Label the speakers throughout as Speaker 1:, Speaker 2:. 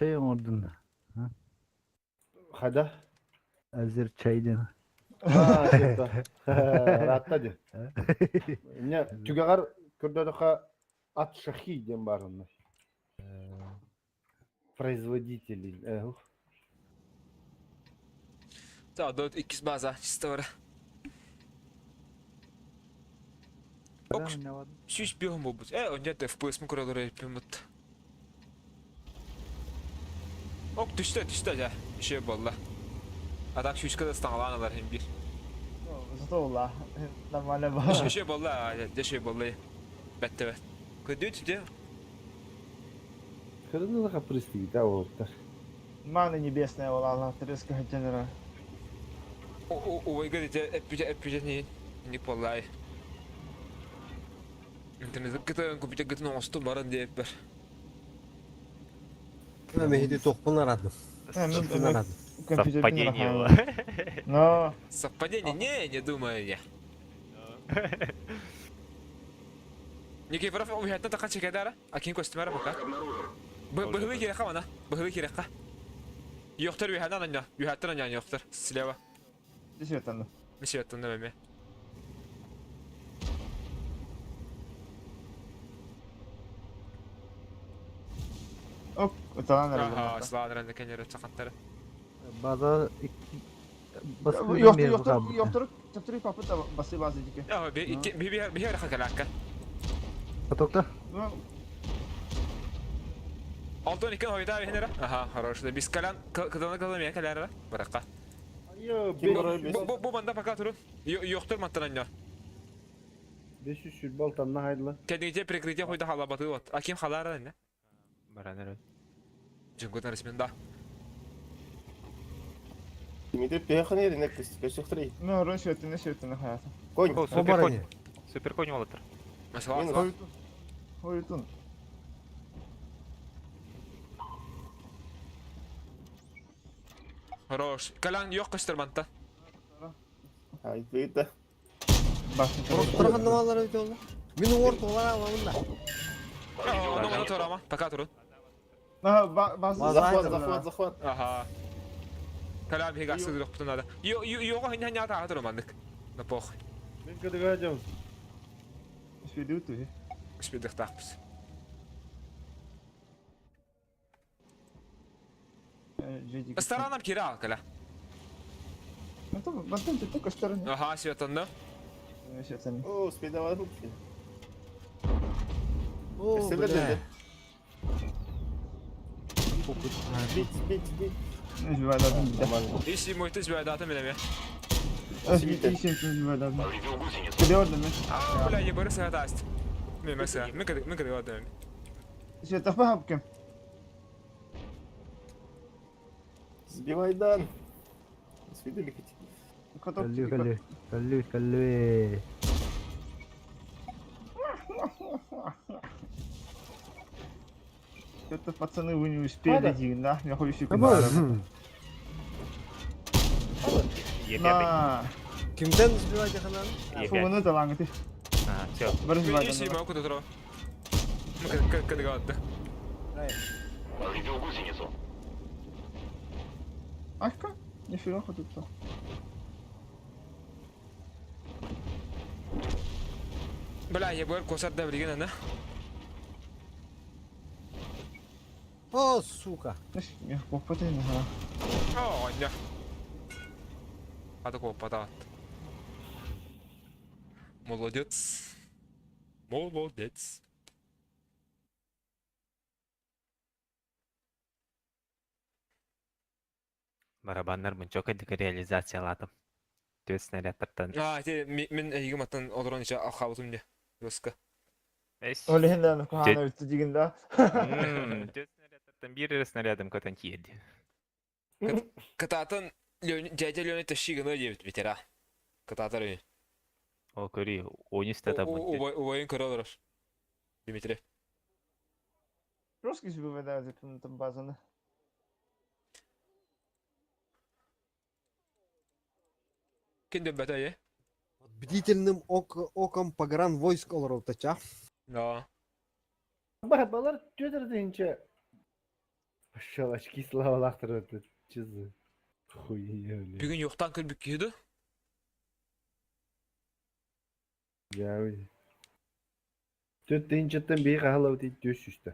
Speaker 1: çay ordun.
Speaker 2: Hada.
Speaker 1: Hazır çaydan.
Speaker 2: Ha, şurada. Rahatta diyor. Ne, tügegar kurdadaka at şahi diyen var onlar. Производители.
Speaker 3: Да, до 2 база чисто вара. Ок,
Speaker 1: Ne var?
Speaker 3: şiş bir hım olmuş. Önce de FPS mi kuralları yapayım. Ok düştü ya. Bir şey valla. Adak şu üç kadar stağlan alır hem bir.
Speaker 4: Зато والله нормально
Speaker 3: Bir
Speaker 4: было.
Speaker 3: şey valla. De şey valla. Bette bet. Kıdıyor diye.
Speaker 2: Kırını da kapırıstı gitti ha oğullar.
Speaker 4: Мана небесная والله треская генерал.
Speaker 3: O gadi hep не полай. İnternet kıtı kupita kıtın ostu barın diye hep ver.
Speaker 5: Ben Mehdi Tokpun aradım. Tokpun aradım.
Speaker 6: Совпадение было.
Speaker 4: Но
Speaker 3: Совпадение? Не думаю я. Никифоров уйхатна тақан чекедара. Акин костюмера пока. Быхлы киреха мана. Быхлы киреха. Йохтар уйхатна нanya. Уйхаттар нanya йохтар. Слева.
Speaker 4: действительно.
Speaker 3: Мисиятын да мәме.
Speaker 4: Оп, это ладно.
Speaker 3: Aha, sladran da kenara çaqantara.
Speaker 1: Baza baskı
Speaker 4: Йоқтыр, тәптірі папы да басы базы дике.
Speaker 3: Ya bir rakı kalakka.
Speaker 1: Patokta.
Speaker 4: Ну,
Speaker 3: Altın iken hoyda bir henera. Aha, хорошо. Biz kalan kalamaya kalara. Bırakka.
Speaker 2: Yo,
Speaker 3: Bu banda fakat durun. Yoktur mattan ya.
Speaker 2: 500 sür baltanla hayırlı.
Speaker 3: Kendince prekriye hoyda halabatı ot. Akim halara ne?
Speaker 6: Баранер.
Speaker 3: Cungutan resminde.
Speaker 7: Дмитрий, приехал не на костюм три.
Speaker 4: ну, не светлый hayatım.
Speaker 7: Конь.
Speaker 6: О, супер конь. Супер конь Уолтер.
Speaker 3: Mesela
Speaker 4: Hoytun.
Speaker 3: хорош. Kalan yok kıstırmanta.
Speaker 7: Ай, это.
Speaker 5: Тұрған нұмалар өте олы. Мен орт олар аламын да.
Speaker 3: Onu torama. Fakat durun.
Speaker 4: Bazı
Speaker 7: Захват.
Speaker 3: Aha. Kalan bir gazı yok tutun ada. Yok hani ya da durmandık. Ne poh.
Speaker 2: Ben kadıgacağım.
Speaker 4: Сведут и.
Speaker 3: Спидих тапс.
Speaker 4: Жедик.
Speaker 3: Старанам кира кала.
Speaker 4: Это батон ты только стороны.
Speaker 3: Aha, svetanda.
Speaker 4: Светлый.
Speaker 7: О, спидовал руки.
Speaker 5: Oo,
Speaker 7: Sever
Speaker 5: bile.
Speaker 7: dedi.
Speaker 5: Kokut.
Speaker 7: Бить.
Speaker 4: Ну, живодадым.
Speaker 7: Нормально.
Speaker 3: İşi muhtiz bir adatı bilemiyor.
Speaker 4: Ищем живодадым. Переорден.
Speaker 3: Бля, ебары сагат аст. Mesela, min kadar gördüm.
Speaker 4: Светофор кем?
Speaker 7: Сбивай дан. Свидели хоть.
Speaker 1: Kallı.
Speaker 4: Это пацаны вы не успели, да? Я хочу еще На.
Speaker 5: Kimden zbivacı kalan?
Speaker 4: Фуны талант.
Speaker 6: А, все.
Speaker 4: Барживай.
Speaker 3: İşi mi okudu tro? Min kadar gördüm.
Speaker 4: Ашка? Нифига тут-то.
Speaker 3: Bля, ебар косат да bilgin ana.
Speaker 5: O, suka.
Speaker 4: Я попадай на.
Speaker 3: Oh, ya. Hadi kopata at. Молодец. Молодец.
Speaker 6: Барабаннар мынчок эдик реализациялатым. Төс снарядтардан.
Speaker 3: Мен эйгим аттан олорон içe алхабытым де. Yoska.
Speaker 6: Эс.
Speaker 4: Олегендан кухана өтті деген да.
Speaker 6: Төс снарядтардан бир снарядым көтөн киеди.
Speaker 3: Кататын дядя Леонид Тащигана дебит ветера. Кататары.
Speaker 6: О, көри, 13 да бунт.
Speaker 3: Убайын көрі олар. Дмитрий.
Speaker 4: Русский живодад это там базаны.
Speaker 3: Ким дөббәт әйе?
Speaker 5: Бдительным оком погран войск олар отача.
Speaker 3: Да.
Speaker 2: Balar götürdüğünce Пошел очки слава лахтырды. Чизы. Хуйня.
Speaker 3: Бүгін yoqtan кірбік күйді.
Speaker 2: Яви. Төттен четтен бей қағалау дейді дөс үсті.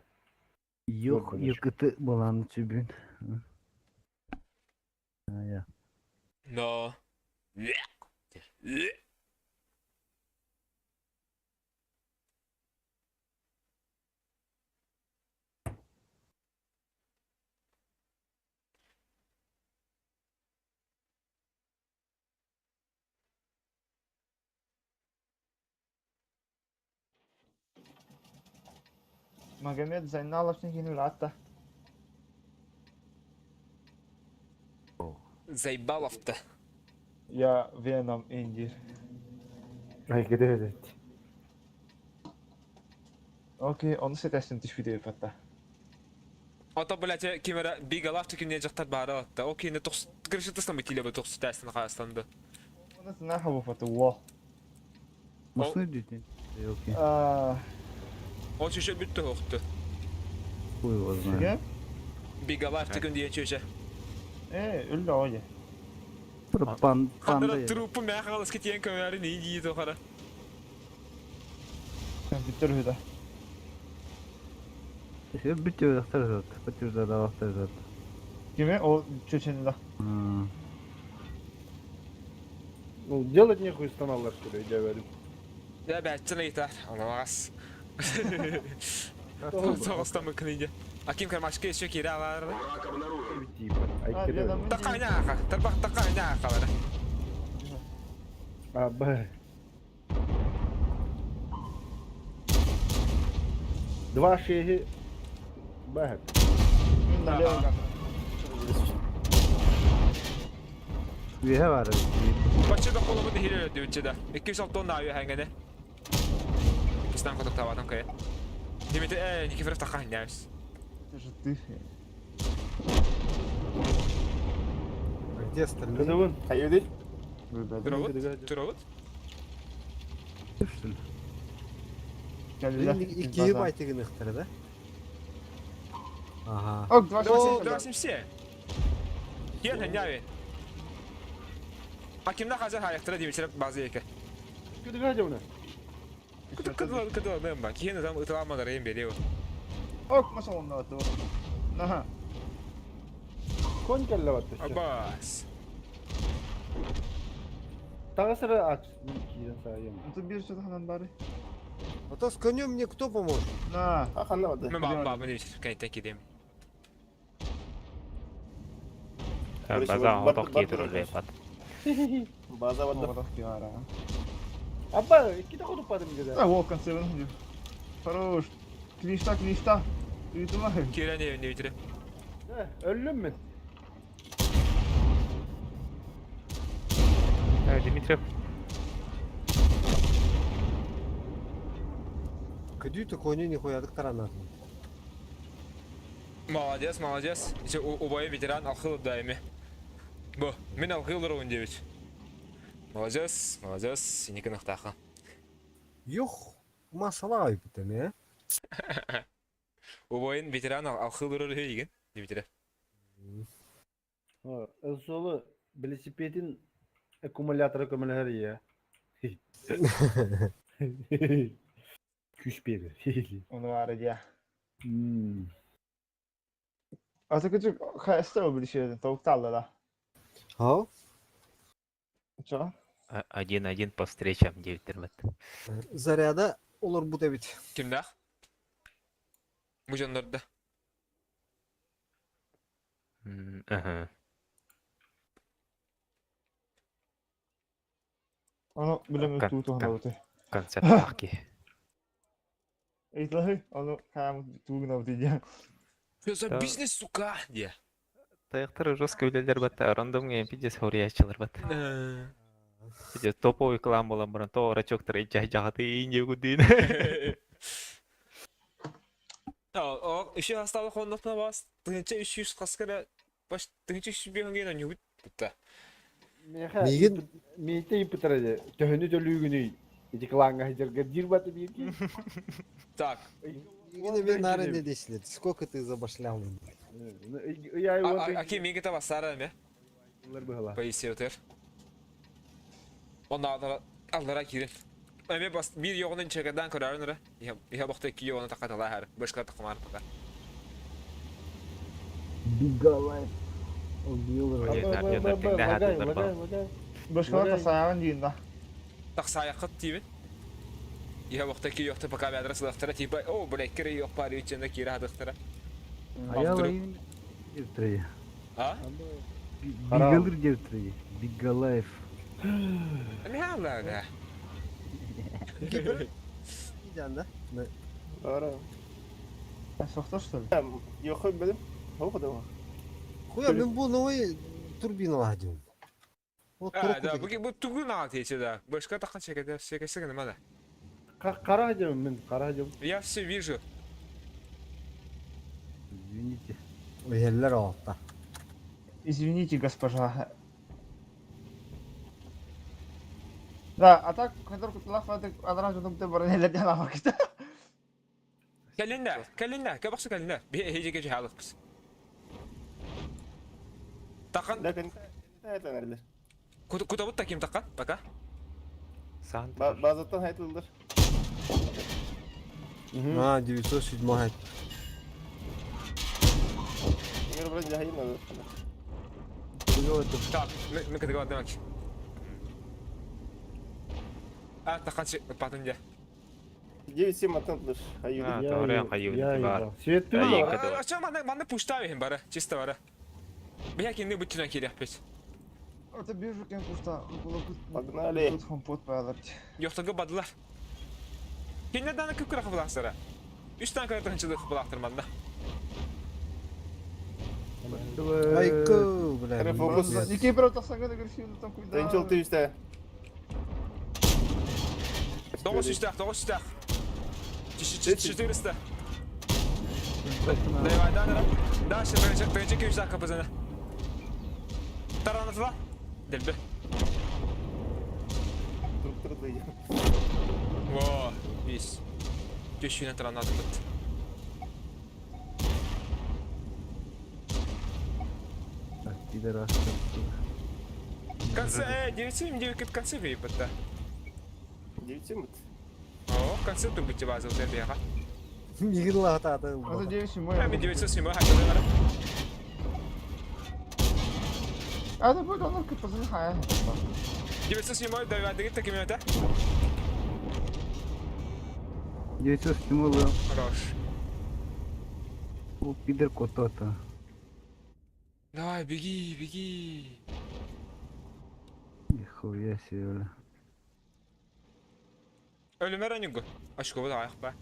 Speaker 1: Yok
Speaker 2: Gördüm,
Speaker 1: yıkıtı bulanı tübün. Ya.
Speaker 3: No.
Speaker 4: Magomed Zaynalов'ın yeni rahatta.
Speaker 3: Zaybalov'da.
Speaker 4: Ya Venom indir.
Speaker 2: Ay gidelim.
Speaker 4: Okey, onu seçersin düş video hatta.
Speaker 3: Ata bilete kimera Bigalov tükünüye jaktar bari attı. O kiyini kırışı tıslamı tile bu 90 dersini kayaslandı.
Speaker 4: Onu ne havu fatı wall.
Speaker 1: Nasıl dedin? Yok ya.
Speaker 3: O çüşe bitti hoqtu.
Speaker 1: Uy o zaman.
Speaker 4: Şige?
Speaker 3: Bigalov tükün diye çüşe.
Speaker 4: Öyle o ya.
Speaker 1: Panda
Speaker 3: Kandıra
Speaker 1: ya.
Speaker 3: trupu meğe kalas kitiyen kömeri neyi giyi toqara.
Speaker 4: Sen bitir hüda.
Speaker 1: Şey bitiyor aktar zaten. Bitiyor da aktar zaten.
Speaker 4: Kime? O çöçeninde.
Speaker 2: Ну, делать нехуй станалар, что ли, я говорю.
Speaker 3: Ya bәtçine yeter. Olamaz. Soğustan mı kınıydı? Akim karmaşka yaşıyor ki ağlardı.
Speaker 2: Типа. Ay
Speaker 4: Ha,
Speaker 2: gidelim.
Speaker 4: Venom'un
Speaker 3: Takayın ağa. Tarbak takayın ağa var.
Speaker 2: Абы. Два шеги. Бэк.
Speaker 4: Ünlü Leo kanka.
Speaker 1: Üye var.
Speaker 3: Başçı da kolumu da hile ödü üççede. 200 ton daha üye hengene. İkisinden koduk tavadan kaya. Demeti Niki Firif takayın dermiş.
Speaker 4: Это же ты.
Speaker 5: Где остальные?
Speaker 2: Кыдыбын.
Speaker 7: Hayır değil.
Speaker 3: Turavut. Turavut.
Speaker 1: Düştün.
Speaker 4: Geldiler.
Speaker 5: İki yıl baytı gınıktır da. Aha.
Speaker 4: Ok, два
Speaker 3: Давай
Speaker 4: шесть.
Speaker 3: все. Gel hen yavi. Akimde hazır hayatlara demişler bazı yeke.
Speaker 2: Кыды гадя уна.
Speaker 3: Kıdı ben bak. Yine zaman ıtılamalar en beliyor.
Speaker 4: Ok, masa onun adı. Aha.
Speaker 2: Конь кәлләватты.
Speaker 3: Abbas.
Speaker 2: Тағы сыры ач. Киген сайын.
Speaker 4: Это bir sürü hanan bari.
Speaker 5: А то с конем мне кто поможет?
Speaker 4: Na.
Speaker 7: Ha anlamadı.
Speaker 3: Ben babamı demişler. Kayıttan gideyim.
Speaker 6: Baza hodok yediruley pat.
Speaker 7: Baza
Speaker 4: O
Speaker 7: vardı.
Speaker 4: kadar yara.
Speaker 2: Абба, iki de koduk badım gide.
Speaker 4: А, Волкан Севен. Хорош. Клишта, клишта. Uyutma.
Speaker 3: Kiren evinde bitirir.
Speaker 2: Öldüm mü?
Speaker 6: Dimitrov.
Speaker 5: Кадю-то коню нихуя так таранат.
Speaker 3: Молодец, молодец. İşte obaya bitiren akıl daimi. Bu. Min akılları oyun demiş. Молодец, молодец. Seni kınıktakı.
Speaker 5: Yok. Masala ayıp değil mi?
Speaker 3: Obayın bitiren akılları höygen. Bitirir.
Speaker 2: Solu velosipedin akkumulyatora kömürler ya. Küş biri.
Speaker 4: Onu var ya.
Speaker 2: Hmm.
Speaker 4: Atakıcı kayasta o bir şeyden. Tavuk tallı da.
Speaker 5: Ha?
Speaker 4: Ço?
Speaker 6: 1-1 по встречам 9-4.
Speaker 5: Заряда olur bu da bit.
Speaker 3: Kimde? Bu canlarda.
Speaker 6: Aha.
Speaker 4: Onu bilemiyorum tuğtu hana butu.
Speaker 6: Концерт таки.
Speaker 4: Eğitim onu kayamı tuğuna butu ya.
Speaker 3: Piyasa
Speaker 6: Да.
Speaker 3: biznes suka diye.
Speaker 6: Таяқтар жестко үйлелер бат, рандом гейм пиджес хориячылар бат. Пиджес топовый клан болан баран, то рачоктар ича жагаты инже гудин.
Speaker 3: O işe hastalık ondatma bas. Tığınca 300 kaskara baş tığınca 300 bir hangi yanıyor bitti.
Speaker 5: Migin-
Speaker 2: Мейте ипытырады. Төхөнү төлүүгүнү. Ити кланга хажырга жирбаты бийки.
Speaker 3: Так.
Speaker 5: Yine bir nare ne deşildi. Сколько ты забашлял?
Speaker 2: Iyay var.
Speaker 3: Akim mingi ta basara mı?
Speaker 2: Bunlar böyle.
Speaker 3: Bayisi otur. Ondan allara girin. Öme bas bir yoğunun çekeden kararın ara. Ya bakta iki yoğunu takatalar her. Başka takımlar bakar.
Speaker 1: Big life. O diyorlar.
Speaker 6: Yönetmekte hatırlar bak.
Speaker 4: Başkalar da sayağın deyin da.
Speaker 3: Tak sayakıt tibin. Ya bakta iki yokta baka bir adres dıktara tiba. O bırakkırı yok pari içinde kira dıktara.
Speaker 1: Ayağlayın getiriyor.
Speaker 3: Ha?
Speaker 1: Big alır getiriyor. Big life.
Speaker 3: Ne hala da?
Speaker 5: Gideceksin de.
Speaker 7: Doğru.
Speaker 4: Ben soktar tabii.
Speaker 7: Yok benim. O kadar mı?
Speaker 5: Kuya ben bu новый турбина alacağım. O
Speaker 3: Ha
Speaker 5: turuk
Speaker 3: da
Speaker 5: kutu.
Speaker 3: bu tugun altı içinde. Başka takan çekesi ne mala?
Speaker 2: Karahacım ben. Karahacım.
Speaker 3: Я все вижу.
Speaker 1: Извините.
Speaker 5: O yerler altta.
Speaker 4: Извините, госпожа. Да, а так, который кутлах фатик одразу думте барнелер дена вакыт.
Speaker 3: كلنا كبخس كلنا هيجي كيجي حالك بس تقن
Speaker 7: Lakin hayatlar nerede?
Speaker 3: كتبت تكيم تقن بقى
Speaker 6: Sağın
Speaker 7: Bazıtan hayatlıdır.
Speaker 5: Ha 907 hayat.
Speaker 7: Yine biraz cahil mi?
Speaker 3: تعال نكتب قدامك تقن شيء بعدين جا
Speaker 7: Девять семь atlantıdır. Hayır.
Speaker 6: Ha, doğru ya, hayır, var.
Speaker 2: Svet
Speaker 6: Hayır.
Speaker 2: değil
Speaker 6: Kadar.
Speaker 3: عشان ما пуштавим бара чисто бара بيحكي انه بتنا كده بس
Speaker 4: Это бежу кен кушта.
Speaker 7: Pagnaали.
Speaker 4: Тут фомпот bağlar.
Speaker 3: يختقوا بدلار كنا دانا كوكرا خبلاقسرا 3 tane kadar tanıçılığı khiblaaqtırmanda
Speaker 5: Ayko bile.
Speaker 7: Hele fokus.
Speaker 4: Никей бір отасanga da görüşüyor tam kuyda.
Speaker 7: Rençol üstte.
Speaker 3: 9 üstü 9 üstü 400 Давай, дальше бенчик yüksek kapısını. Taranatla. Delbe.
Speaker 7: Durup durup duyuyor.
Speaker 3: Wow, biz. Göşüne taranatla.
Speaker 1: Gider aslında.
Speaker 3: Конце, 979 конце выебать-то.
Speaker 7: Девять семь.
Speaker 3: О, конце тут быть база вот это.
Speaker 5: Yigin la hata da.
Speaker 4: Это 9-7
Speaker 3: Я 907 hakikaten.
Speaker 4: Это будет onlar kıpızın hayal.
Speaker 3: 907 доводит такими это.
Speaker 1: Яйцо стимула.
Speaker 3: Хорош.
Speaker 1: У пидор кота-то.
Speaker 3: Давай, беги.
Speaker 1: Нихуя себе, бля.
Speaker 3: Ölüme ranıngu. Aşkı bu da ayak be.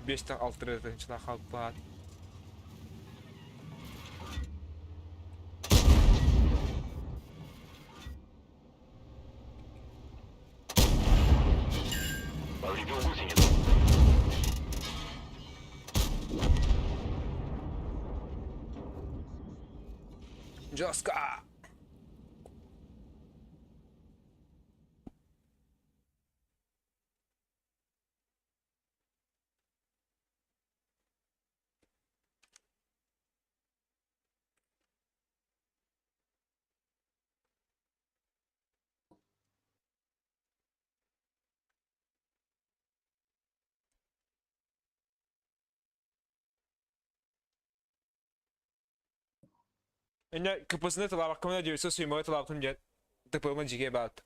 Speaker 3: 5'ten 6 lirasınçılar kalk var. Joska! Ene kapısını tala bakımına diyorsa suymayı tala bakım diye tıpırma cige bat.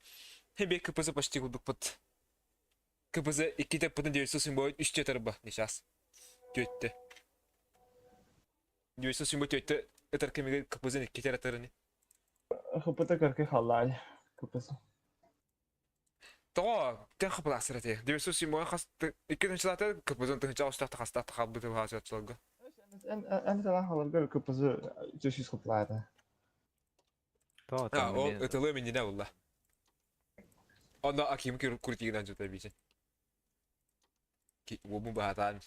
Speaker 3: Hem bir kapısı başta kulduk pıt. Kapısı iki tıpırın diyorsa suymayı üç tarafı nişas. Götte. Diyorsa suymayı götte. Eter kemiği kapısının iki tarafını.
Speaker 4: Kıpıta karkı halal. Kıpısı.
Speaker 3: Tamam, ten kapılar sırası. Diyorsa suymayı has iki tanışlarda kapısının tanışa ustahta hasta takabı da hazır açıldı.
Speaker 4: En sana halal gör kıpısı 300 kıplaydı.
Speaker 3: Ha, o ötülüğü mindine valla. Onda akim kurtiğinden tutar bizim. Ki bu mu bahatan?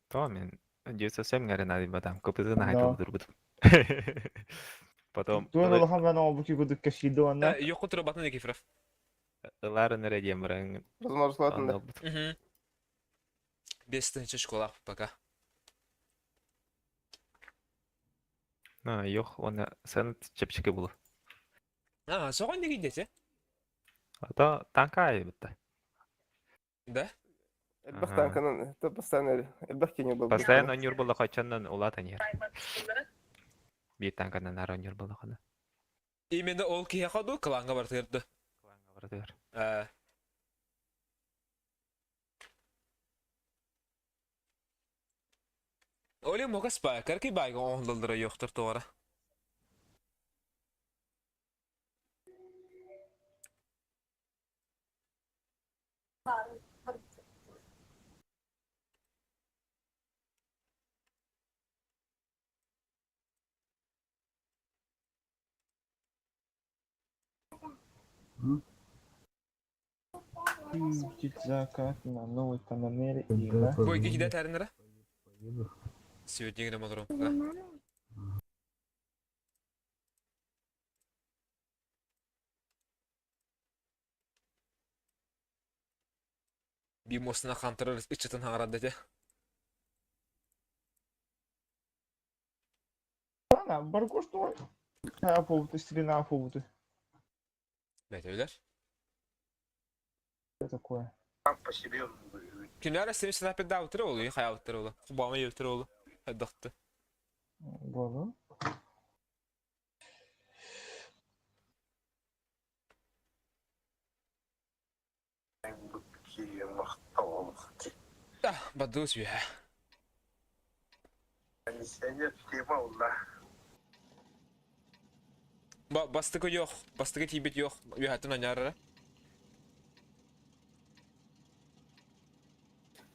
Speaker 6: Tamam men 907 ngaran adi badam kapısını
Speaker 4: No.
Speaker 6: hayal durbutum. Потом
Speaker 4: Tuan Allah ben o bu ki guduk keşiydi onda.
Speaker 3: Yok kontrol batın iki fraf.
Speaker 6: ыларын эрэ диэм баран
Speaker 7: Размар слатында.
Speaker 3: Mhm. 5-нче школа пока.
Speaker 6: Yok, onu sen çepçike bulur.
Speaker 3: Соған не гидете?
Speaker 6: Ata tanka ayı bitti.
Speaker 3: Да?
Speaker 7: Элбах
Speaker 6: Ага.
Speaker 7: танканан, это постоянно, элбах кене был.
Speaker 6: Постоянно онюр булы қачаннан улатын ер. Bir tankandan ara onюр булы қаны.
Speaker 3: Именно ол кие қаду кланға бар тырды.
Speaker 6: Kulağına vardı.
Speaker 3: Оле мога спайкар ки байга ондалдыра жоқтыр тоғара.
Speaker 4: Включить заказ на новой панели и
Speaker 3: Бойки киде тәрінірі? Сегодня гіне мотором. Bir mostuna kantırır içitin hağırad dedi.
Speaker 4: Ана, барго что? А поводу, стрельна поводу.
Speaker 3: Bəyt öylər.
Speaker 4: Что такое?
Speaker 3: Kimlərə seni snapet davıtır oluyor, xayavıtır olu. Kubama yevtır olu. Həddaqtı.
Speaker 4: Было.
Speaker 3: Badus bir. Bastıkı yok. Bastıkı tibet yok. Yuhatın anyarı.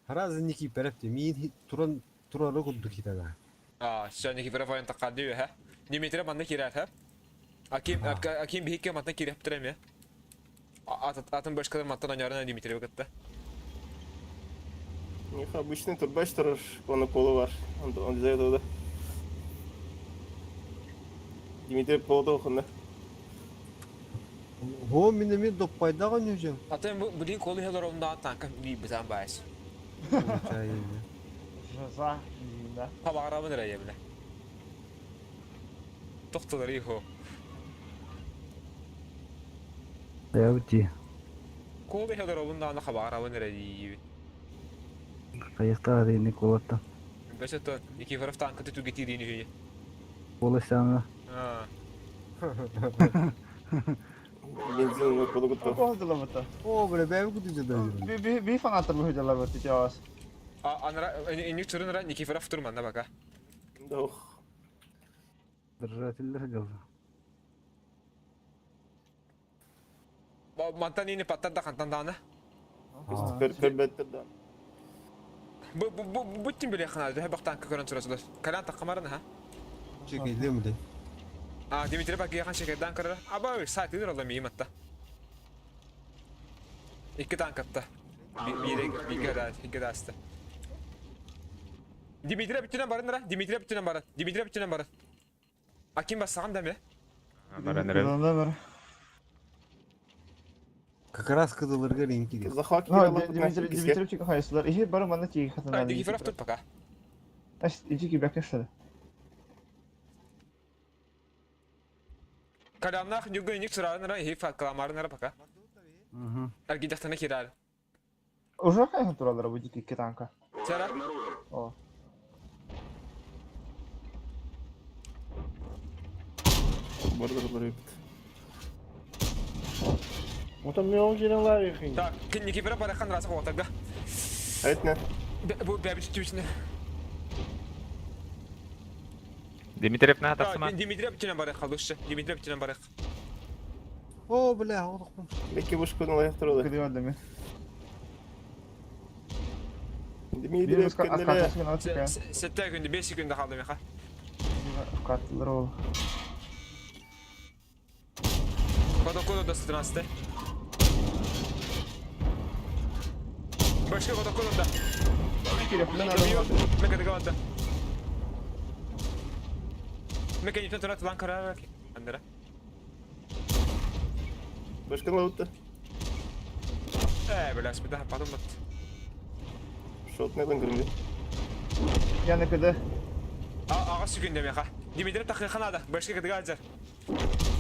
Speaker 1: Праздники перепте. Мин турары кудду китага.
Speaker 3: Şöyle bir falan takaddı ya. Dimitri bana kirar ha. Akim bir hikaye matına kirap tırem ya. Atın başkaları matına anyarına Dimitri vakatta.
Speaker 7: У них обычный турбач тоже на полу var. Он из-за этого да. Дмитрий полу окунда.
Speaker 1: Ho min доппайда гонюжа.
Speaker 3: Atın bu bilin kolu helar onda tanka bir bizan bayız.
Speaker 4: Жаза, да.
Speaker 3: Habara mı nereye bile? Doktorları iho.
Speaker 1: Явти.
Speaker 3: Kolu helar onda ana habara mı nereye?
Speaker 1: Каяқта дейни колатта.
Speaker 3: Бәсәтә, ике фарф танка туту гитидини хүйе.
Speaker 1: Полосяна.
Speaker 7: Бензин полу готов.
Speaker 4: Какого это?
Speaker 1: О, бля, бәбі кудужа да жүрі.
Speaker 4: Би фанатор выходила вот сейчас.
Speaker 3: Анра, энник түрүнөр ике фарф турманда бака.
Speaker 7: Да ух.
Speaker 1: Держателлер қалды.
Speaker 3: Мантан ини паттарда кантанданы.
Speaker 7: Пербеттер да.
Speaker 3: Bu tim bile xanadı. Hep tanka görən sırasıdır. Kalan takmarını ha.
Speaker 1: Çekildi mi de?
Speaker 3: Dimitri bak yaxın şəkildən qırır. Aba saatlidir ola miyim hatta. İki tank hatta. Bir kadar astı. Dimitri bütünen barın nara. Dimitri bütünen barın. Dimitri bütünen barın. Akim basağım da mı?
Speaker 4: Номер.
Speaker 1: Как раз кадылырга ренки дес.
Speaker 7: Захват
Speaker 4: Ну, Дмитрий хайсылар. Иже бары мана тиги хатына.
Speaker 3: Диги фарф тут пока.
Speaker 4: Иди кибек яшады.
Speaker 3: Kalanlar juga inik sıralınlara hep kalamlarınlara baka. Ergidəxtənə kirar.
Speaker 4: Уже хайхан туралар bu дики танка.
Speaker 3: Сара.
Speaker 4: О.
Speaker 7: Бордер.
Speaker 2: Вот там мне он генерал лайхин.
Speaker 3: Так, кинники бара барахан расы қотага.
Speaker 7: А это не.
Speaker 3: Bu bəbi tütüsünə.
Speaker 6: Dimitriev ne atasın?
Speaker 3: Dimitri bütünən baraq qalmışdı. Dimitri bütünən baraq.
Speaker 1: О, бля, одықпын.
Speaker 7: Леки вышку на лайф труда.
Speaker 4: Кыды адами.
Speaker 7: Дмитрий
Speaker 4: Бирис
Speaker 7: кенделе.
Speaker 4: аскатысымен атыка.
Speaker 3: 7 gündə 5 gündə qaldım yaxa.
Speaker 4: Каттылар ол.
Speaker 3: Kodokolo da stranste. Başka kodokolo da.
Speaker 4: Керепленер.
Speaker 3: Meka da kaldı. Meka yutun turat lan karar ki. Andara.
Speaker 7: Вышка на лаута.
Speaker 3: Böyle asbida patum bat.
Speaker 7: Şotneden gülümde.
Speaker 4: Yanıkıdı.
Speaker 3: Ağa sükündem yaqa. Dimitrov taqiqanada. Başka kıdığı acar.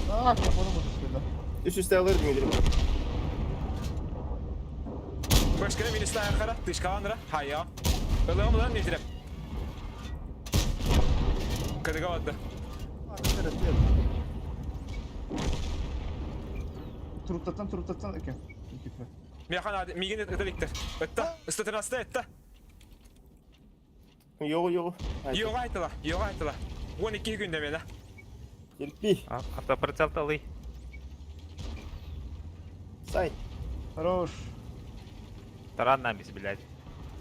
Speaker 4: Kafanı mı tuttu?
Speaker 7: Üst üste alır Dimitrov.
Speaker 3: Başka ne minista ayakara. Dışkalandıra. Hayya. Ölüğüm ulan Dimitrov. Kıdığı vadı.
Speaker 4: Turuptatsan iki.
Speaker 3: Miyakan adi. Migin ıtırıktır. Itta. Istatın hasta etta.
Speaker 7: Yok.
Speaker 3: Yoga aytıla. Yoga aytıla. 12 günde mene.
Speaker 7: Gelpi.
Speaker 6: Автопроцел талый.
Speaker 7: Say.
Speaker 4: Хорош.
Speaker 6: Таран намись, блядь.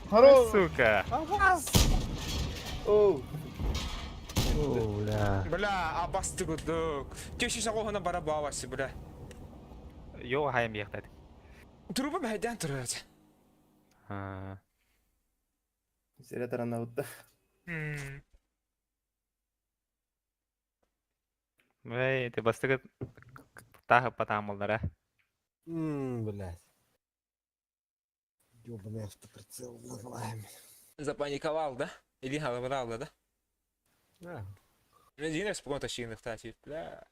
Speaker 4: Хорош.
Speaker 6: Сука.
Speaker 7: Oo.
Speaker 1: Ola.
Speaker 3: Бля, абасты гудук. Кеші шағуғына бара бавасы, бля.
Speaker 6: Йо, хайм ехтады.
Speaker 3: Трубы бәйден тұрады.
Speaker 7: Zere taranna vutta.
Speaker 6: Эй, ты бастыгы тағы потам олдара.
Speaker 5: Блядь. Ёбаный автоприцел называем.
Speaker 3: Запаниковал, да? Или головал, да?
Speaker 5: Да.
Speaker 3: Один раз по тащинных тратит, бля.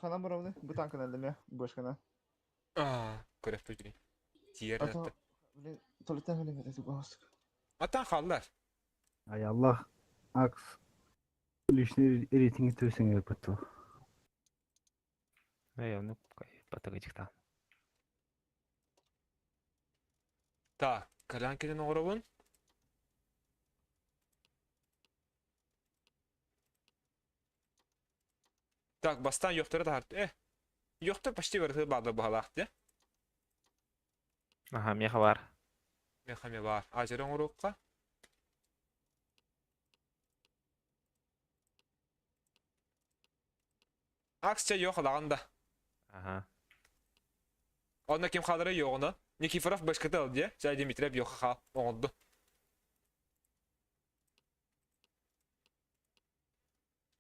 Speaker 4: Хана буравны. Бутан каналда мя. Башкана.
Speaker 3: Көрек пөждірейін. Тиер
Speaker 4: Ата.
Speaker 3: әтті.
Speaker 4: Блин, туалеттен gelin dedi bu hasta.
Speaker 3: Atan қалдар.
Speaker 1: Ay Allah. Aks. Лишний рейтинг төсең yapıtı.
Speaker 6: Эй, ну, потыгычықта.
Speaker 3: Так, калян келен оғырауын. Так, бастан yoқтары да арты. Yoқтар почти бәрі бағды бағалақты.
Speaker 6: Ага, меха бар.
Speaker 3: Мехаме бар. Ажырын оғырауыққа. Аксча yok alağında.
Speaker 6: Ага.
Speaker 3: Onda kim kalırı yoğunu. Nikiforov başkata aldı ya. Say Dimitrov yok kal. Oldu.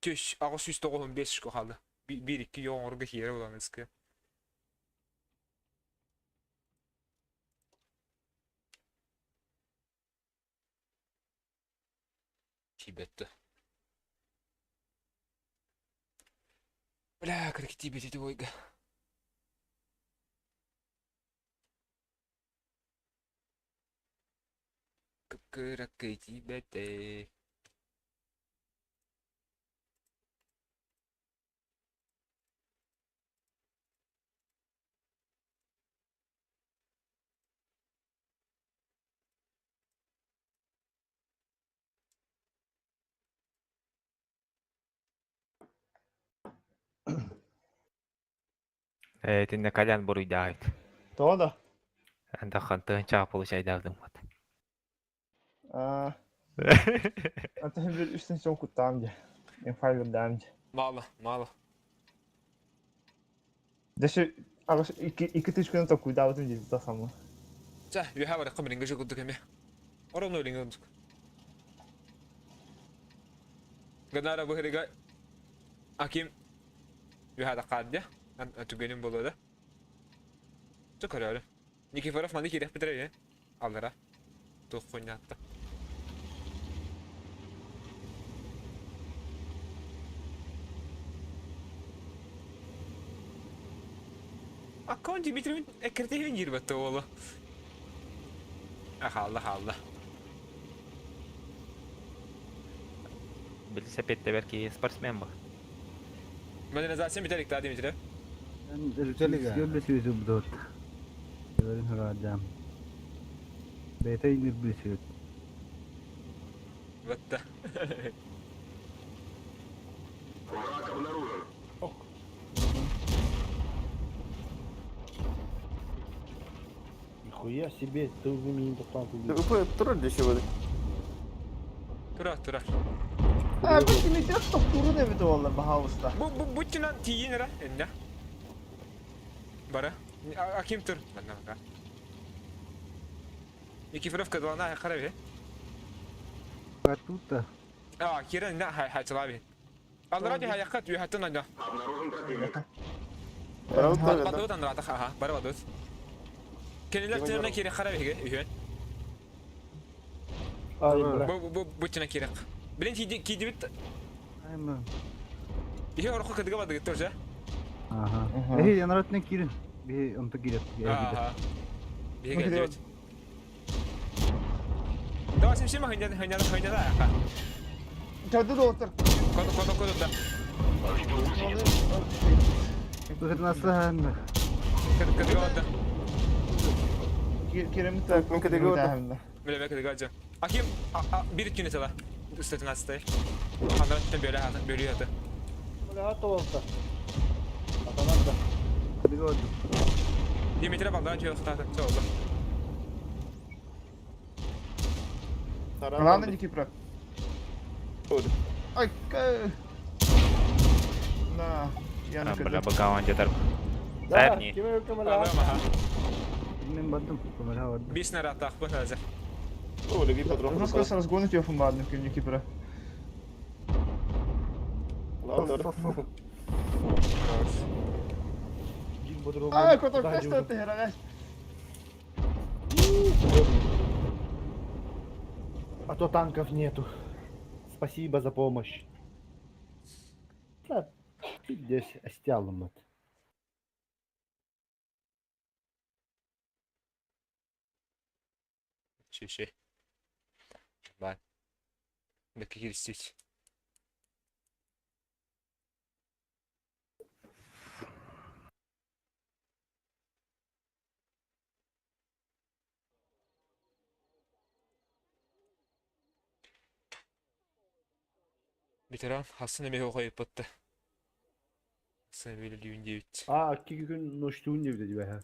Speaker 3: Tüş. Ağus 195 kaldı. 1-2 yoğun orga hiyere olan eski. Тибетті. Бля, как Тибет это ойга. Как Тибете.
Speaker 6: Эй, ты на колян буруйдает.
Speaker 4: Doğru.
Speaker 6: Анда хантын чаğı получайдавдым вот.
Speaker 4: Anta hem bir üstün son kuttam diye. En faydalı damage.
Speaker 3: Мало.
Speaker 4: Дэше агаш iki tuşkunu da kuydavatım diye de sama.
Speaker 3: За, you have a recommending go good kemi. Ora no lingo. Ganara bu heriga. Akim you had a card ya. Tügenin bolu da. Çok arıyor. Nikiforov mani kireh bitire. Allara. Tokunyatta. Akon Dimitrov'un ekrettiğin girmette oğlu. Allah.
Speaker 6: Велосипед-те берки спортсмен bu.
Speaker 3: Modernizasyon biterik daha Dimitrov.
Speaker 1: Göbbe sözü bu dört. Görün hıracağım. Beta indir bir söz.
Speaker 3: Vatta.
Speaker 2: Нихуя себе, ты уже меня достал.
Speaker 7: Durur düşüyor.
Speaker 3: Turar.
Speaker 4: Bu Dimitrov doktorun evi de valla Baha Usta.
Speaker 3: Bu çınan tiyin era enne. Bara. Akim tur. Bana. Nikiforov kadalana karavi.
Speaker 1: Тут da.
Speaker 3: Kiran ne hayçalabi. Allah radyo hayakat yu hatun anda.
Speaker 7: Правда?
Speaker 3: Badut anda rata ha. Bara badut. Kendiler tünene kere kara bege ühün.
Speaker 2: Ay bile.
Speaker 3: Bu tüne kere. Bilen kidi bit.
Speaker 1: Aynen.
Speaker 3: İhe orku kıdıga badı gitti hoca.
Speaker 1: Aha.
Speaker 4: Aha.
Speaker 1: Yanaratın kirin. Bir untuk girer.
Speaker 3: Aha. Bir
Speaker 4: Okey,
Speaker 3: geldi.
Speaker 4: devam.
Speaker 3: Daha şimdi hanyada ayakta.
Speaker 4: Çadır otur.
Speaker 3: Kodu da.
Speaker 1: Bu kadar nasıl hanım?
Speaker 3: Kıdıga badı.
Speaker 4: Kiremit
Speaker 7: Tak, ben kıdıga otur.
Speaker 3: Böyle be kıdıga hocam. Akim bir günü tala. Üstetin hastayı. Anlattım böyle hatı bölüyor hatı.
Speaker 2: Böyle hatta olsa. Atanan da.
Speaker 1: Hadi gördüm.
Speaker 3: Dimitri baldan çöl kıtı hatı. Çoğuldu.
Speaker 4: Randa dikip bırak.
Speaker 7: Oldu.
Speaker 4: Ay. Nah. Yana
Speaker 6: Bala
Speaker 4: kadar.
Speaker 6: bagawan jatar.
Speaker 2: Daha
Speaker 6: Serni.
Speaker 2: kime yok ama
Speaker 3: Allah'ım ha.
Speaker 1: Bilmem baktım. Kamera vardı.
Speaker 3: Bir sene rahat takip hazır.
Speaker 7: Oldu bir patron.
Speaker 4: Розказ разгонить его фумадно в кільні Кіпра.
Speaker 7: Lan
Speaker 4: Ай, котор фесто ти граєш.
Speaker 2: А то танков нету. Спасибо за помощь. Да, ты здесь остялым это.
Speaker 3: Şey. Ben. Dakika giriştik. Bitiren aslında bir koyup battı. Aslında böyle düğün değil.
Speaker 2: А, iki gün noştuğun diye dedi be ha.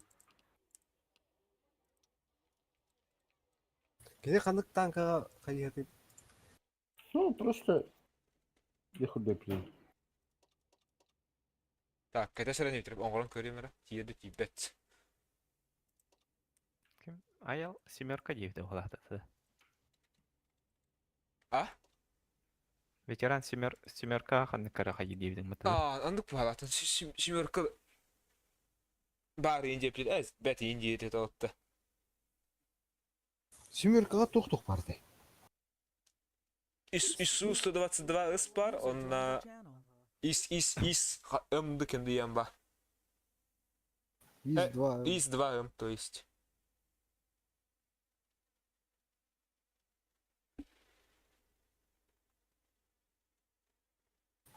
Speaker 5: Kene kandık tanka kayıp.
Speaker 2: Ну, просто я худой плей.
Speaker 3: Так, kada sıra ne bitirip ongolan körüyorum ara. Tiyede tibet.
Speaker 6: Kim? Ayal семерка deydi olahda.
Speaker 3: Ah?
Speaker 6: Veteran семерка ханны кара хайы deydi mata.
Speaker 3: Andık bu halatın. Şimdi ırkı bari ince yapıyor. Ez, beti ince yedi otta.
Speaker 5: Семеркаға тоқтық барды.
Speaker 3: Ису 122 ыс бар, онна ис ымды кенді ем бар.
Speaker 5: Из-два.
Speaker 3: Ис 2 ым, то есть.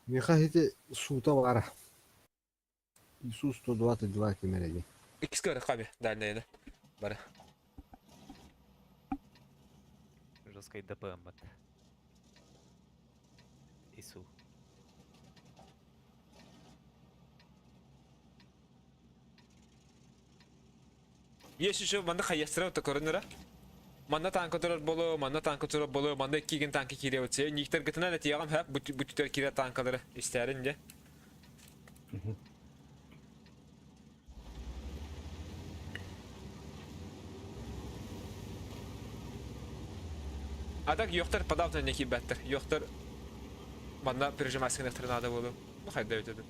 Speaker 5: Меха хете сута бара. Ису 122 кемереди.
Speaker 3: İkisi körü kabi, derneydi. Bari.
Speaker 6: Жесткой ДПМ бат. Ису.
Speaker 3: Yeşil şu manda kayastıra öte körünlere. Manda tankı turur bolu, manda tankı turur bolu, manda 2 gün tankı kiriye ötse. Niktar gıtına da tiyağım hep bu tüter kiriye tankıları isterince. Adak yoktur padavtan neki better. Yoktur manda perjemaskın tırnağda bolu. Bu hayda ötedi.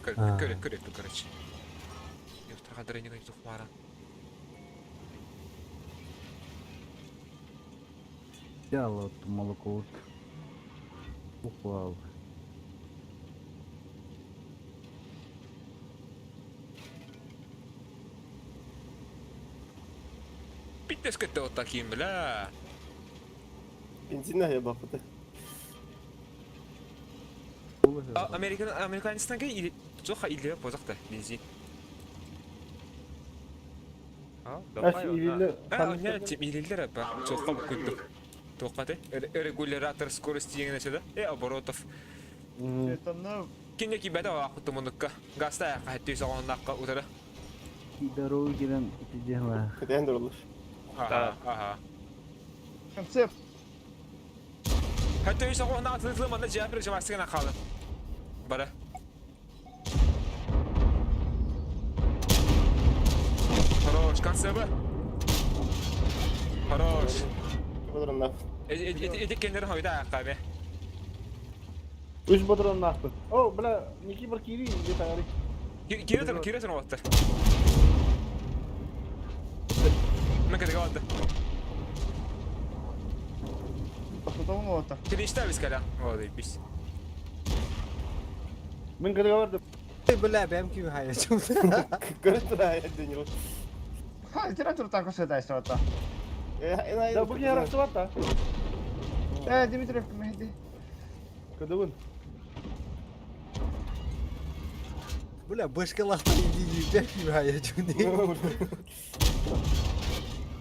Speaker 3: Körek. Yoktur kadar ne kadar tukmara.
Speaker 1: Взял вот молоко вот. Упал.
Speaker 3: Bittes kötü ottak kim bile.
Speaker 7: Benzin ne ya bakıdı.
Speaker 3: Amerikanistan ki çok ilgili bozak da benzin.
Speaker 2: Kaç iyiliğiyle
Speaker 3: Ne tip ilgililer bak çok kabuk kötü. Toqate регулятор скорости еңіне седі. Оборотов.
Speaker 4: Это ну.
Speaker 3: Кине ки бәді вақытты мұныққа. Гаста аяққа әттей соғаннаққа ұтары.
Speaker 1: Дорогу giren gideceğim ha.
Speaker 7: Kıdayan durulur.
Speaker 3: Aha.
Speaker 4: Концепт.
Speaker 3: Әттей соғаннаққа тұтылы манда жауап бір жамастығына қалды. Бара. Хорош, концебі. Хорош.
Speaker 7: Patron ne?
Speaker 3: Edik kendleri hoyda ayakkabı.
Speaker 2: Üç patron ne yaptı? Oh, bla, Niki bir kiri diye tayari.
Speaker 3: Kiretin oğattır. Men kadar kaldı.
Speaker 4: Tutamam o ata.
Speaker 3: Klinçler biz kala. O değil biz.
Speaker 2: من كده ورد
Speaker 5: بالله بهم كيف هاي شوف
Speaker 7: قلت لها يا الدنيا
Speaker 4: Ha, tira turutan ko sa tayo sa ata.
Speaker 2: ده بقي راح سواتها
Speaker 4: Dimitrov Mehdi.
Speaker 2: كده وين
Speaker 5: بالله بوش كلا يجي بهم كيف هاي شوف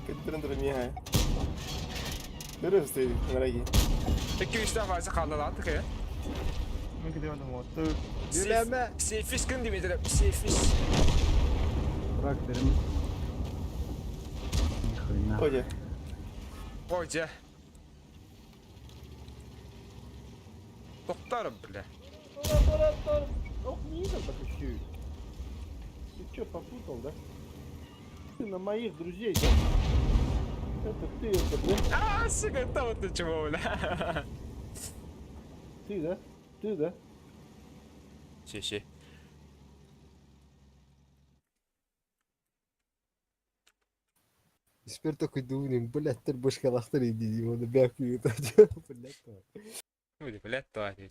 Speaker 7: كنت نرميها درست نراجي
Speaker 3: 2-3'ten fazla kaldı lan tıkaya.
Speaker 4: Mungkin dia ada motor.
Speaker 5: Yürüme.
Speaker 3: Seyfiş gün Dimitri. Seyfiş.
Speaker 1: Bırak derim. Nihayna.
Speaker 7: Hoca
Speaker 3: Hoca. Doktorum bile.
Speaker 2: طار ох не идет так еще ты что попутал да ты на моих друзей да? Это ты это да
Speaker 3: Aaa sıkıntı mutlu çubuğuyla.
Speaker 2: ты да
Speaker 3: Şey.
Speaker 5: Теперь только думаем, блядь, теперь бошка калахтар иди, его на бях пьют. Блядь.
Speaker 3: Hadi bilet doğru.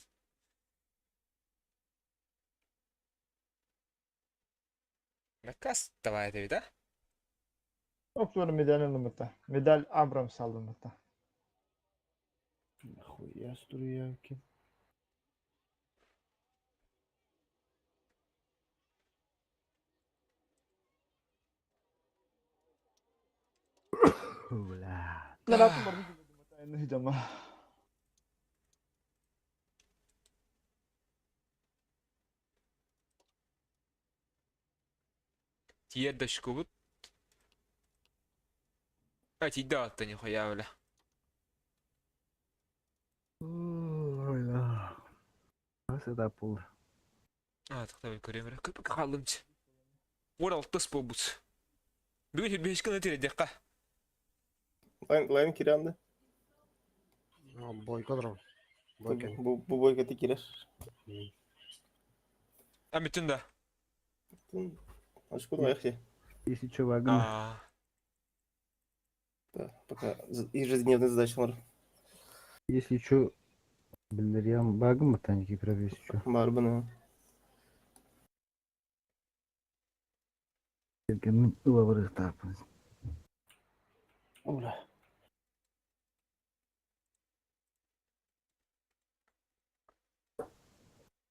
Speaker 3: Ne kas davay edebi de?
Speaker 4: Doktor medal alınmata. Medal Abrams alınmata.
Speaker 2: нахуя струявки
Speaker 1: Blah.
Speaker 4: Narapin baru juga mata ini hijama.
Speaker 3: Diğer de şu kubut. Evet iddia attın ya ya öyle.
Speaker 1: Ой, да. Nasıl da pul.
Speaker 3: Artık tabii görüyorum. Köpek kaldımcı. Orada altta spor but. Bugün 5 gün öteye dakika.
Speaker 7: Line kirandı.
Speaker 5: Бойко дрон. Бойко.
Speaker 7: Bu boykatı kirer.
Speaker 3: Hem bütün de.
Speaker 7: Aşk olma ya.
Speaker 1: Если что, вагон.
Speaker 3: Aa.
Speaker 7: Да, пока ежедневные задачи var.
Speaker 1: Если что, блин, багом ботаники провести что.
Speaker 7: Var bana.
Speaker 1: Еркеннің ылабыры тапын.
Speaker 2: Ура.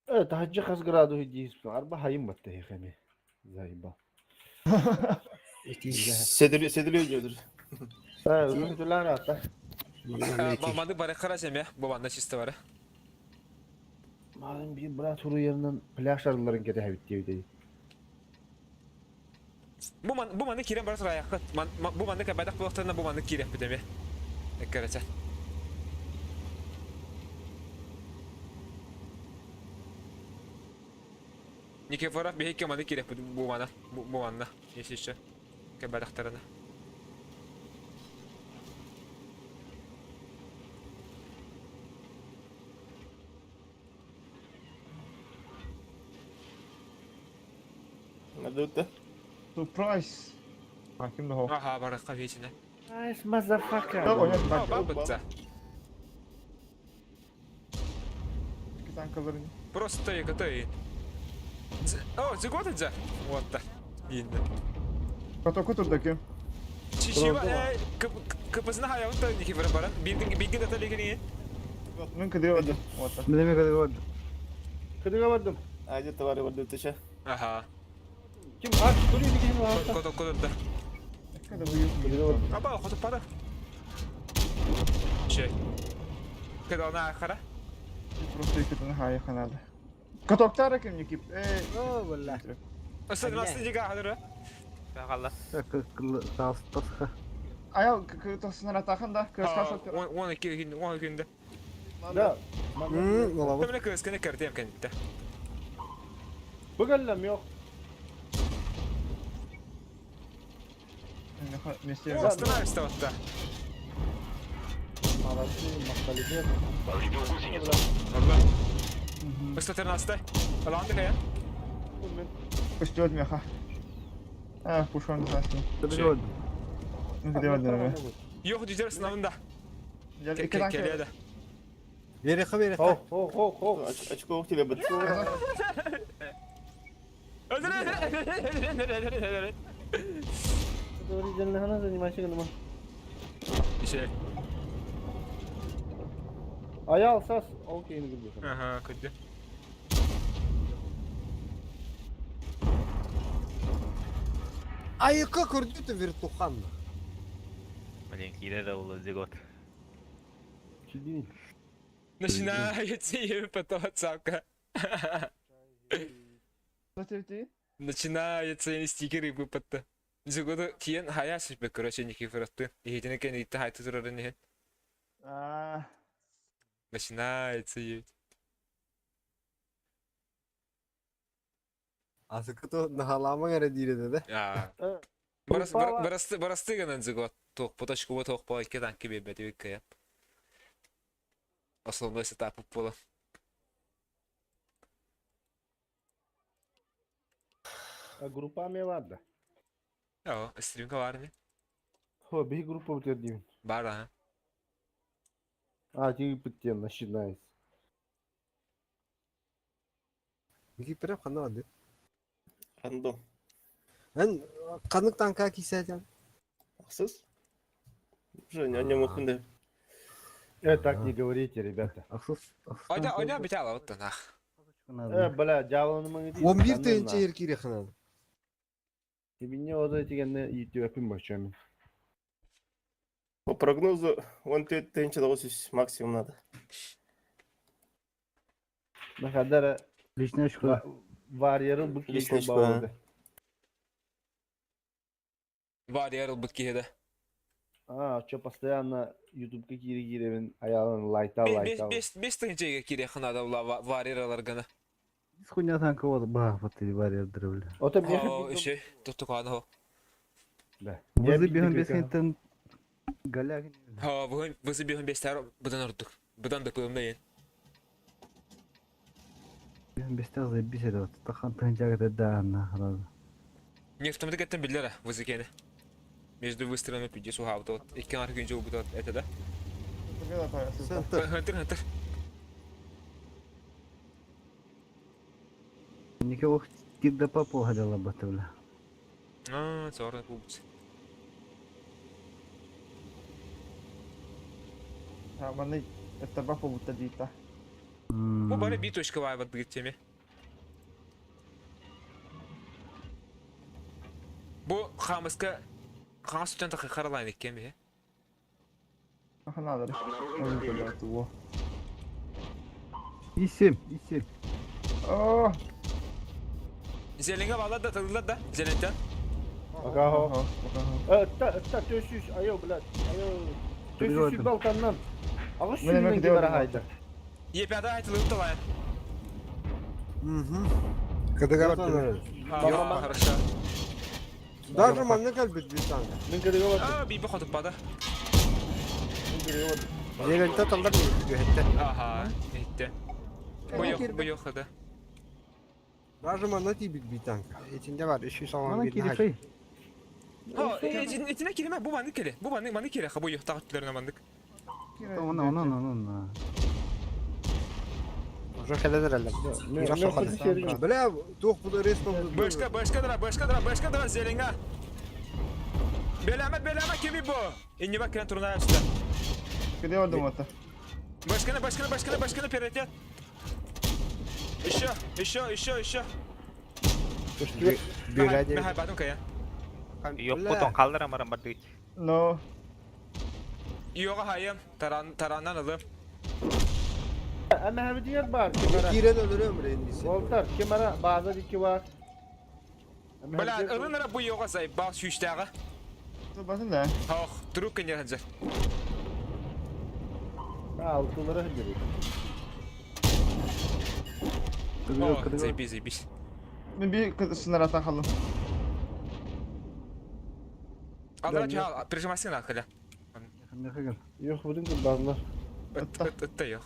Speaker 2: Это хаджи хас граду хидис арба хайым батты хеми зайба
Speaker 7: Sediliyor diyordur.
Speaker 2: ha uzun tulan hatta
Speaker 3: Babandık bari karacağım ya. Babanda çiste var.
Speaker 2: malum bir bıra turu yerinden plaj arıların kete habit diye
Speaker 3: Bu mandık kirem bari sıraya yakıt. Bu mandık kabadak bu vaktinden bu mandık kirem bir de mi? Ekkaracağım. Nikifora bir hikâye mandık kirem bu mana. Bu manna. Yeşilçe. Kabadaklarına.
Speaker 7: Nerede öttü?
Speaker 4: Surprise. Hakim de ho.
Speaker 3: Aha bari kahve içine.
Speaker 2: nice motherfucker
Speaker 4: Ya oynak
Speaker 3: Aa
Speaker 4: bak.
Speaker 3: bak bıtsa.
Speaker 4: İki tane kalırın.
Speaker 3: Просто yakıtı. О, зиготиться? Вот так. Yine.
Speaker 4: Kato kuturdaki.
Speaker 3: Çişiva kapısına hayatı da iki veren baran. Bilgin de tabii ki niye?
Speaker 4: Mungkin dia ada. Motor.
Speaker 1: Ne demek kadar vardı?
Speaker 2: Kıdıga vardım
Speaker 7: Ayrıca tavarı vardı öteşe.
Speaker 3: Aha.
Speaker 2: kim aç duruyor bir kim var
Speaker 3: Kodok da.
Speaker 4: Kada buyur.
Speaker 2: Kıdıga vardım
Speaker 3: Aba kodok para. Şey. Kada ona akara.
Speaker 4: Просто ikut tengah hayal kanalda. Katok tara kim yekip.
Speaker 5: Oh, والله.
Speaker 3: Asıl nasıl diga hadır?
Speaker 6: Бағалла.
Speaker 1: Kılı sağlıkta.
Speaker 4: Ayal ke sınır atakan da kız kasat.
Speaker 3: 12 günde.
Speaker 2: da
Speaker 5: Голова.
Speaker 3: Tabii ne kız kene kartıyım kendite.
Speaker 2: bu gallem yok
Speaker 4: Mesleğe.
Speaker 3: O aslında işte hatta.
Speaker 2: arası maktalite
Speaker 3: Allah. Usta hasta. Alandık ya.
Speaker 4: Kız dört meha. Ah, puşan da aslında.
Speaker 1: Kadar
Speaker 3: Şey.
Speaker 1: vardı.
Speaker 4: Gidemedim.
Speaker 3: Yok düzler sınavında.
Speaker 4: Gel iki tank.
Speaker 3: Kelede.
Speaker 5: Verek verek.
Speaker 2: Ho.
Speaker 7: Açık oğuk ile bırak.
Speaker 2: Doğru canlı hana zaнимайся mı?
Speaker 3: Şey.
Speaker 2: Ayağı alsas. Okey mi gidiyorsun?
Speaker 3: Aha, kötü.
Speaker 5: Ayıka kurdu tu bir tukan.
Speaker 6: Маленький да улы год.
Speaker 2: Çiğdin.
Speaker 3: Начинается и потоцалка.
Speaker 4: Смотрите.
Speaker 3: Начинается и стикеры выпадта. Зигода тиен хаясыш бе, короче, Никифоровты. И едине кен итте хайты турары не. Начинается и...
Speaker 5: Asıkı tu nahalama göre değil dedi.
Speaker 3: А.
Speaker 2: Evet.
Speaker 3: Барасты гынан зигот. Тох поточку вот тох по кедан кебе бедевик кая. Основной сетап пола.
Speaker 2: Grupa mı vardı?
Speaker 3: Ja, streamka var mı?
Speaker 2: Ho, bir grupa bitirdim.
Speaker 3: Var ha.
Speaker 2: А, ти bitti начинается.
Speaker 5: Miki pire kanı vardı.
Speaker 7: Андом.
Speaker 5: Ben kanık tanka kiseceğim.
Speaker 7: Haksız. Уже не о нем окунда.
Speaker 2: Evet, так не говорите, ребята.
Speaker 5: Aksız.
Speaker 3: Oyna bir tane alıp da nah.
Speaker 2: Бля, жалынымың değil.
Speaker 5: 11 tane erkeği kanalı.
Speaker 2: Тебе o da тигенне YouTube yapayım bakacağım.
Speaker 7: По прогнозу, он тенче 900 максимум надо.
Speaker 2: Ne kadar
Speaker 1: Личная школа.
Speaker 2: var yarın bu
Speaker 7: Личная
Speaker 2: keyifli
Speaker 7: школа.
Speaker 2: bağladı.
Speaker 3: Var yarıl bit kihede.
Speaker 2: А, что постоянно YouTube кири-киревин ayağını лайта.
Speaker 3: Бес тынчайга кире ханада ула var yarалар гана.
Speaker 1: Хуйня танка вот бахват или барьер древля.
Speaker 2: O da bir
Speaker 3: О, şey, tuttuk ana ho.
Speaker 1: Вызы бегом без хентен галяг.
Speaker 3: Ha, bugün bizi bir besler budan orduk. Budan da pığımda yen.
Speaker 1: Бегом без таз и беседа вот. Тахан тынчага да да на раз.
Speaker 3: Не автоматик еттен billere bizi kene. Между выстрелами пиди сухавто. İki arka günce bu da ete de.
Speaker 5: Sen tır.
Speaker 3: Хантер.
Speaker 1: Никого кидда попо гадала батывля.
Speaker 3: Aa, sonra bu.
Speaker 4: Ha, bana estaba по будто дита.
Speaker 3: Bu bana bir точка var bak gideceğimi. Bu Хамыска Хамыс тен такы каралайн эккен бе?
Speaker 4: Ага, надо. Он туда туо.
Speaker 1: Исем.
Speaker 4: О,
Speaker 3: Zelinge valla da tadırlar da zelenten.
Speaker 2: Agaho. Ta tösüş ayo blad. Ayo. Tösüş balkandan. Ağız suyundan gibi haydi.
Speaker 3: Yepyada aytılıp da var.
Speaker 5: Kadıga var.
Speaker 3: Yok, хорошо.
Speaker 5: Даже man ne kalbet bir tane.
Speaker 2: Min kırığı var.
Speaker 3: Aa, bir bakıp bada.
Speaker 2: Min kırığı var.
Speaker 5: Jelente tallar mı gidiyor hette.
Speaker 3: Aha, gitti. Bu yok hadi.
Speaker 5: Даже man ne tibik bir tane. İçinde var 200
Speaker 1: Ana
Speaker 5: falan bir
Speaker 1: kiri
Speaker 5: tane.
Speaker 1: şey.
Speaker 3: Ha, etine kelime bu bandık kele. Bu bandık kele. Ha bu yok takipçilerine bandık.
Speaker 1: Ona.
Speaker 5: Уже kadar herhalde.
Speaker 2: Ne
Speaker 5: Yaşa
Speaker 2: yapalım?
Speaker 5: kadar. Böyle tuh bu da resmen.
Speaker 3: Başka da zelinge. Belama kimi bu? İnni bak kren turuna yapsın.
Speaker 4: где он думал-то?
Speaker 3: Başkanı prioritet. Еще.
Speaker 5: Böyle
Speaker 3: Ben haybadım kaya.
Speaker 6: Yok потом kaldıramam bardık.
Speaker 4: No.
Speaker 3: Yoga hayım. Tarandan alım.
Speaker 2: Ama hem diğer var. Kemara.
Speaker 5: Giren ölürüm bre indisi.
Speaker 2: Voltar kemara bazı diki var.
Speaker 3: Bala ılınlara bu yoga zayıf. Bak şu iştahı.
Speaker 4: Что басын да?
Speaker 3: Hox, truk kenyer hancar.
Speaker 2: Altıları hıcırıyor.
Speaker 3: О, заебись.
Speaker 4: Мен bir sınır atan kaldım.
Speaker 3: Алдыра чал, прижимайся на каля.
Speaker 2: Yok budun kırbanlar.
Speaker 3: Это yok.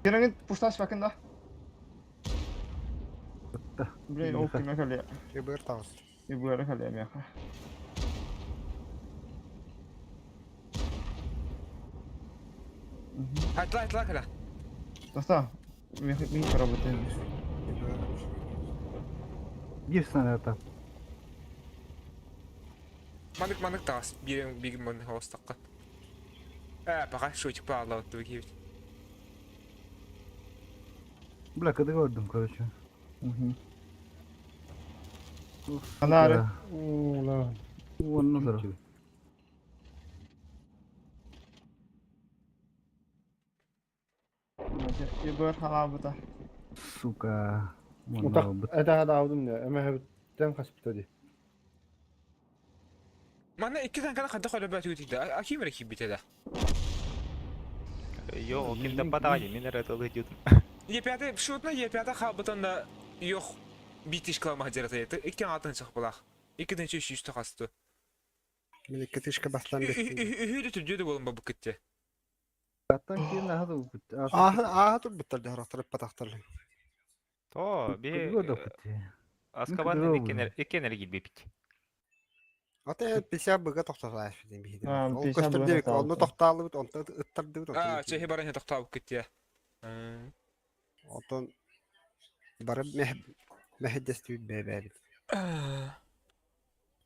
Speaker 4: Кереңin пусташ bakın da. Блин, ох, кime kalıyor.
Speaker 5: Ребер тağız.
Speaker 4: Bir böyle kalayım ya.
Speaker 3: Haytla kala.
Speaker 4: Dostum. Bir karabatı.
Speaker 1: Gir sana atam.
Speaker 3: Manık tağız. Bir manık hostaqqa. Baqa şoçuk bağlattı bu gibi.
Speaker 1: Blakadı gördüm kardeşim.
Speaker 4: Anarı.
Speaker 1: Ulan. Onun tarafı.
Speaker 4: Bir böyle halabıda.
Speaker 1: Сука.
Speaker 2: Mutak
Speaker 1: Mana bu.
Speaker 2: eda da aldım ya. Ama hepten kaçıp dedi.
Speaker 3: Mana iki tane kadar kadar kola batı ütüydü. Akim rakip bitedi.
Speaker 6: Yo, o kimde patağıydı. Mine ratalı ediyordum.
Speaker 3: Yepyada şutna yepyada qabıtan da yox bitiş kılma hacerata yeti. İki altın çık bulaq. İkiden üç yüz takastı.
Speaker 5: Мен икки тишке бастан беттим.
Speaker 3: Ühüdü tücüdü bolun bu kitti.
Speaker 1: Hatta ki ne hadi bu.
Speaker 5: Аа тур биттер жарактырып патактыр.
Speaker 6: То,
Speaker 1: Bir
Speaker 6: bir
Speaker 1: da kutu.
Speaker 6: Azkaban'ın
Speaker 1: Kıdırı
Speaker 6: iki enerji bipik.
Speaker 5: Ата пися быга токтоса дим бийди.
Speaker 4: Ha,
Speaker 5: Ол
Speaker 4: пися
Speaker 5: көстөр
Speaker 4: быга
Speaker 5: дебек,
Speaker 4: токталып.
Speaker 5: onu токталып бит, онта ыттырды бит.
Speaker 3: Aa, çehi barın yatak tabi kitti.
Speaker 5: Отон барып мехдести бебе.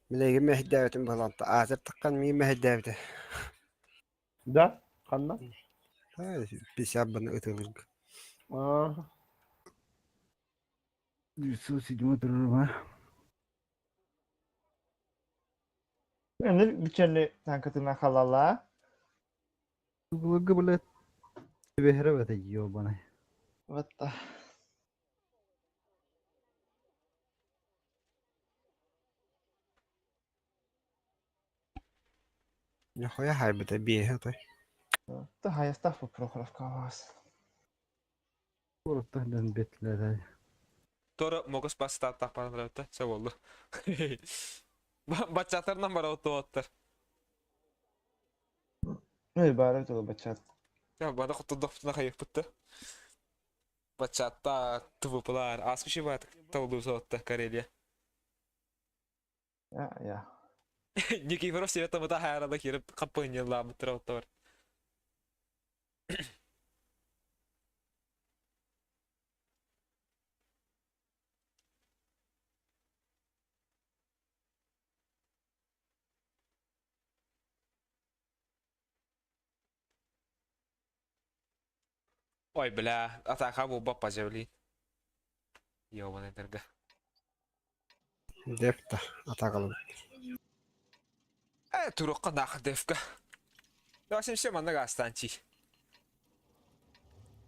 Speaker 5: Милеге мехдәветим баланта. Азыр таккан ми мехдәвете.
Speaker 2: Da? Kanla?
Speaker 5: Пися быны ытылыр.
Speaker 2: Aa.
Speaker 1: 107 dururum ha.
Speaker 4: Şimdi bütçeli tankatına kalala.
Speaker 1: Gıbı bile behre bete yiyor bana.
Speaker 4: Evet da.
Speaker 5: Нихуя хайбыта бие той.
Speaker 4: Da hayasta bu program kavas.
Speaker 1: Ortadan betler.
Speaker 3: Tora mogos bas start tapan röte. Şey oldu. Bacaklarından bara otu.
Speaker 4: Ne bari dolu bacak.
Speaker 3: Ya bana kutu doftuna kayıp bitti. Bacakta tıvıplar. Az kişi var. Tavlu soğutta Karelya.
Speaker 4: Ya.
Speaker 3: Nikiforov svetama da hayalada girip kampanya mıtır otu var. Ой, бля, атака bu bappa javli. Yovana derga.
Speaker 5: Депта атакалып.
Speaker 3: Turuqqa naq defka. Ya şimdi manna gastanchi.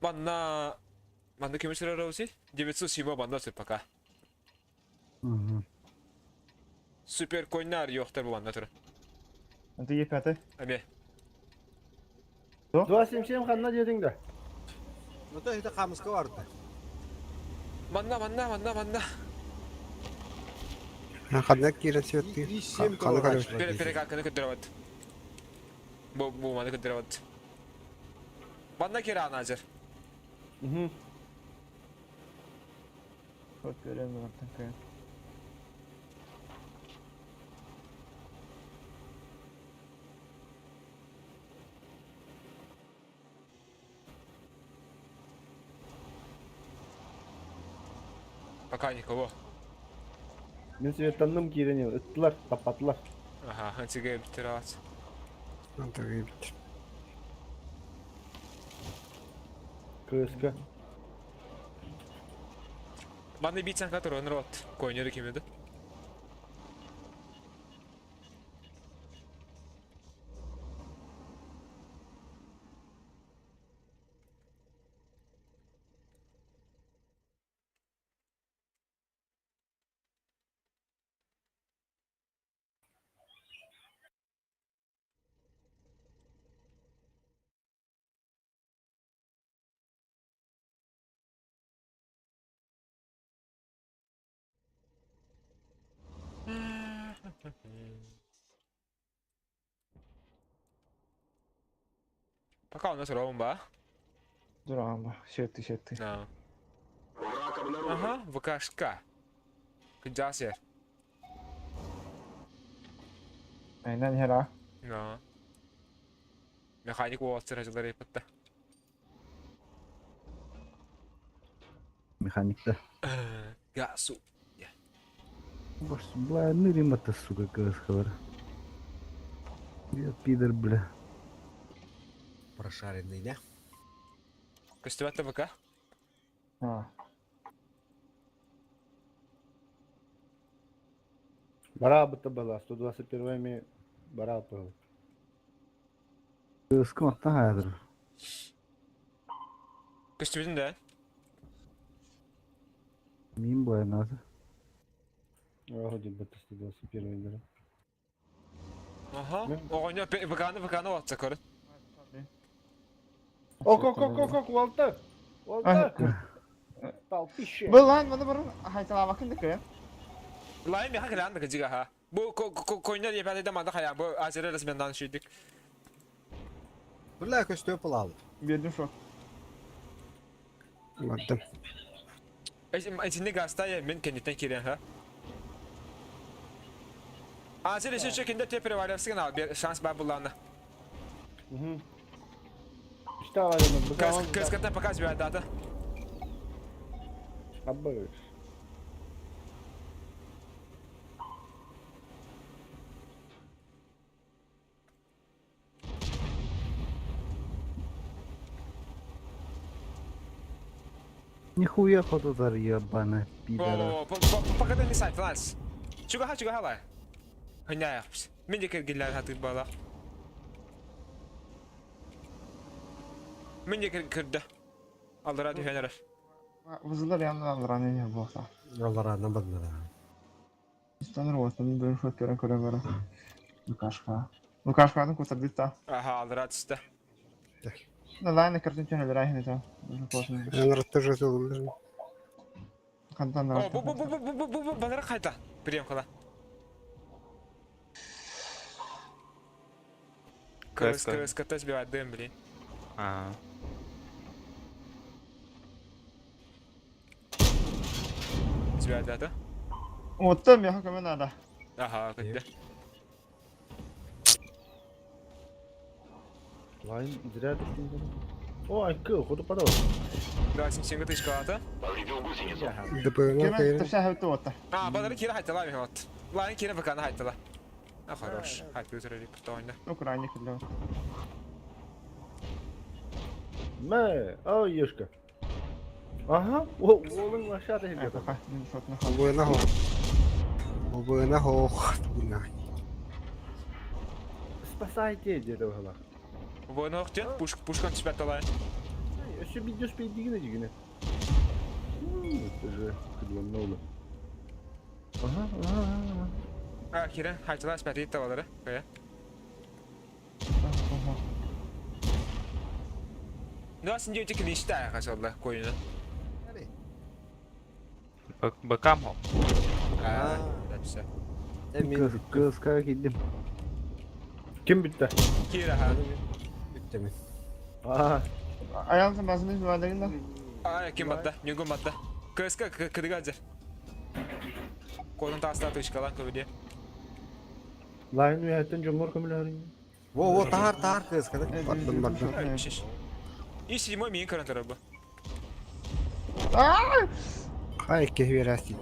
Speaker 3: Manna kimishra rawsi? 907 manna sırpaka. Süper coinlar yoktur bu manna türü.
Speaker 4: Hadi yap hadi.
Speaker 3: Abi.
Speaker 2: Dua simsiyem kanla diyordun da.
Speaker 5: Нота хите камыска барды.
Speaker 3: Manna.
Speaker 5: Хаднак кирен сетти. Каны каны.
Speaker 3: Pere kalkanı kıdıravat. Bu manna kıdıravat. Manna kira anacır.
Speaker 4: Çok görevli var tankaya.
Speaker 3: Makanikov.
Speaker 2: Ben svetandım ki ireniyor. Ittılar, kapattılar.
Speaker 3: Aha, hınçıga bitiravat.
Speaker 5: Anta гибт.
Speaker 2: Kıska.
Speaker 3: Manna bir tane katır onu rot. Coinleri kimiydi? Пока у нас ромба.
Speaker 4: Dur ama. Şetti.
Speaker 3: No. Aha, ВКшка. Kejas yer.
Speaker 4: Aynen her ha.
Speaker 3: No. Mekanik Walter hacıları yapıttı.
Speaker 1: Механикта.
Speaker 3: Gasu.
Speaker 1: Баш, бля, римата, сука, каскалар. Я пидор, бля.
Speaker 5: Прошаренный, да?
Speaker 3: Костюватта бака.
Speaker 4: Ha.
Speaker 2: Барабата была, 121-ми барабата была.
Speaker 1: Каскаларта хайдыр.
Speaker 3: Костюватın da.
Speaker 1: Мин бая надо.
Speaker 2: Вроде бы 121-ми дара.
Speaker 3: Aha. Oynuyor. Bakanı atsa karın.
Speaker 2: Ok, Walter! Walter! Tal pişe.
Speaker 4: Bu lan bana burun haytala bakın da koyun.
Speaker 3: Layın bir hakikaten de kızıga ha. Bu koyunlar yapar edemedi hayal. Bu Azeri resminden şeydik.
Speaker 5: Бля, көстө пылалы.
Speaker 4: Verdim şu.
Speaker 5: Мадам.
Speaker 3: İçinde gazete min kendisinden kiren ha. Azeri şu şekilde tepere var yapsın abi. Bir şans ben bulandı.
Speaker 2: İşte var yanım.
Speaker 3: Kızgatan pakas bir adı.
Speaker 2: Haber.
Speaker 1: Нихуя ходозар, ебаная пидора.
Speaker 3: Pakatan ni sayt lan. Juga hala. Hanya yapmış. Min de kirgiler hatır bala. Min de kirdi. Allah radyo fener.
Speaker 4: Vızılar yanına alır anne ya bu olsa.
Speaker 5: Allah razı olsun.
Speaker 4: İstanır olsun böyle şu tören göre. Lukashka'nın kurtardı da.
Speaker 3: Aha Allah radyo işte.
Speaker 4: Ne lan ne kırtın çöneler ayın da.
Speaker 5: Ben rahatça söylüyorum.
Speaker 4: Kantan da.
Speaker 3: Bu bana kayda. Priyam kala. Kız katas bir adım bilin.
Speaker 6: А,
Speaker 3: Ziyade da.
Speaker 4: Ottam ya hemen ada.
Speaker 3: Aha gitti.
Speaker 2: Line idrar düştüğünde. O aykı, kudu para var.
Speaker 3: Gasin şimdi tışkata.
Speaker 5: ДПМ
Speaker 4: Kemen tepsi hevte otta.
Speaker 3: Aa bana kira hayta la bir hat. Lan kira bakan hayta la. Ah хорош. Hayta üzeri bir oyunda.
Speaker 4: Ukrayna kıldı.
Speaker 2: Me, ay yaşka. Aha, oğlum aşağıda
Speaker 4: Ay
Speaker 2: hediye.
Speaker 4: baka. Ne sotna.
Speaker 5: Обоина хо.
Speaker 2: Спасайте, dedi o hala.
Speaker 3: Bu oyunu okçun. Puşkan çıpet olay.
Speaker 2: Şu video speydiğine cigine. Это же, кыдван oldu. Aha.
Speaker 3: Aa kira hayta la speti tavalları. Kaya. Nasıl diyor ki işte arkadaşlar koyunu.
Speaker 6: быкам хо.
Speaker 3: Aa, hepsi.
Speaker 1: Kıska gittim.
Speaker 2: Kim bitti?
Speaker 3: Kira ha.
Speaker 5: Bitti mi?
Speaker 2: Aha.
Speaker 4: Ayağımsın basını bir vadegin da.
Speaker 3: Aa kim battı? Nyungun battı. Kıska kırık acır. Kolun tasla tışkalan kövüdiye.
Speaker 2: Line ve hayatın cumhur kamilari.
Speaker 5: Во, тар кыз кыды. Бардым.
Speaker 3: Öyle bir şey. İş limon miyin karın tarafı.
Speaker 5: Хай кеверасит.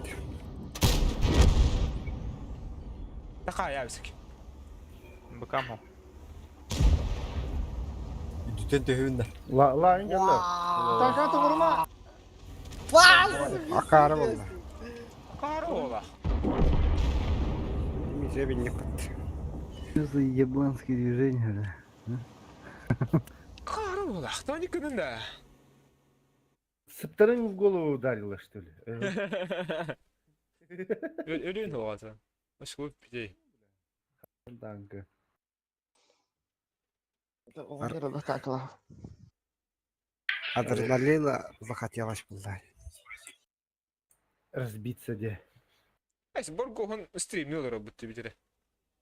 Speaker 3: Taka ya bisik.
Speaker 6: Быкам хо.
Speaker 5: Düten töhünde.
Speaker 2: Line gel lan.
Speaker 4: Taşatı vurma.
Speaker 5: Akarı oldu.
Speaker 3: Karı ola.
Speaker 5: Мизе бенник.
Speaker 1: Что за ебанские движения, бля?
Speaker 3: Karı ola. Tani kının da.
Speaker 2: Sıptarın в голову ударила, что ли?
Speaker 3: Ölüyün ola. Hoş bulduk bir şey.
Speaker 2: Данка.
Speaker 4: Оғанера да такла.
Speaker 5: Адреналина захотелось пулать.
Speaker 2: Разбиться где?
Speaker 3: Neyse Borgo'nun streamliyorlar o bitti bitire.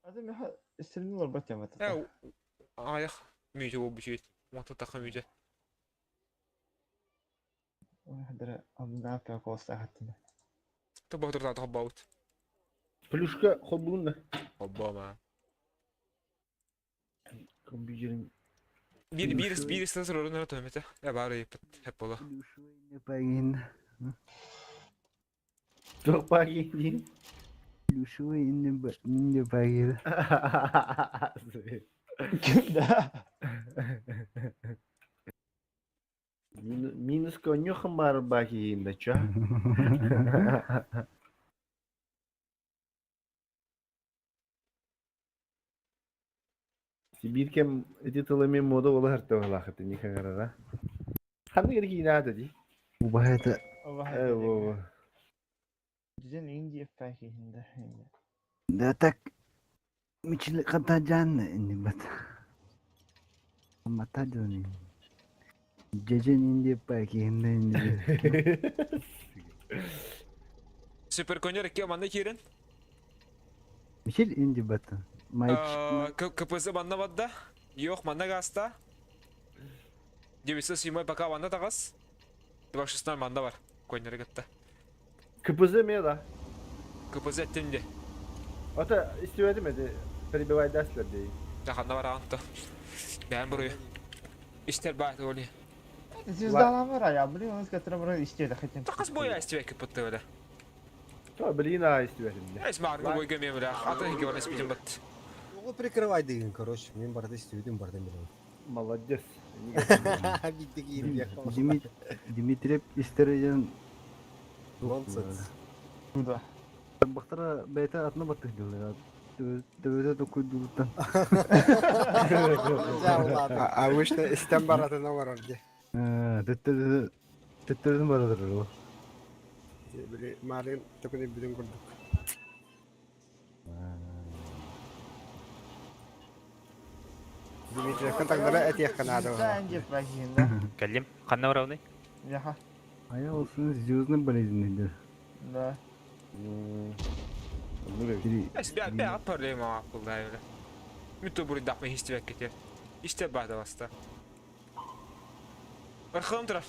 Speaker 4: Adım ya istirini olur bat yamat.
Speaker 3: Ya ayak müce o bir şey. Mata takım müce.
Speaker 4: Hadra amna yapıyor kosta hattına.
Speaker 3: Tabi otur da hobba out.
Speaker 2: Плюшка хоббунда.
Speaker 3: Hobba ma.
Speaker 1: Компьютерин
Speaker 3: Bir sınır sorunları tövmete. Ya bari yapıt. Hep ola.
Speaker 1: Lushuin pagin.
Speaker 2: Çok pagi.
Speaker 1: Lushuin ninja pagin.
Speaker 2: Kimde? Minus konyo kembar bagi yine çö. Sibir kem editolemi moda ola harta ola hatta ni kagara. Hangi yeri yine hadi di.
Speaker 1: Bu bahaya
Speaker 2: Evet.
Speaker 5: Dizin ince peki hindi.
Speaker 1: datak michil katajan ini bat. Mata joni. Jejen indi pagi hindi.
Speaker 3: Süper konyor iki amanda kirin.
Speaker 1: Michil indi bat. Mike
Speaker 3: Kapısı banda badda. Yok manda gasta. Cebisi simoy baka banda takas. Başısından manda var. Konyor gitti.
Speaker 2: Kıpızı mı ya da?
Speaker 3: Kapısı ettim de.
Speaker 2: Ata istiyordu mu de? Peri bir vay dersler değil.
Speaker 3: Yakanda var ağıntı. Ben buraya. İster bahit oluyor.
Speaker 5: Siz daha var ya biliyor musunuz katıra buraya istiyor da kaçın.
Speaker 3: Takas boya istiyor kapıttı öyle.
Speaker 2: Tamam bir yine istiyordu.
Speaker 3: Esma argı boy gömeyim öyle. Atın hiki var esmicim bat.
Speaker 5: О, прикрывай деген, короче. Мен барда істеуден барда мен.
Speaker 2: Молодец.
Speaker 5: Битті киім яқпамыз.
Speaker 1: Dimitrip isterejan.
Speaker 5: Nonsens.
Speaker 2: Burada.
Speaker 1: Baktara beta atına battık diyorlar. Dövede dokuy duruttan.
Speaker 5: Авышта істен баратына барар де.
Speaker 1: Tettirdim baradır o.
Speaker 5: Малин токуны биден көрдік. Дмитрий контактlara et yakın adı var.
Speaker 2: Bence bakayım.
Speaker 6: Келем. Қанна барауны?
Speaker 2: Yaha.
Speaker 1: Aya olsun звездным болезненный.
Speaker 2: Da.
Speaker 3: Es bir aparlayayım ama akıllı öyle. Mütü burayı dapma hiç tüvek getir. İşte bahda vasta. Bakalım taraf.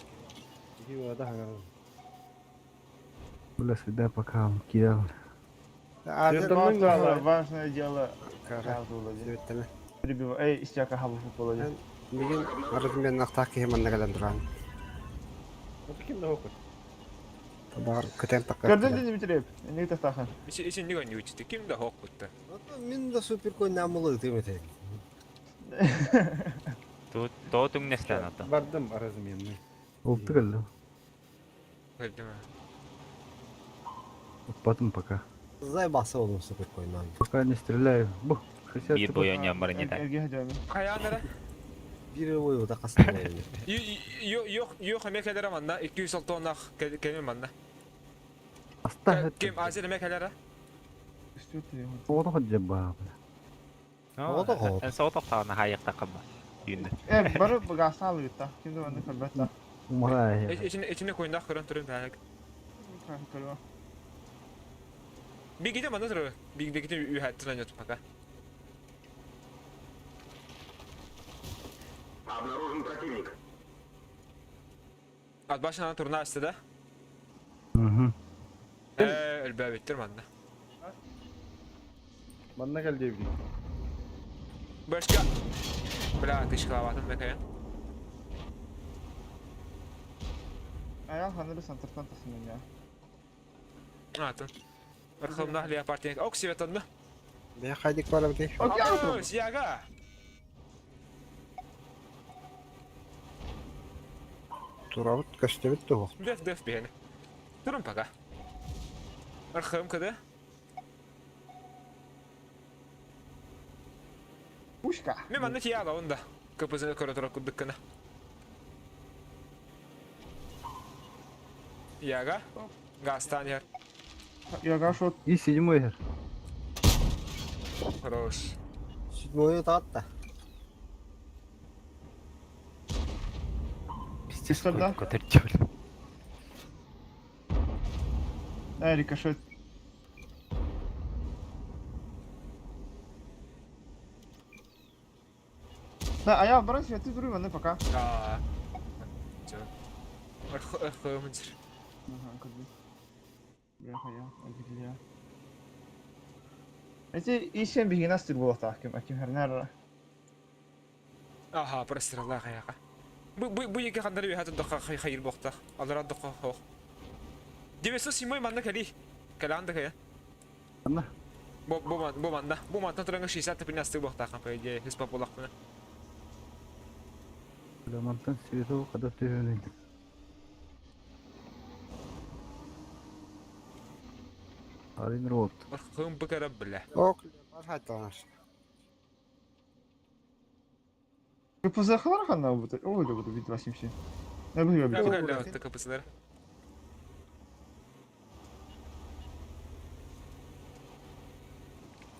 Speaker 1: Была сюда пока кидал.
Speaker 2: Yıldırımın galiba важное дело.
Speaker 5: Сөйттіме.
Speaker 2: Прибив. Ey istiyaka hava futbolu.
Speaker 5: Беген арызым мен нақтақ кейім аннағадан тұрған.
Speaker 2: Kim de okur?
Speaker 5: Бар көтен таққа.
Speaker 2: Gördün mü Dimitriyev? Ne tahtakın?
Speaker 3: İçin ne gönlü uçtu. Kim de hok bitti.
Speaker 5: Мен да супер кой намылы демете.
Speaker 6: То түңнестен аты.
Speaker 2: Vardım arazım yanına.
Speaker 1: Oldu kaldı.
Speaker 3: Öldü mü?
Speaker 1: Потом пока.
Speaker 5: Зай басы олым супер кой намы.
Speaker 1: Пока не стреляю. Бух.
Speaker 6: Bir boy oynayan var neden?
Speaker 2: Erge hadi abi.
Speaker 3: Kayağın nere?
Speaker 5: Biri boyu da kastan oynuyor.
Speaker 3: Yok emeklere manda. 200 tonlak kelime manda.
Speaker 1: Hasta.
Speaker 3: Kim acil emeklere?
Speaker 2: İstiyor.
Speaker 1: Oğlu hocam.
Speaker 5: O da hop.
Speaker 6: En soğuk tağına hayak takımı. Yünde.
Speaker 2: Barı bu gasa alıyor da. Kimde bende kalbette.
Speaker 1: Umray.
Speaker 3: İçine koyun kırın turun belki.
Speaker 2: Kalba.
Speaker 3: Bir gidip manda turu. Bir gidip ühettin anı tutmak ha.
Speaker 7: Обнаружен противник.
Speaker 3: At başına turna açtı da.
Speaker 1: Hı.
Speaker 3: Ölbe bittir manda.
Speaker 2: Bana geldi evli.
Speaker 3: Başka. Bırak dış kalavatın bekleyin.
Speaker 2: Ayağım hanırı santraftan tasımın ya.
Speaker 3: Atın. Bakalım nahliye partiye. Ok sivetan mı?
Speaker 5: Ben kaydık var abi.
Speaker 3: Oh, siyaga.
Speaker 5: Turavut gösterip de o.
Speaker 3: Def beni. Durun paka. Arkam kada.
Speaker 2: Puşka.
Speaker 3: Mi manda ki yağla onda. Kapısını koridora kuddukana. Yaga. Gastan yer.
Speaker 2: Yaga şut.
Speaker 1: И седьмой хер.
Speaker 3: Хорош.
Speaker 5: Седьмой да.
Speaker 6: Пиздец,
Speaker 2: Дışarıda.
Speaker 6: көтеріп
Speaker 2: Erika şut. Da ayağı bırak şöyle duruyor bende paka.
Speaker 3: Aa. Arkam mıncır.
Speaker 2: Aha kızı. Yaha ya. Acil ya. Ece işen bir nasıl bu tahkim. Akim her nere?
Speaker 3: Аха, прострела каяка. Bu iki kanları bir hatı dokka hayır bokta. Alara dokka ho. Diveso simoy manda kali. Kalanda kaya.
Speaker 1: Anna.
Speaker 3: Bu manda. Bu manda turanga şisa tapin astı bokta kampanya je his populak mı?
Speaker 1: Lamantan sivito o kadar tüyöneydi. Arin road.
Speaker 3: Bakın bu kadar bile.
Speaker 5: Ok. Var haytalar.
Speaker 4: Kıpızı kadar kanna bu da. O da bu da bir başım şey. Ne bu ya
Speaker 3: Ben
Speaker 4: bir.
Speaker 3: böyle attı kapısıları.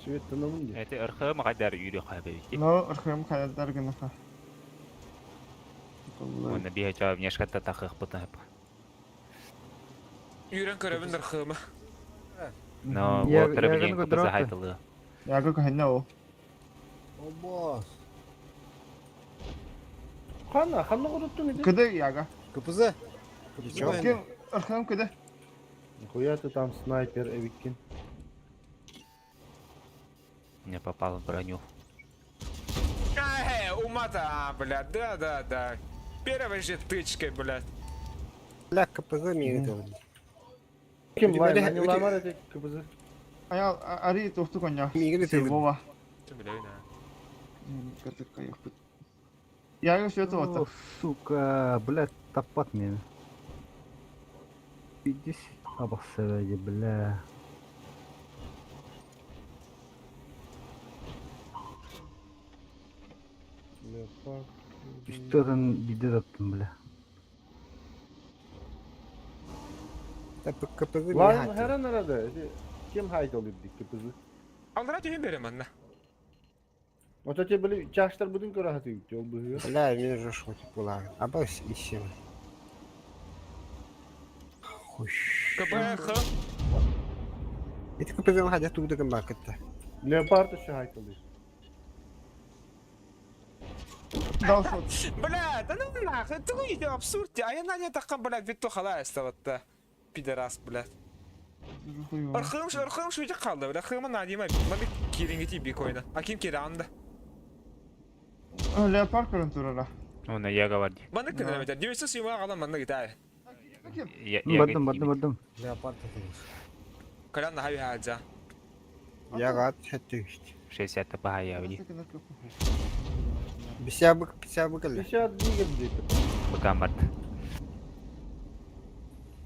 Speaker 2: Şöyle tanımın diye.
Speaker 6: Эти ырхым кайдар үйрө кайбы.
Speaker 4: No, ırkım kayadlar gına ha.
Speaker 6: Оны бие жаап няшкатта такых бутан хеп.
Speaker 3: Yüren körevin dırkığımı.
Speaker 6: Но
Speaker 1: Я-
Speaker 6: вот требген
Speaker 1: я
Speaker 6: кыпызы
Speaker 1: драка.
Speaker 6: хайтылы.
Speaker 4: Ya gök henне o.
Speaker 5: Olmaz.
Speaker 2: Kanla kuruttun idi.
Speaker 4: Kıdı ya ga.
Speaker 5: Kıpızı.
Speaker 4: Yok ki ırkım kıdı.
Speaker 2: Koyatı tam sniper evikin.
Speaker 6: Не попал в броню.
Speaker 3: Умата, блядь, да. Первой же тычкой, блядь.
Speaker 5: La kıpızı mı yedi?
Speaker 2: Kim
Speaker 5: Öyle
Speaker 2: var?
Speaker 5: böyle-
Speaker 2: Hani
Speaker 5: öyle-
Speaker 2: ulan var edek kıpızı.
Speaker 4: Ayal ari tohtu konya.
Speaker 5: Migri
Speaker 4: Şey
Speaker 5: tabii.
Speaker 4: baba.
Speaker 3: Sen bile öyle ha.
Speaker 4: Kıtık kayak. Ya ga şöyle
Speaker 1: О,
Speaker 4: otur.
Speaker 1: сука, блядь, топат меня. Иди обоссывайся, бля. Üstten bir de attım bile.
Speaker 5: Tabii kıpızı mı
Speaker 2: Var
Speaker 5: yedi?
Speaker 2: mı her an arada? Kim hayt oluyor kıpızı?
Speaker 3: Aldıra düğün verim anne.
Speaker 2: O taçı böyle çaşlar budun kora hatı yüktü ol bu hıyor.
Speaker 5: La meni жош хоть була. Аба işim. Hoş.
Speaker 3: Kapı
Speaker 5: Эти кыпызы mı hadi tuğdu kan bakıtta.
Speaker 2: Leopard şu hayt oluyor.
Speaker 4: Dal şot.
Speaker 3: Блядь, да ну нахуй, ты уйди, абсурд. А я на ней такая, блядь, виту халайста вот та. Пидорас, блядь. Архым şu kaldı, блядь. Архымın adima. Bana bir kirin giti bir koyuna. Akim kiri anda.
Speaker 4: Leopard kırıntırara.
Speaker 6: Оны яга бар ди.
Speaker 3: Bana kırın meter. Diyorsa suyuma kalan bana gitar.
Speaker 1: Бадым.
Speaker 5: Leopard atılmış.
Speaker 3: Kalan daha bir haca.
Speaker 5: Ягат хәтте işte.
Speaker 6: 60 тапа я вди.
Speaker 5: Писябы кәлі.
Speaker 2: Dışarı değil gibi.
Speaker 6: Бакамарт.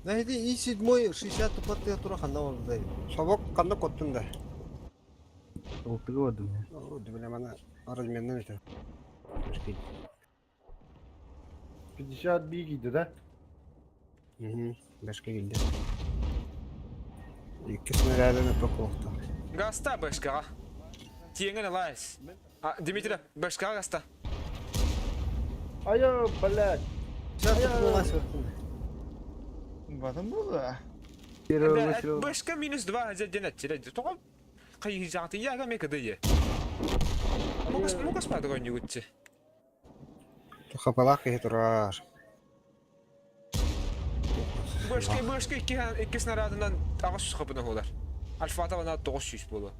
Speaker 8: Найди и 7-й 60 тупотыя тура ханна ордой.
Speaker 5: Собок қанда көттін да.
Speaker 1: Oltığı vardım ya.
Speaker 5: О, дебіле мана разменнен өте.
Speaker 2: Dışarı bir giydi de.
Speaker 5: Бәшке келді. Екі снарядыны пықлықты.
Speaker 3: Gasta başka. Tiyengen alayız. Dimitri, başka gasta.
Speaker 2: Ayo balak.
Speaker 8: Шарты булмас өттүн.
Speaker 4: Badın bu da.
Speaker 1: Geri ulaşır.
Speaker 3: Başka minus 2 haca cennet. Toğum. Kayıcatı ya ga mekada ye. Mukas pada koyun yugutçu.
Speaker 5: Қапалақ ете тұрар.
Speaker 3: Başka iki snaradından ağaç su kapına olar. Alfata bana 900 bolu.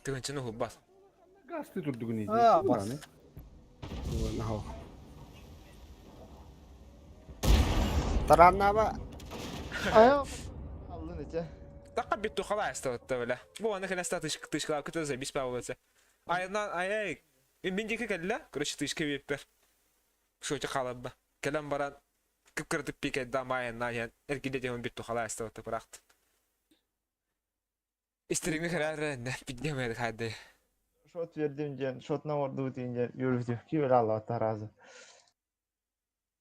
Speaker 3: Tıgınçını hubbas.
Speaker 2: Gazete durduğun idi.
Speaker 8: Ha, bas.
Speaker 5: Нахау. Таранна ба.
Speaker 4: Ayal. Aldın ece.
Speaker 3: Dakika bitti xalas da böyle. Bu ana kadar tışkılar kötü de biz bağlısı. Ayay. Ben dike kella, kuruşu tışkı yapar. Şoça kalıbı. Kelam baran kıpkırtıp bir kez daha mayan nayan. Erkide de bitti xalas da bıraktı. İstediğini karar ne bilmedik hadi.
Speaker 4: Şot verdim gen. Şotna ordu deyince yürüdü. Ki öyle Allah razı.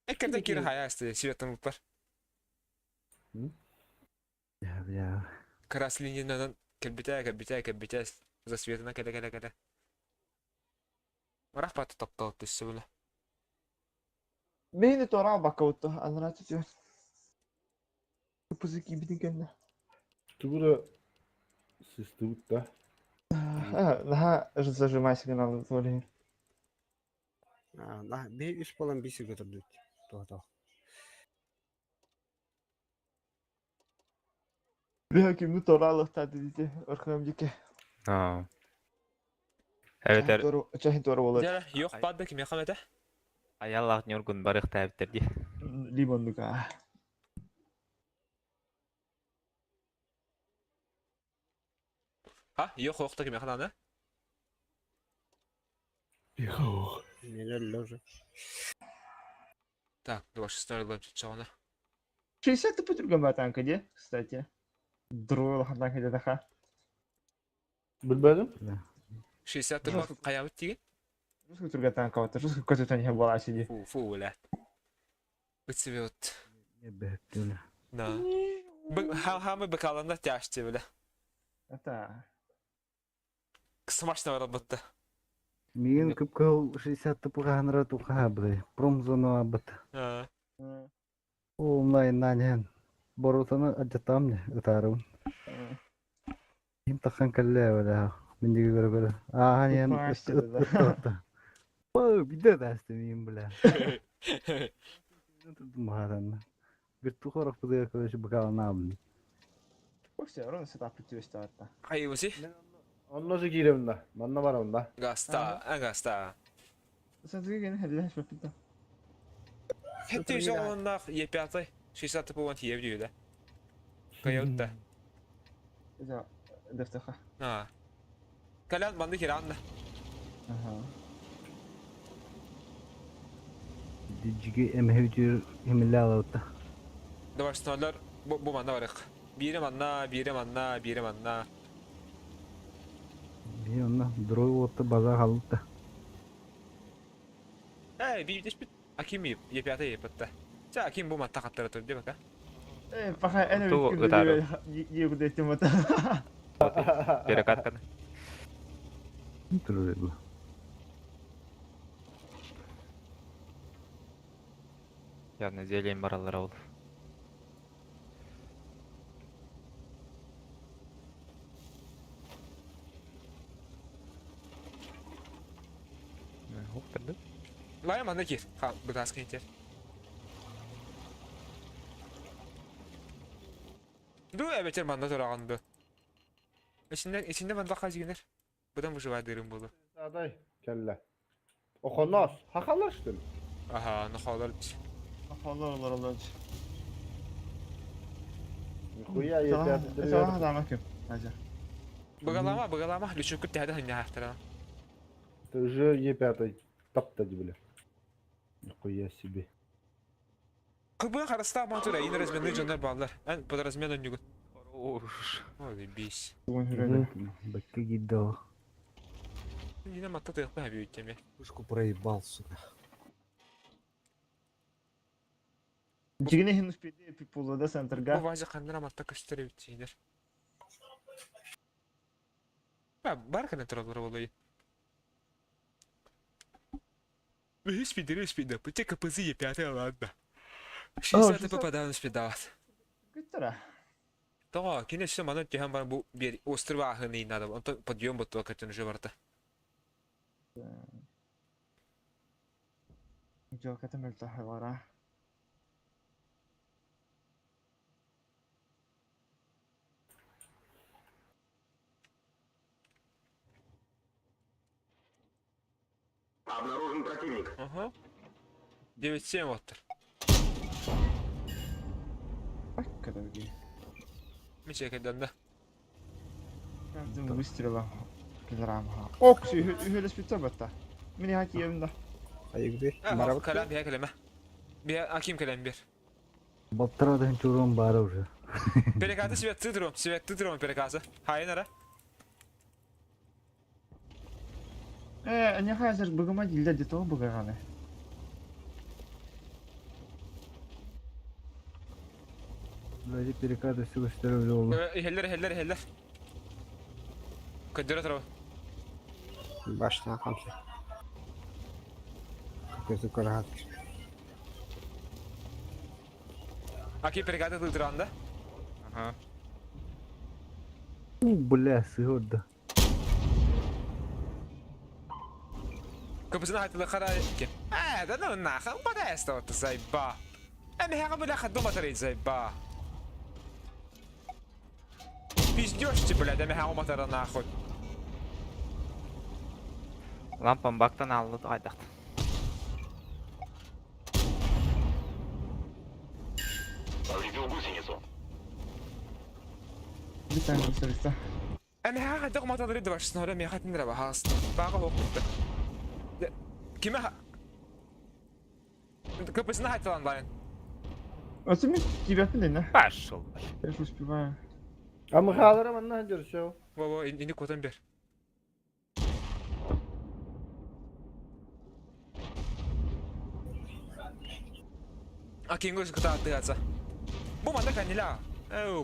Speaker 3: Ekerde kiri hayastı, sivetim var.
Speaker 1: Ya.
Speaker 3: Крас линиядан кәлбитә за светына кәлә. Рахпаты тапталып төссө беле.
Speaker 4: Beni tora bakavuttu. Anlara tutuyor. Kıpızı gibi dikenle.
Speaker 2: Tubura sistut da.
Speaker 4: Daha зажимайся канал твори.
Speaker 5: Да, бе үс болан бесі көтірді. Тоғда.
Speaker 4: Bir hakimli toralık tadı dedi. Orkam dike.
Speaker 6: А. Evet,
Speaker 4: Çahin doğru olur.
Speaker 3: Dere yok badda kim yakam ete?
Speaker 6: ayallah yorgun barık täbitler diye.
Speaker 4: Limonluk ha.
Speaker 3: Ha yok yok da kim yakam ana?
Speaker 8: Neler уже.
Speaker 3: Так, давай снарядом чичона.
Speaker 4: 60 тупо другом батанка diye, кстати. Другой хатан кеде daha.
Speaker 2: Bilmedim.
Speaker 3: 60 тыпа каябыт деген?
Speaker 4: Русский турга танка вот, русский көтө тань бала сиди.
Speaker 3: Фу вля. Үтсебе от.
Speaker 1: Ne behttüyle.
Speaker 3: На. Хамы бакаланда тяжте бля.
Speaker 4: Это
Speaker 3: Смачно работа.
Speaker 1: Миген кыпкыл 60 тупыга ханра туха бли. Промзону абыт. Онлайн нанен. Борутаны ажатам не ытарым. Им тахан калле бля. Миндиге göre. Нен. О, биде дасты мин бля. Tuttum bahadan. Bir tuharak bu arkadaşı bakalım ne yapayım.
Speaker 4: Все, ровно сетап тюста атта.
Speaker 3: Кайбыси?
Speaker 2: Ondan sonra girelim de. Manna var onda.
Speaker 3: Гаста, гаста.
Speaker 4: Sen de gene hadi şu pitta.
Speaker 3: Хетти жолунда Е5 60 тыпа вон тиеп дүйдө. Кайотта.
Speaker 4: Это дефтаха.
Speaker 3: Ha. Kalan bandı kiranda.
Speaker 4: Ага.
Speaker 1: Dicigi emhevcir himille alıtta.
Speaker 3: Давай сналар bu manda varık. Biri manna.
Speaker 1: Bir onunla droy otta baza halıtta.
Speaker 3: Bir de Akim yiyip Ye5 yapıtta. Ça Akim bu matta kattara tur diye baka.
Speaker 4: Paha ene
Speaker 6: Tuh,
Speaker 4: bir
Speaker 6: utar.
Speaker 4: yiyor de timata.
Speaker 6: Перекат kana.
Speaker 1: Durur bu.
Speaker 6: Yani zeyleyin baralara oldu. Hoptırdı.
Speaker 3: Laya manda ki. Ha bu task yeter. Du ebeter manda torağandı. İçinde manda kaç günler. Budan bu şuva derim bulu.
Speaker 2: Aday. Kelle. Okonmaz. Hakallar işte.
Speaker 3: Aha ne kadar bir.
Speaker 4: Allah Allah.
Speaker 2: Kuya yeter.
Speaker 4: Tamam, tamam kim? Hadi.
Speaker 3: Bıgalama. Lüçüküt tehdi hınne haftara.
Speaker 2: Уже Е5 таптади бля. Нихуя себе.
Speaker 3: Кыбын харыста мантура ин разменный жондар балдар. Эн под размен он югут.
Speaker 6: Уж.
Speaker 3: Ой бис.
Speaker 4: Bugün hürriyet.
Speaker 1: Bakka gitti o.
Speaker 3: Yine matta tıyık mı yapıyor ülkemi?
Speaker 8: Пушку проебал, сука.
Speaker 4: Cigine henüz pedi pipula da
Speaker 3: Bu
Speaker 4: centerga.
Speaker 3: vazı kandıra matta kaçtırıyor bütçeyler. Barka ne tarafları olayı? Спиды. Пути КПЗ Е5 ладно. 60 попадаю спидават.
Speaker 4: Güttara.
Speaker 3: То, конечно, манут тяхам бар bu bir острова хыны надо. Он то подъем вот то катен живарта.
Speaker 4: Yok katem öltahı var ha.
Speaker 3: Ага. 9-7 оттыр.
Speaker 4: Bak kadar iyi.
Speaker 3: Мече кайдан да.
Speaker 4: Yardım выстрела. Килограмм ha. Oksu hüle spitta batta. Mini haki evimde.
Speaker 8: Ayık bir.
Speaker 3: Kalam bir kelime. Bir Akim kelem bir.
Speaker 1: Battıra da çorum bari oraya.
Speaker 3: Perekatı Svet tıdırım perekatı. Hayır nara.
Speaker 4: Ne hazır bugüma dilde de to bugüne.
Speaker 1: Böyle bir kadesi gösteriyor oldu.
Speaker 3: Heller. Kadıra tarafı.
Speaker 8: Baştan kamsi. Kötü karahat.
Speaker 3: Akim perekatı tıdıranda.
Speaker 6: Aha.
Speaker 1: Bля, sığırdı.
Speaker 3: Kapısına haytılı kara ki. Da ne nakam bada esta otu sayba. Hem böyle kadın matarayı sayba. Пиздёшь, блядь, а меня уматора нахуй.
Speaker 6: Lampan baktan aldı aydak.
Speaker 4: Bir tane gösterisi.
Speaker 3: انا هاخد ما تدري دبش سنورة ميا خاتم دربا هاست باقا هو كنت كيما كبسنا هاي تلان لاين
Speaker 4: Ötü mü? Gibi ne?
Speaker 6: Baş ol.
Speaker 4: Я же успеваю.
Speaker 2: А мы халарам анна держал.
Speaker 3: во иди котан бер акингос ката атыгатса бу манда канила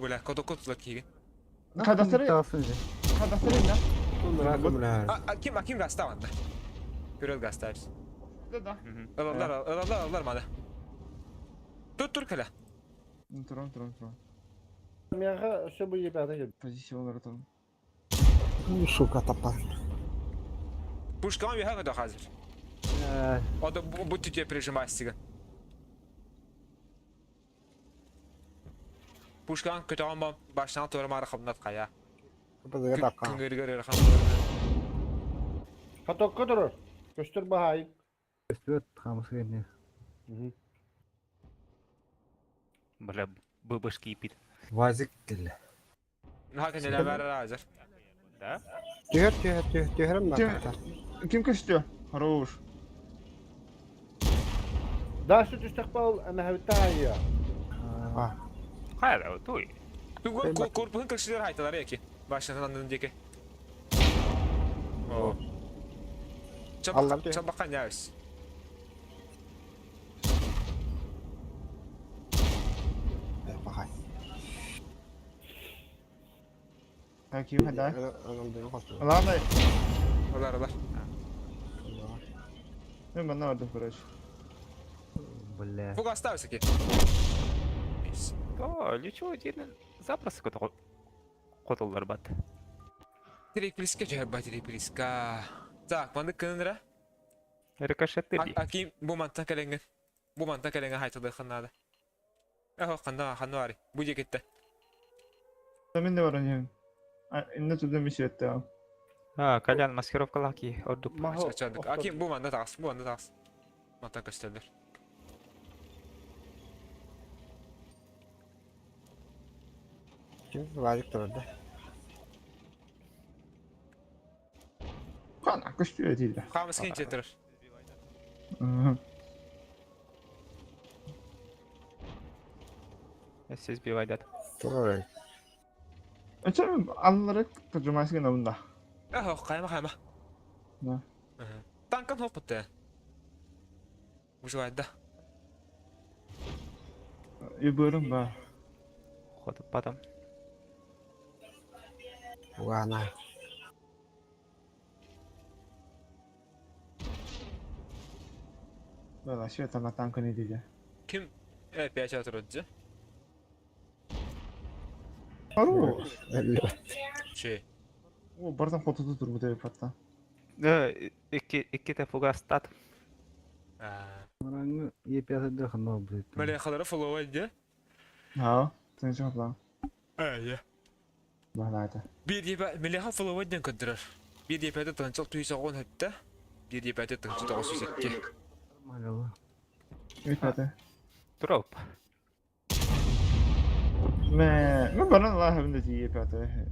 Speaker 3: бля кот лаки
Speaker 4: Kadastırı,
Speaker 1: İddiasınca.
Speaker 4: kadastırı ne?
Speaker 8: Bunlar bunlar.
Speaker 3: аким гаста манда көрөт гастар
Speaker 4: Da.
Speaker 3: алалар манда тур кала
Speaker 4: Тұрам.
Speaker 2: Мияха все bu ебята gel.
Speaker 4: Позиционları atalım.
Speaker 8: Сука, топар.
Speaker 3: пушкам бега да хазир ода будьте тебе прижимать сега пушкан көтөгөн башынан төрөм аракымнат кая
Speaker 8: Kapıda dakika.
Speaker 3: күнгөргөр рахам
Speaker 2: Katokka durur. Göster bahayı.
Speaker 1: Üstüne tıkaması geliyor.
Speaker 6: Бля, быбыш кипит.
Speaker 8: Vazik dili.
Speaker 3: Hakan neler var hazır.
Speaker 6: Да?
Speaker 8: Tüherim
Speaker 4: Tüh.
Speaker 8: ben.
Speaker 4: Kim kaçtı? Хорош.
Speaker 2: Daha süt istikbal ama hevtaya.
Speaker 6: Hayır, o tuy.
Speaker 3: Korpun kırışları haytalar ya ki. Başından anladın diye ki. Oo.
Speaker 8: Allah diyor.
Speaker 3: Çabuk kan yağız.
Speaker 8: Bakay.
Speaker 4: Kim hadi.
Speaker 8: Anamdan korktum.
Speaker 4: Lan dayı.
Speaker 3: Allah.
Speaker 4: Ben bana vardım Kıraç.
Speaker 1: Бля.
Speaker 3: Фуга оставился ки.
Speaker 6: То, лечу один запросто котолдар бат.
Speaker 3: Триприска жерба триприска. Так, манда кынра.
Speaker 6: Рикошет dedi.
Speaker 3: Akim bu mantık elengen. Bu mantık elengen haytadı kınada. Kanda var. Bu cekette.
Speaker 4: Sen de var onun. Ne tuzdum bir şey etti abi.
Speaker 6: Ha, kalyan maskirovkalar ki orduk.
Speaker 2: Maho.
Speaker 3: Açardık. Akim bu manda tas. Mantık gösterdiler.
Speaker 8: Kim? Vazik durdu.
Speaker 4: Kan akış diyor değil de.
Speaker 3: Kamus kinç getirir.
Speaker 6: Siz bir vaydat.
Speaker 8: Durur.
Speaker 4: Açalım anıları tercüması gene bunda.
Speaker 3: Kayma.
Speaker 4: Ne?
Speaker 3: Tankan hoppatı. Bu şu ayda.
Speaker 4: Yıbırım ben.
Speaker 6: Kotup badam.
Speaker 8: Wana.
Speaker 4: Böyle şey tamam tankı ne diyeceğim.
Speaker 3: Kim? Evet bir açı oturucu.
Speaker 4: Хорош.
Speaker 3: Şey.
Speaker 4: O bardan fotoğrafı dur bu da hatta.
Speaker 6: İki de fuga stat.
Speaker 1: Orangı yepyasa da kanal bu.
Speaker 3: Böyle kadar follow eddi.
Speaker 4: Ha, sen cevap lan.
Speaker 3: Ya.
Speaker 4: Bana hadi.
Speaker 3: Bir diye meleha follow edden kadar. Bir diye pede tançal tuysa on hatta. Bir diye pede tançal da süsekki.
Speaker 1: Magalı.
Speaker 4: Evet hadi.
Speaker 6: Drop.
Speaker 4: Ben bana la hem de diye hadi.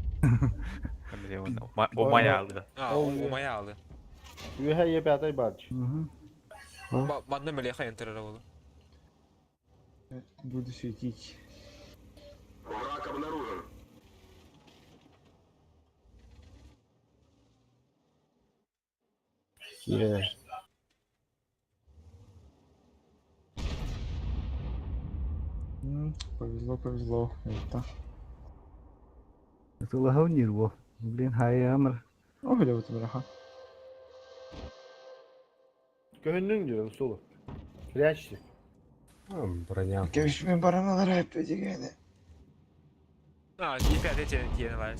Speaker 6: O maya aldı.
Speaker 3: O maya aldı.
Speaker 2: Ühe ybata barç.
Speaker 3: Banda meleha enterer oldu.
Speaker 4: Буду светить.
Speaker 8: Yine.
Speaker 4: Повезло. Это.
Speaker 1: Itulah unir bu. Bilin hayamır.
Speaker 4: O öyle bu raha.
Speaker 2: Gönlün diyor solu. Reaçti.
Speaker 8: Bроня.
Speaker 4: Görüşmeyin baranaları hep ödegene.
Speaker 3: Bir pede diye var.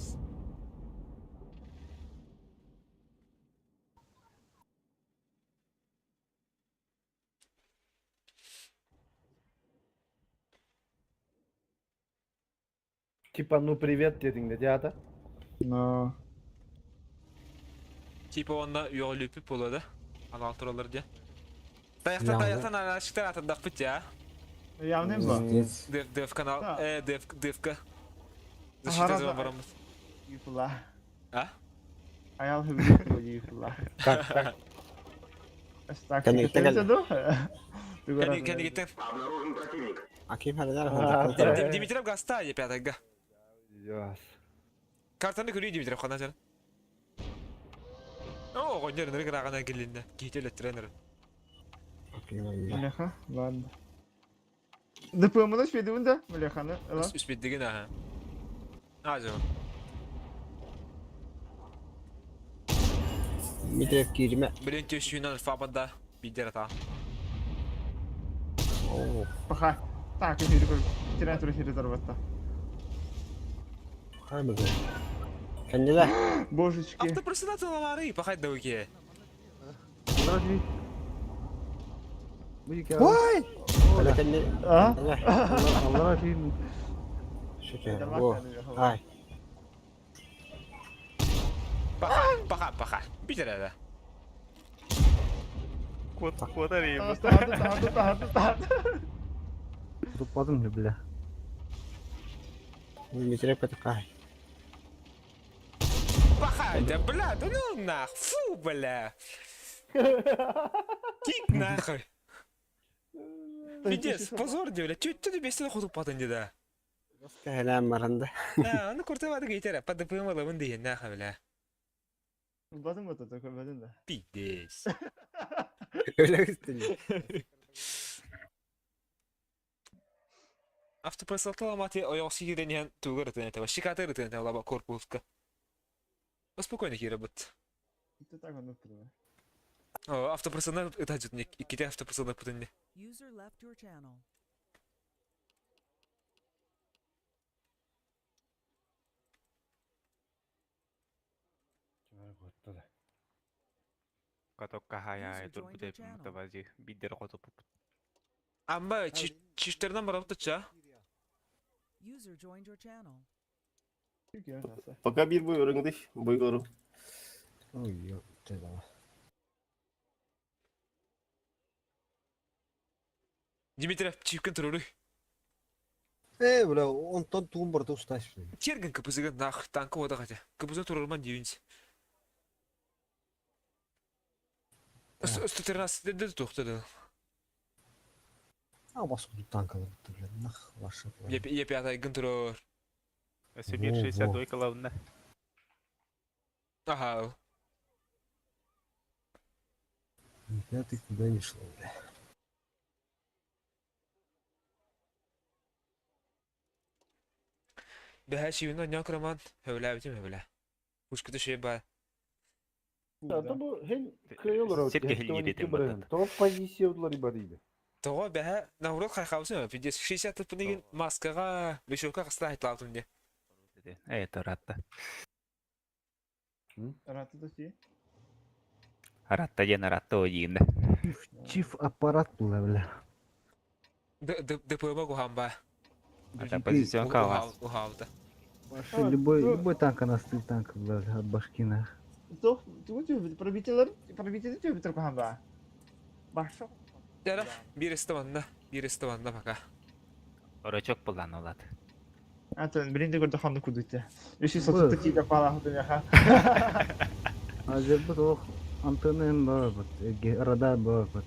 Speaker 2: Типа ну привет dedin dedi ya da.
Speaker 4: No.
Speaker 3: Типа онна үйөлүпүп болоду. Ана туралар же. Таяктан араштар атындак бит я.
Speaker 4: Явный мı?
Speaker 8: Пиздец.
Speaker 3: Дев канал,
Speaker 4: Да.
Speaker 3: девка.
Speaker 4: Ага,
Speaker 3: Защита
Speaker 4: да.
Speaker 3: барамыз.
Speaker 4: Yıfıla.
Speaker 3: А?
Speaker 4: Ayal hıvı yıfıla.
Speaker 8: Как?
Speaker 4: Estağfurullah.
Speaker 3: Кени гитен.
Speaker 8: Аким хәлләр
Speaker 3: Димитров гаста я пятага.
Speaker 1: Яс.
Speaker 3: Картаны көрүй Димитров хана жана. О, гонжер нэр грагана келинде. Кителе тренер.
Speaker 4: Мляха, ладно. ДПМ'да şöyle de Mlyahan'ı.
Speaker 3: Üspetdигин аха. Азо.
Speaker 8: Митрев кирме.
Speaker 3: Birinci şuyundan fabada bider ata.
Speaker 8: О,
Speaker 4: Paha. Так, я говорю, тиран туры хири зарбатта.
Speaker 8: хәмәгә. Кәннелә.
Speaker 4: Божечки.
Speaker 3: Автопросынаты лавары, пахать да уке.
Speaker 1: Подожди. Быйка.
Speaker 8: Ой! Әле кәнне.
Speaker 4: А?
Speaker 1: Allah aşkına.
Speaker 8: Шекер. О. Ай.
Speaker 3: Паха. Bider ата.
Speaker 6: Куда рейм?
Speaker 4: Tahtı.
Speaker 1: Tutmadın mı bile?
Speaker 8: Митрев катакай.
Speaker 3: Паха, да бля, да ну нах, фу, бля. Кик нахуй. Пиздец, позор диyor. Çöttü de besine kutup patın dedi.
Speaker 8: Кәләм маранда.
Speaker 3: Ha, onu kurtamadı geçer. Padı pıyım adamın diye ne habile.
Speaker 4: Badın mı tutuk badın da.
Speaker 3: Piddes.
Speaker 8: Öyle üstüne.
Speaker 3: Автопросылтал амати оял сигирен тугар тен это шикатер тен это лаба корпуска. Спокойно кира бут.
Speaker 4: İşte tak onu tutuyor.
Speaker 3: О, автопросылна это жутник. Иките автопросылна путынне.
Speaker 9: User left your channel.
Speaker 6: Катокка хая тур буде мутавази бидер котоп.
Speaker 3: Амба чиштерден барып тача.
Speaker 9: User joined your channel.
Speaker 4: Çünkü ya nasıl?
Speaker 7: Пока bir boy örüngdük. Boy koru.
Speaker 8: Ой, ёп, ты да.
Speaker 3: Димитров чивкен туруру.
Speaker 8: Бля, он тон тумбар тусташ.
Speaker 3: Терген капызыгын нах танкы ода кате. Капызы турурман дейінс. Үстітернас деді тоқтады.
Speaker 8: А баску танкалар бля, нах ваша.
Speaker 3: Епі атайгын турur.
Speaker 6: Сибир 62 киловна.
Speaker 3: Ага.
Speaker 8: Я ты куда не шел, бля.
Speaker 3: Бәһә шивинга някраман хөвлә битем хөвлә. Пушкыты şey бар.
Speaker 2: Da bu hem köy olur.
Speaker 6: Sergi hilleri de var.
Speaker 2: Top pozisiyonları barıydı.
Speaker 3: Тоға бәһә наурат хайхаусын пидес 60 тыпынын маскага бешока кыста айтлаптым де.
Speaker 6: Это ратта.
Speaker 4: Rahatı da şey.
Speaker 6: Ратта ена ратта ойында.
Speaker 1: Çift aparat bu bile.
Speaker 3: ДПМ гухамба.
Speaker 6: Это позицион калас.
Speaker 3: Ухалда.
Speaker 1: Вообще любой танк анастыл танк бля, от башки на.
Speaker 4: Toch, tu пробитель тübü Türk hamba. Başka.
Speaker 3: Яра, bir ыстыванда пока.
Speaker 6: Орочок булан олат.
Speaker 4: Atın birinci gördü handı kuduydu. Üçü satı tiyle falan hatın ya.
Speaker 1: Azerbaycan o antenin var bak. Radar var bak.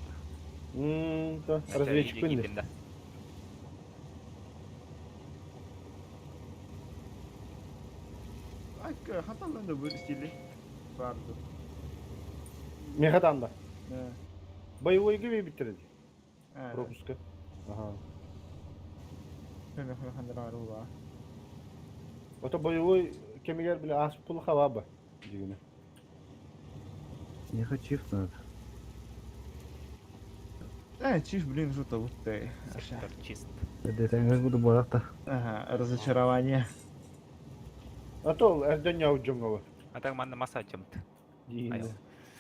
Speaker 2: Разведчик önde.
Speaker 4: Ay hatalan da bu stili vardı.
Speaker 2: Мехатанда.
Speaker 4: Ne?
Speaker 2: Боевой gibi bitirdi.
Speaker 4: Evet.
Speaker 2: Пропуска. Ага.
Speaker 4: Öyle handılar var.
Speaker 2: O da boyовой kemiger bile az pul hava ba. Diyene.
Speaker 1: Не хочу надо.
Speaker 4: Evet, çift блин что-то вот ты.
Speaker 6: Чист.
Speaker 1: Это я буду барахта.
Speaker 4: Ага, разочарование.
Speaker 2: А то Erdoğan Yavcungova.
Speaker 6: А так манна масачымт.
Speaker 2: Diyene.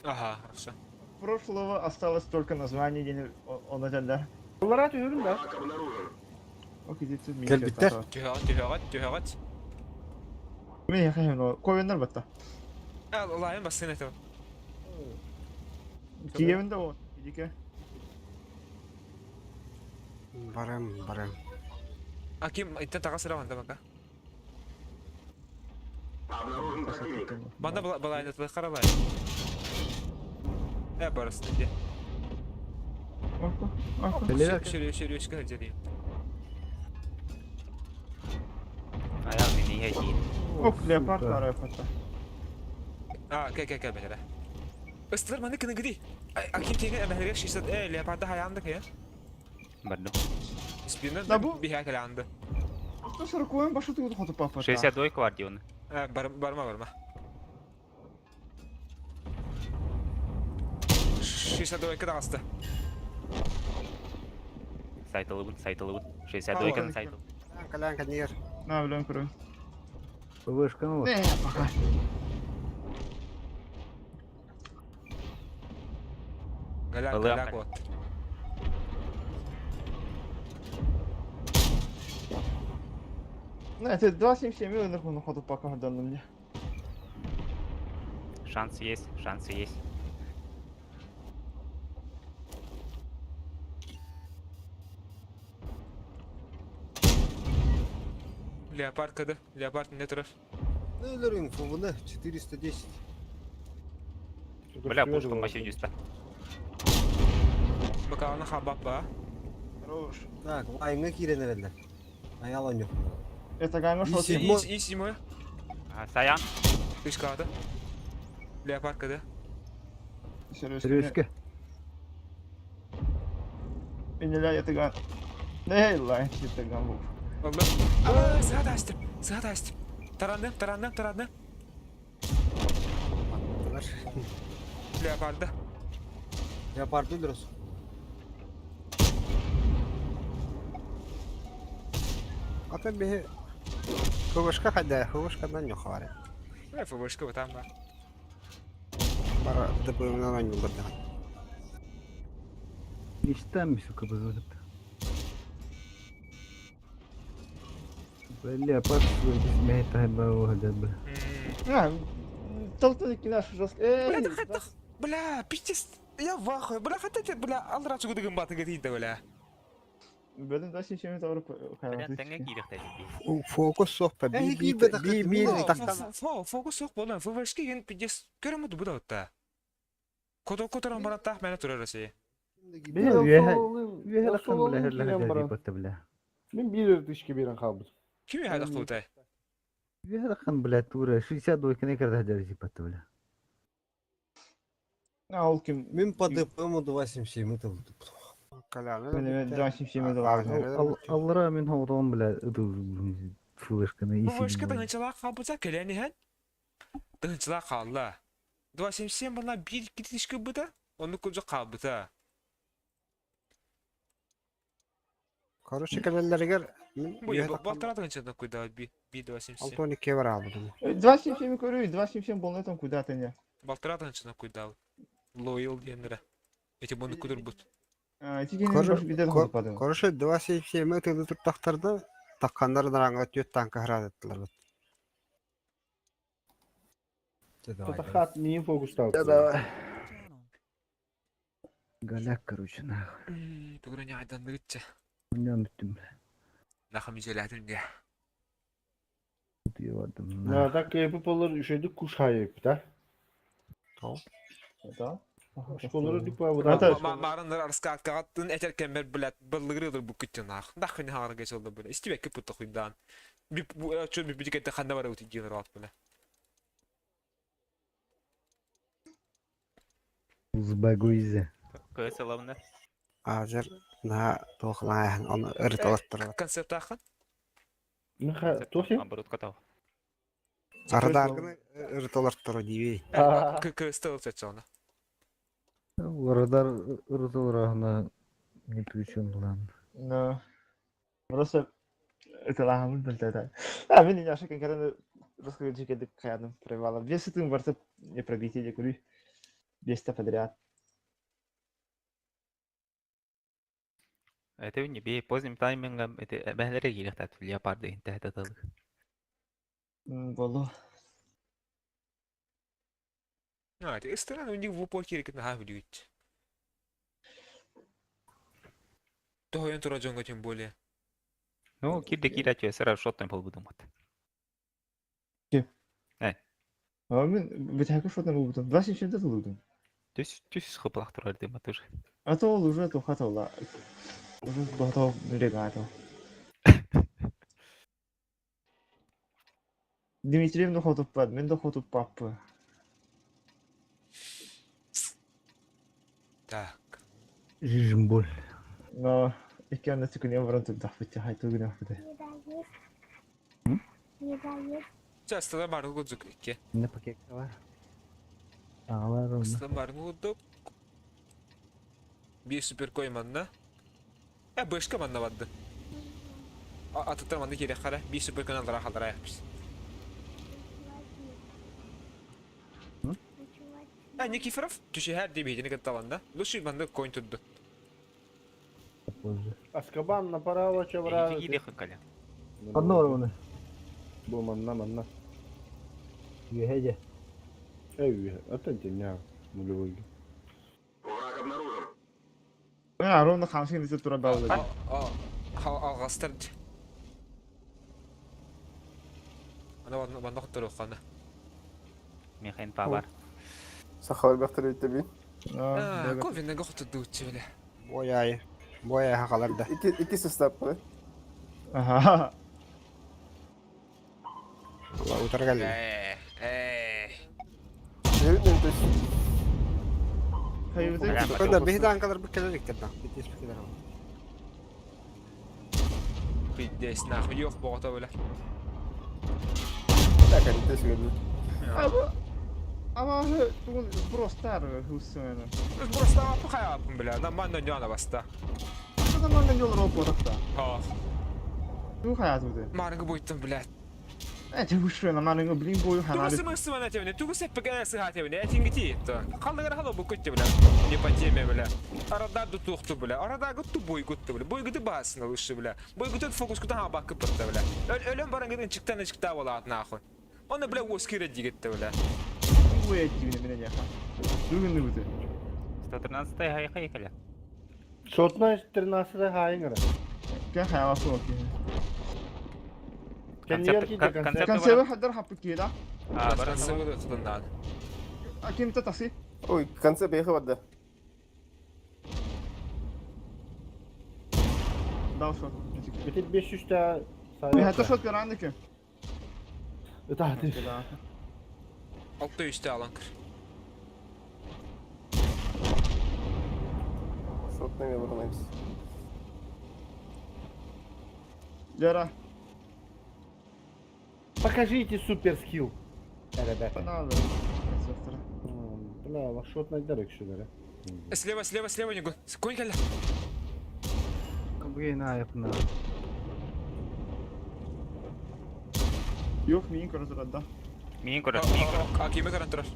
Speaker 3: Ага, хорошо.
Speaker 4: Прошлого осталось только название день ona da.
Speaker 2: Bunlar atıyor ürün de.
Speaker 4: Okey, dit mi?
Speaker 8: Kelbitler.
Speaker 4: Ben yakayım o. Koyunlar batta.
Speaker 3: Allah'ım basın etem.
Speaker 4: Киев'in de o. İdike.
Speaker 8: Барам.
Speaker 3: Аким, иттен тага сырабанда бака. Банда балайны тылы қаралай. Барысын де.
Speaker 4: Arka.
Speaker 3: Шөрі өшкі әлдерейін.
Speaker 6: Аял мені хәйін.
Speaker 4: Ok, leopard var leopard'da.
Speaker 3: Кәй бәлері. Өстілер маны кіні гіди. Аким тегі әмәлерек шишсат, леопарды хаянды кәй.
Speaker 6: Бардым.
Speaker 3: Спиннер
Speaker 4: Да bu-
Speaker 3: бихә кәлянды.
Speaker 4: 140 başı tuydu kutu papa.
Speaker 6: 62 квартион.
Speaker 3: Барма. 62 дағасты.
Speaker 6: Сайтылыбын. 62-ні сайтыл.
Speaker 8: Калянка нер.
Speaker 4: Ne bileyim kuru.
Speaker 1: ПВшка, ну вот.
Speaker 4: Ne baka.
Speaker 3: Галяк вот.
Speaker 4: Ne, это 277 öldür bunu kutu paka hırdandım ya.
Speaker 6: Шанс есть.
Speaker 3: Леопард кады. Леопард не тұрыр.
Speaker 8: Нейлер инфо, бұны 410.
Speaker 6: Бля, пушка машиниста.
Speaker 3: Бакаланы хабап ба.
Speaker 4: Хорош.
Speaker 8: Так, лайыңа кирен әрелер. Аялан жоқ.
Speaker 4: Это гайма
Speaker 8: И
Speaker 4: шот.
Speaker 8: седьмой.
Speaker 3: И седьмой.
Speaker 6: Саян.
Speaker 3: Үш кады. Леопард кады.
Speaker 1: Сережка.
Speaker 4: Ünlüler yatıgan. Ne lan yatıgan bu.
Speaker 3: Oldu. Sığa da açtım. Tarandım. Leopard'da.
Speaker 8: Leopard öldürüz. Ата бе хөвөшка хада, хөвөшкадан жоқ бары.
Speaker 3: Фабышка вот там ба.
Speaker 8: Бара ДПМнан ойнул бирде.
Speaker 1: Нештам, сука, позволит. Леопард, смеет, айбау, гадабы.
Speaker 4: Ha, Толтоники наш жесткий.
Speaker 3: Бля, да хатах. Бля, пиздец. Я в ахуе. Бля, хотите, бля, алдрачу гудыгын баты гатыйда, бля.
Speaker 4: Bölüm 277 doğru kayboldu.
Speaker 6: Тәңгә килек
Speaker 8: Фокус соқпа, би тақтан.
Speaker 3: Фокус жоқ болан. Фабышка ген пиздец. Көрөмөдү буда отта. Которон бараттах мәне турар Россия.
Speaker 1: Üye rakam bile her lahar jari bile.
Speaker 2: Ben bir dışkı biren kaldım.
Speaker 3: Kim ya hadaq qıltay?
Speaker 1: Üye rakam bile tura 62 ne kadar jari bile.
Speaker 4: Ne ol kim?
Speaker 8: Мен по ДПМу 277 это вот.
Speaker 4: Benim 277 de var.
Speaker 1: Аллара мен хавдан bile флешканы
Speaker 3: Фабышка тыңчылак қалбыса келени хан. Тыңчылак қалла. 277 бала bir gidişki буда. Onu көзі қалбыса.
Speaker 8: Короче, калеллергер
Speaker 3: Bu балтара тыңчылак куйда bir 277.
Speaker 8: Алтонике бар албыдым.
Speaker 4: 277 көрüyor. 277 болны там куда тanya.
Speaker 3: Балтара тыңчылак куйда. Loyal дендере. Эти bunu kudur bu.
Speaker 4: Тигенин баш биден хопады.
Speaker 8: Короче, 277 это туттактарды таккандардан аңа төт танка хырадыттылар.
Speaker 2: Это хат не фокус стал.
Speaker 9: Channel.
Speaker 1: Галяк, короче, нахуй.
Speaker 3: Тугра не айдан дырытча.
Speaker 1: Bundan bittim.
Speaker 3: Нахам изелятынга.
Speaker 1: Diyordım.
Speaker 2: Na tak yapıp olur üşüdük kuş hayıp da.
Speaker 8: Tamam.
Speaker 2: Tamam. Şkolları dik bu
Speaker 4: Ata-
Speaker 2: da.
Speaker 3: Марындар арска аткагаттын этеркемер билет быллыгырылыр бу күттенах. Дахын хагыр geçildi böyle. İstibek kıpıttı kuydan. Bir bu çöl bir dikette xanda var ötü general böyle.
Speaker 1: Узбагуизе.
Speaker 6: Көз алабында.
Speaker 8: Азер на тохлаан оны ырталаттыр.
Speaker 3: Концепт ахын.
Speaker 2: Мыха тохи?
Speaker 6: Оборот катау.
Speaker 8: Арадагы ырталаттыр дибей.
Speaker 3: Кыстыл сечона.
Speaker 1: Вородар ыртылрахна не причем lan.
Speaker 4: No. Burası ыталахамын билдеда. А мен яшы кенкерен раскрыть кедик каядым привала. Весь этим варса не пробитие курю. 200 подряд.
Speaker 6: Это не бей поздним таймингом это бәһләре килек тат леопарды интәһә татылык.
Speaker 4: Болу.
Speaker 3: А, это страна у них в упор кирик на хавдюч. Тохойон тура жонго тем более.
Speaker 6: Ну, кирде чөй сразу шоттан пол будum вот.
Speaker 4: Мен битәке шотна булдым. Дашин шенде булдым.
Speaker 6: Түс хыплах турар дема тоже.
Speaker 4: А то уже то хатала. Уже бата регато. Дмитриев да хотуп пад, мен да хотуп паппы.
Speaker 3: Так.
Speaker 1: Жижимбол.
Speaker 4: Но икән дә тикүне баран туда фитә хайту гына фитә.
Speaker 3: Часто да баргы гудзук икке.
Speaker 1: Ne paket var? Ağlar onu.
Speaker 3: Кыста баргы гудук. Bir süper koymanna. Бэшка манна бадды. Атыттар манна керек қара. Bir süper kanallara қалдыра яқпыз. Никифоров түші әр дебейдені кітталанда. Лучший манды койн тұдды.
Speaker 1: Позже.
Speaker 2: Аскабан направо, чавра.
Speaker 6: Иди хакаля.
Speaker 1: Одно onu.
Speaker 2: Bu manna.
Speaker 1: Yühece.
Speaker 2: Эй, атанте ня. Нулевой.
Speaker 4: Я ровно 50 минут тура баулы.
Speaker 3: Алғастырды. Ана банда құттыр оққаны.
Speaker 6: Мехен павар.
Speaker 7: Сахар бақтыр өйтті бейін.
Speaker 3: Ковеннен құттырды өтсе біле.
Speaker 8: Boyay hakalarda.
Speaker 7: İki sistap var.
Speaker 4: Aha.
Speaker 8: Allah utar geldi.
Speaker 7: Evet, evet.
Speaker 4: Hayır,
Speaker 8: Öyle bir hidden kadar bir kere diktirdim. Bitti hiçbir kere olmadı.
Speaker 3: Бидес нахуй yok boğata böyle.
Speaker 7: Так, они теж видно.
Speaker 4: ama tuğun prostar husunu.
Speaker 3: Просто apa yapın bile. Lan benden yana basta.
Speaker 4: O zaman da yollar o porta.
Speaker 3: Ha.
Speaker 4: Tu hayatı.
Speaker 3: Margı boyutun bile.
Speaker 4: Ete huşuna manın bilin boyu
Speaker 3: Тугу
Speaker 4: hanalı.
Speaker 3: смысл на тебе, тугу сеппек сыга тебе, этингити. Қалдыгар хало бу көтте биле. Не по теме биле. Арада ду тухту биле. Арада гутту бой гутту биле. Бой гыты басына лучше биле. Бой гыты фокус кута ха бакып пытты биле. Ölüm барангыдын чыктан чыкта болат нахуй. Оны биле оскире дигетте биле.
Speaker 4: Bu ettiğini bile ya. Bugün ne bu?
Speaker 6: 113 haykaля.
Speaker 2: Шотна 13 хайнгара.
Speaker 4: Gel hayatı okey.
Speaker 6: Концепт
Speaker 4: Kan sever hadar hapı kira.
Speaker 3: Баран сыгы кылындан.
Speaker 4: Akim ta taksi.
Speaker 7: Ой, в конце поехал отда.
Speaker 4: Dal şu.
Speaker 2: Bitir 500 ta
Speaker 4: Bir hatta şot gören ki.
Speaker 2: Tahti.
Speaker 3: Altta üstte alan kır.
Speaker 7: Шотными вырываемся.
Speaker 4: Yara.
Speaker 2: Покажите супер скилл. Ребята.
Speaker 4: Bana al.
Speaker 2: Бля, ваш шот найдерек шугара.
Speaker 3: Слева не го. Конь келе.
Speaker 1: Bu yeni ayıpına.
Speaker 4: Yok miyin korusurada.
Speaker 6: Минин көрөт.
Speaker 3: Акиме каран турар.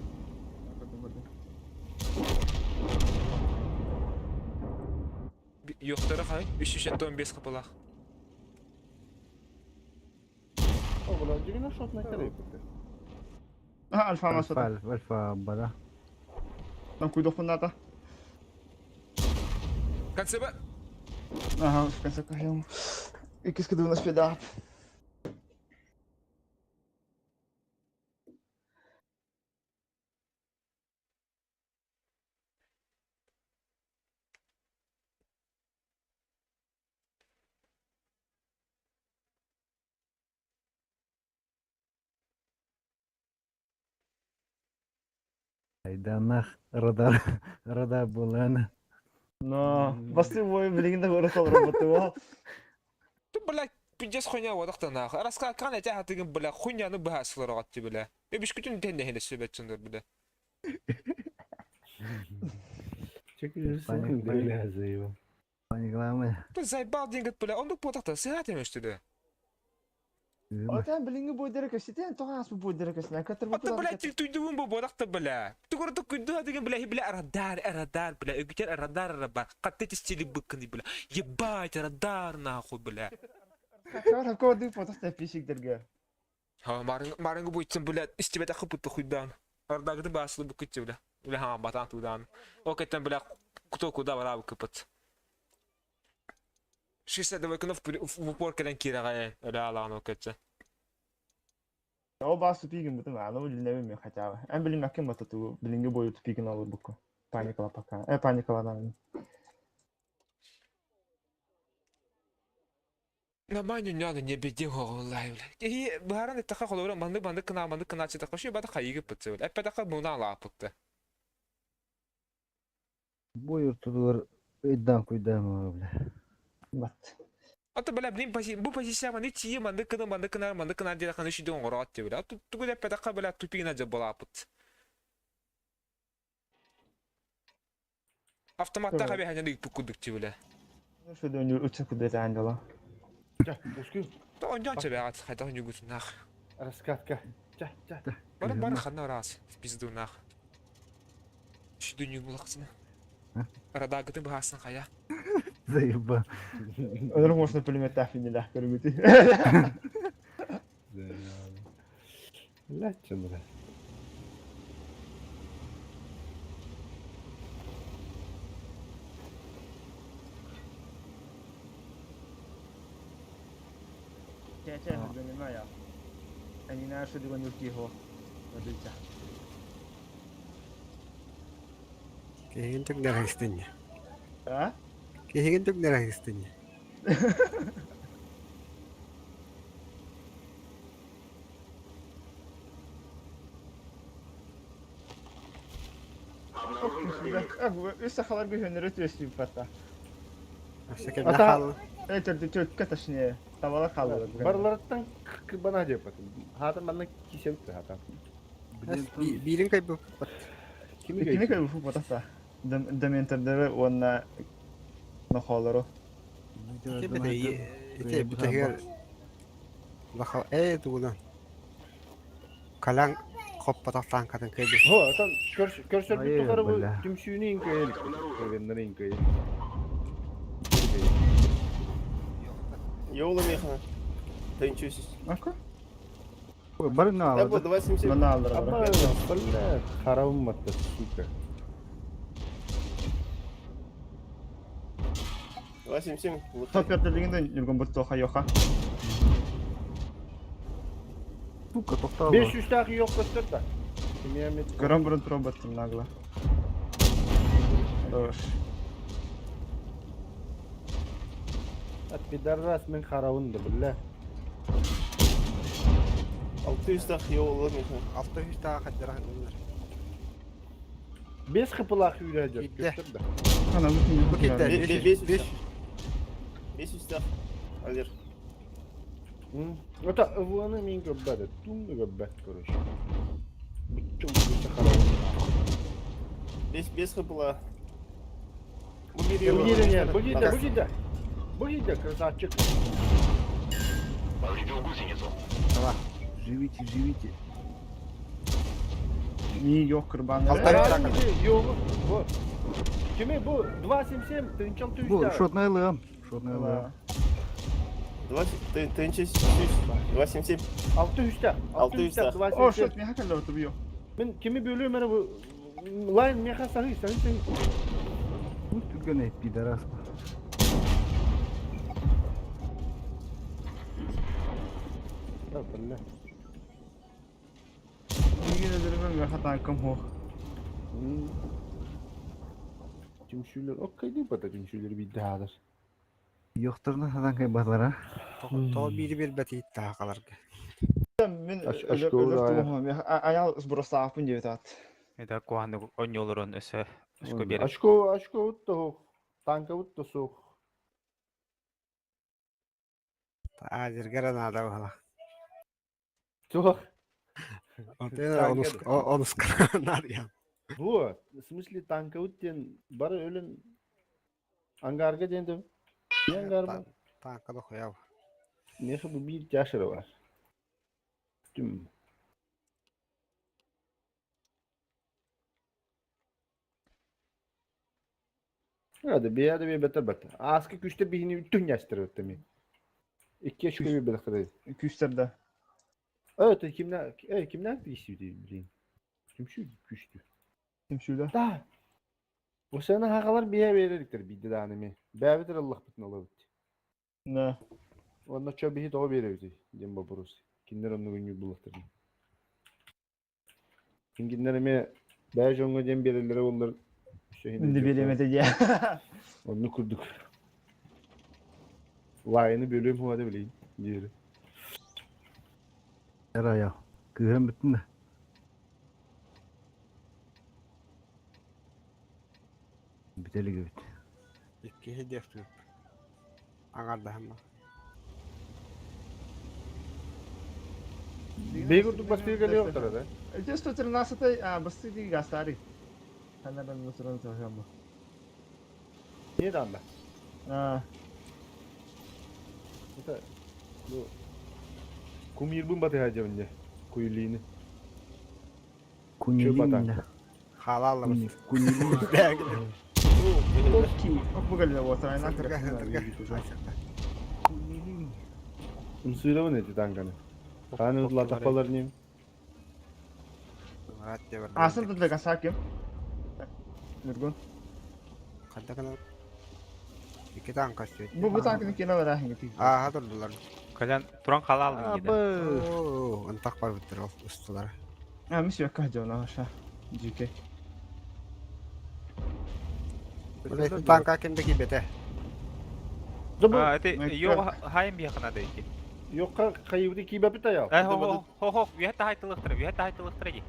Speaker 3: Yoxtara xay. 315 kapalaq.
Speaker 2: Oğlum, cigina şot найдерек.
Speaker 4: Aha alfa masada.
Speaker 1: Alfa bara.
Speaker 4: Tam cuido fundata.
Speaker 3: Концеба.
Speaker 4: Aha, в конце концов. И кискаду на спида.
Speaker 1: Aydanах radar bulan.
Speaker 4: Но, басты бой билигинде көрөт ал роботу бол.
Speaker 3: Ту бля пиджес хуйня вадакта нах. Раска кан эте хатыгын бля хуйняны бахаслар гатты бля. Беш күтүн тенде хеле сөбөтсүндөр бля.
Speaker 2: Çekilirsin böyle hazır.
Speaker 1: Paniklama.
Speaker 3: Ту заебал дингет бля. Ондук потакта сыгат эмештиде.
Speaker 4: Ата билинге бой дерек эситен тогас бой дерек эсне катыр бу.
Speaker 3: Ата бля тил туйдубун бу бодакта бля. Тугурду куйду деген бля бля радар бля. Үгүтер радар бар. Катты тестили быкны бля. Ебать радар нахуй бля.
Speaker 4: Кара коды потакта пишиктерге.
Speaker 3: Ha marın bu için bile istibet akıp хуйдан. Ардагы басылы bu küçük bile. Bile ha batan tudan. O ketten bile kutu kuda var abi kıpıt. Şişse de bakın в упор кэлэн кирэгэн öyle alan oketçe.
Speaker 4: O bas tupigin bu tamam. Adamı dinlemiyorum ya kaçava. En bilin hakem batı tu. Bilingi boyu tupigin alır bu. Panikala paka. Panikaladan.
Speaker 3: Намайнын яда не беди хоолай. И баран иттаха холора манды кына чыта коши бада кайыгып битсел. Эппедака муна лапыкты.
Speaker 1: Buyurtular iddan kuydam öyle.
Speaker 4: Bat.
Speaker 3: Ата бала bu позиция маны чии манды кына дида каны шидон горат те била. Тугу эппедака бала тупигина же болапыт. Автоматта хаби ханя dik pukuduk te bile.
Speaker 4: Şu dönüyor uçak kudret andala.
Speaker 2: Gel, Uşkun.
Speaker 3: То онжан че бегат хайда хонюгус нах.
Speaker 2: Раскатка. Gel.
Speaker 3: Бара хана раз пизду нах. Шиду не булаксына. Радагытын баhaсын кая.
Speaker 1: Zayıba.
Speaker 4: Ölür можно пулемет tahfinler görmüyor.
Speaker 2: La çındıra.
Speaker 4: Çeçe hırgınım ya. Ani na şu diwan yuki ho. Ödülce.
Speaker 8: Kehin tuk nereye istin ya?
Speaker 4: Ha?
Speaker 8: Kehin tuk nereye istin ya?
Speaker 4: Üst sahalar bir hönür ötüyorsun hatta.
Speaker 8: Aşağı
Speaker 2: Ata-
Speaker 8: nakal.
Speaker 4: Çok kataşneye. Tavalar kalıyor.
Speaker 2: Barlardan bana yapatın. Hatam bana kişilikti hatam.
Speaker 8: Birin kaybı.
Speaker 2: Kimi
Speaker 4: Kini kaybı fu patasa. Dementerdere ona nahalaro.
Speaker 8: Kebe de iyi. Ete bu teher. Laka tuğulan. Kalan koppataktan kadın kaybı.
Speaker 2: Ho, atan körsel bir
Speaker 1: Hayır,
Speaker 2: tukarı bu
Speaker 1: böyle.
Speaker 2: tümsüğünü inköyelik. Kovenleri inköyelik.
Speaker 7: Yoğla mı yakına? Tayınçıyorsunuz.
Speaker 4: Aka?
Speaker 1: Barın ne
Speaker 7: Ya bu
Speaker 1: aldı?
Speaker 7: давай simsim.
Speaker 4: Bana alır
Speaker 2: Ama
Speaker 4: ara.
Speaker 2: böyle karavun matta suka.
Speaker 7: Давай simsim.
Speaker 4: Top yaptırdığında yurgun bu toha yoka.
Speaker 1: Tuka tokta
Speaker 2: 500 takı yok göster da. Kimiyemet.
Speaker 4: Görün burun trobatım nagla. Doğru.
Speaker 2: At bir darras men karavundu billa.
Speaker 7: 600 tak yoğla mı yakına?
Speaker 8: Altta hiç daha kadar bunlar.
Speaker 2: 5 kıpılak yürüyecek
Speaker 8: Gitti.
Speaker 2: göster da.
Speaker 4: Ana bütün
Speaker 8: Bu gitti.
Speaker 7: 500 tak. Alır.
Speaker 2: Ota ıvıanı min göbbede. Tüm göbbet görüş. Bütün bir karavun.
Speaker 7: 5 kapıla. Bu bir
Speaker 2: Bu
Speaker 7: yoğla.
Speaker 2: yerin yer. Bu gide kırsaçık.
Speaker 1: Живите.
Speaker 4: iyi yok kurbanları.
Speaker 8: Altta bir
Speaker 2: Herhangi
Speaker 8: takı.
Speaker 2: bir yolu bu. Kimi bu? 2 simsim tınçal
Speaker 1: Bu
Speaker 2: tüyüşler.
Speaker 1: şotnay lığım. Şotnay lığım.
Speaker 4: Ага.
Speaker 7: Тayınçıyorsunuz. 2 simsim.
Speaker 2: 600'te.
Speaker 7: 600'te.
Speaker 2: 2
Speaker 4: O
Speaker 2: simsim.
Speaker 4: şut ne hakikaten oturuyor.
Speaker 2: Ben kimi bölüyorum bana bu line meha sahi.
Speaker 1: Bu tüken hep gider asma.
Speaker 2: Ya bella.
Speaker 4: Yine de ben hatan kam ho.
Speaker 2: Cümşüler okey değil bata cümşüleri bir dağılır.
Speaker 1: Yoktur da hadan kay bazara.
Speaker 8: Tol biri bir beti daha kalır.
Speaker 4: Ben
Speaker 2: Aşk olur
Speaker 4: ölür ayal burası apın diyor tat.
Speaker 6: Eda kuandı onyoların öse. Aşko bir.
Speaker 2: Aşko uttu ho. Tanka uttu soğuk.
Speaker 8: Azir Granada valla.
Speaker 2: Soğuk.
Speaker 8: Ortaya onus Granada ya.
Speaker 2: Bu, в смысле tanka utten bara ölen angarga dendim. Bir angar mı?
Speaker 8: Tanka da koyav.
Speaker 2: Ne bu bir yaşarı var. Tüm. Hadi bir yerde bir beter. Askı güçte birini bütün yaştırır demek. 2 yaş gibi bir beter.
Speaker 4: Küsterde.
Speaker 2: Evet kimler bir işi bileyim. Kim şu güçtü.
Speaker 4: Kim şurada?
Speaker 2: Da. Bu sene hakalar bir verirliktir bir de anemi. Bebedir Allah bütün olabilir.
Speaker 4: Ne?
Speaker 2: Onda çöp hit o veriyordu. Diyem baburuz. Kinler onu günü buluktır. Kinginler mi beyaz onga diyem belirleri olur.
Speaker 4: Şimdi bilemedi ya.
Speaker 2: Onu kurduk. Vayını bölüm huvada bileyim. Diğeri.
Speaker 1: Yara ya. Kıhırım bütün de. Biteli gibi.
Speaker 8: İki hedef yok. Agarda hem.
Speaker 2: Beygurduk bas bir geliyor ortada da.
Speaker 4: Just to turn nasa tayo, basta di gastari. Kana na nasuran sa hamba.
Speaker 2: Niye de anla? Mesela bu kum yırbın batı hacı önce. Kuyuluğunu.
Speaker 1: Kunyelin ne?
Speaker 8: Halal mı?
Speaker 1: Kunyelin.
Speaker 4: Okay. Ako magaling na water na
Speaker 8: Sandır gel, sandır gel.
Speaker 1: Kunyelin.
Speaker 2: Unsuyla mı neti tankanı? Kanı latapalarını
Speaker 8: Murat diye var.
Speaker 4: Asan to daga sakim. Nurgun.
Speaker 8: Kadda kana. İki tane kaçıyor.
Speaker 4: Bu tankin kina wala hingiti.
Speaker 8: Aa hatırlılar.
Speaker 6: Kajan turan kala aldın gidi.
Speaker 8: Oo, entak var bitir o ustalar.
Speaker 4: Ah, mis yakka jona aşağı. GK.
Speaker 8: Böyle iki tane kakindeki bete.
Speaker 6: Aa, ete yo hayım bir yakına değil ki.
Speaker 2: Yok kayıbı ki bapita ya.
Speaker 6: Ho, vi hette haytılıktır, vi hette haytılıktır ki.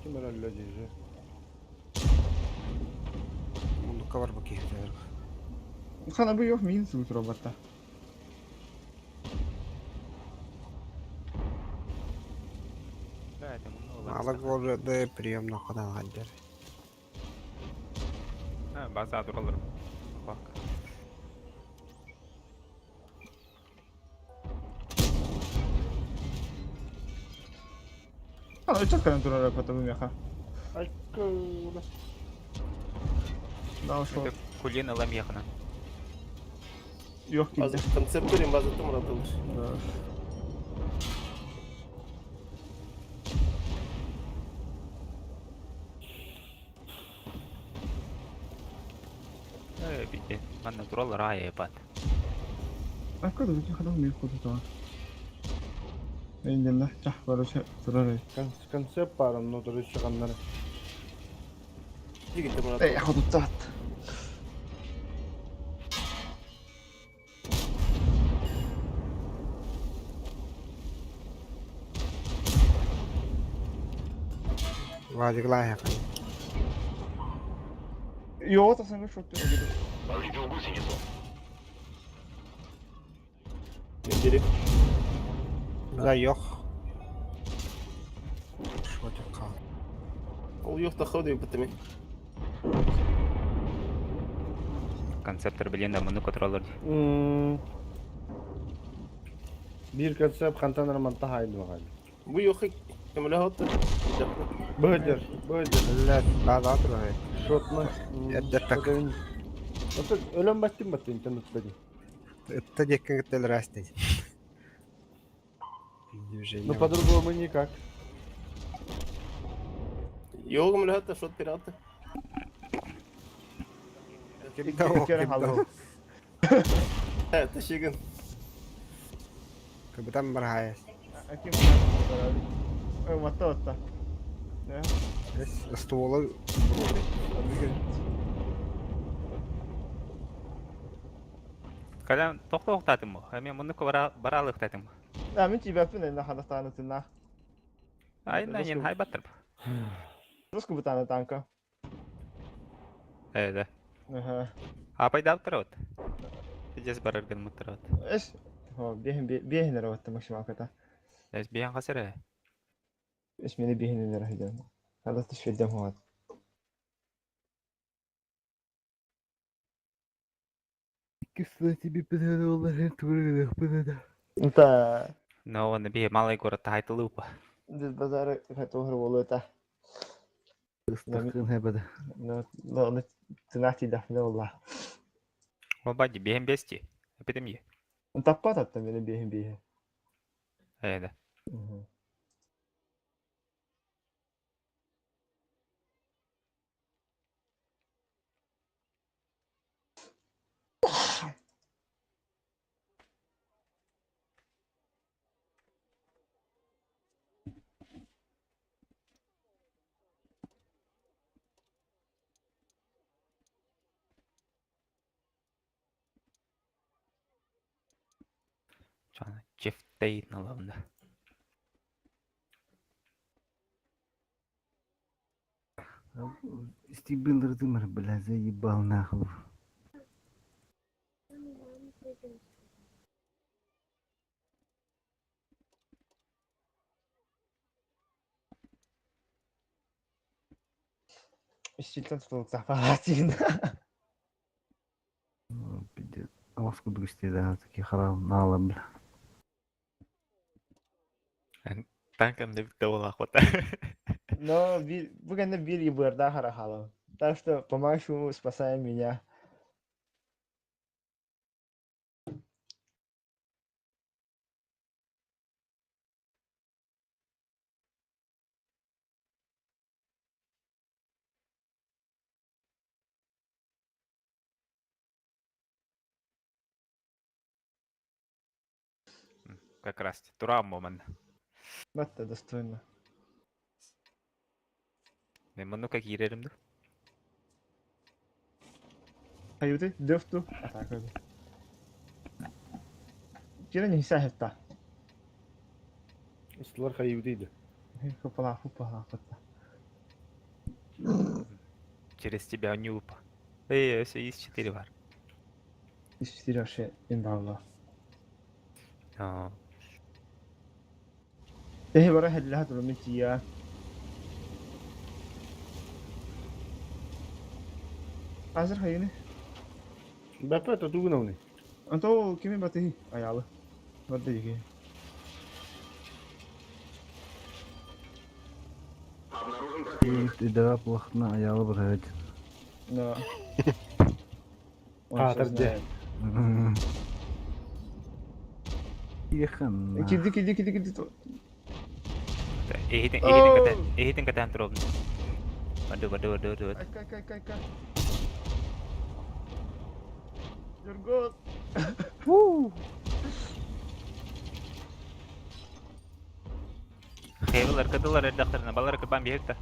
Speaker 2: Kim öyle lojisi?
Speaker 8: Bunu kavar bakayım.
Speaker 4: Sana bu yok min su robotta.
Speaker 6: Evet, bunu
Speaker 8: Alık orada priyom noktadan haller.
Speaker 6: Ha, bazı dur olurum. Bak.
Speaker 4: Kana uçak kana tura robotta bu yaka.
Speaker 2: Ay kıvıla.
Speaker 4: Daha şu
Speaker 6: Ete kulyen alam yakına.
Speaker 4: yok
Speaker 7: Bazı
Speaker 4: gitti.
Speaker 7: konsept vereyim bazı tam atılır.
Speaker 6: Evet, bitti. Ben de durallar ha yapat.
Speaker 4: Aku tuh kadang mi kudu to. Ayun na. Cah baru siya tura rin.
Speaker 2: Konsept param notu çıkanları.
Speaker 7: İyi gitti Murat.
Speaker 4: Eh, ako tutat.
Speaker 8: Vajik lah ya kan.
Speaker 4: Yo, tas ang shot yun.
Speaker 7: Geri.
Speaker 8: Burada yok. Çocuk kal.
Speaker 7: O yok da kalıyor bitti mi?
Speaker 6: Konseptler bilen de bunu kontrolör.
Speaker 2: Bir konsept kantanlar mantah haydi bakalım.
Speaker 7: Bu yok ki. Kemal hatta.
Speaker 2: Böğür.
Speaker 8: Evet, daha da dur evet.
Speaker 2: Şotma.
Speaker 8: Yedde tak.
Speaker 2: Nasıl ölen battım battım internet bedi.
Speaker 8: Это декан гтел растет.
Speaker 2: Ну по-другому никак.
Speaker 7: Yok Kemal hatta shot pirata.
Speaker 8: Kimde o, kimde o.
Speaker 7: He taşıgın.
Speaker 8: Kebetulan berhayas.
Speaker 4: Akim. Eh, mata. Ya.
Speaker 8: Stolu
Speaker 6: Kajan tokta oktadım mı? Hemen bunu baralık dedim.
Speaker 4: Ya min ci bapin na hada tanah na.
Speaker 6: Aynen yen hay batır.
Speaker 4: Terus ku tanah tangka.
Speaker 6: Evet.
Speaker 4: Aha.
Speaker 6: Apa idal terot? Tejas barar gan muterot.
Speaker 4: Es. Oh, bihin na rawat maksim akata.
Speaker 6: Es bihan kasere.
Speaker 4: اسمي bihin na rahidan. Hada tashfidam huwa.
Speaker 1: Кстати, bir pede olur her türlü pede.
Speaker 4: انت
Speaker 6: No, ne bihe malay kurat tahit lupa.
Speaker 4: البازار فتوهر والله تا
Speaker 1: Istakın hebede.
Speaker 4: لا تنعتي دحنا والله
Speaker 6: O bacı bihem besti. Epedim ye.
Speaker 4: انت قطعت من بيها
Speaker 6: Evet. Şana Jeff Dayton alalım da.
Speaker 1: Стив Билдер дымар, бля, заебал нахуй.
Speaker 4: İşçilten tutulup zafalatıyım.
Speaker 1: Пиздец. Аваску дугсте, да, такие харам нала, бля.
Speaker 6: Tankamda bir davul akvata.
Speaker 4: Но bugün de bir yıl daha hara halam. Так что помощь спасай меня.
Speaker 6: Как раз турам момент.
Speaker 4: Это достойно.
Speaker 6: Ben bunu как girerim de.
Speaker 4: Hayır, döftü. Atak öyle. Gene ne sahipta?
Speaker 2: Istılar kayıvdıydı.
Speaker 4: Hopala hopala.
Speaker 6: Через тебя нюпа. Все есть 4 var.
Speaker 4: İşçiler şey invallah.
Speaker 6: Aa,
Speaker 4: Dehe bara hella durumu ya. Hazır hayır ne?
Speaker 2: Bapak itu tunggu nauni.
Speaker 4: Anto kimi batı ayalı. Vardı yeki.
Speaker 1: Идара плохна, аялы брать.
Speaker 4: No.
Speaker 2: Кадырды.
Speaker 1: Ехан.
Speaker 4: Kidi.
Speaker 6: ehiten katan turun. Waduh.
Speaker 4: Kay. You're good.
Speaker 6: Hevalar kadılar edaklarına balar kıban bir hektar.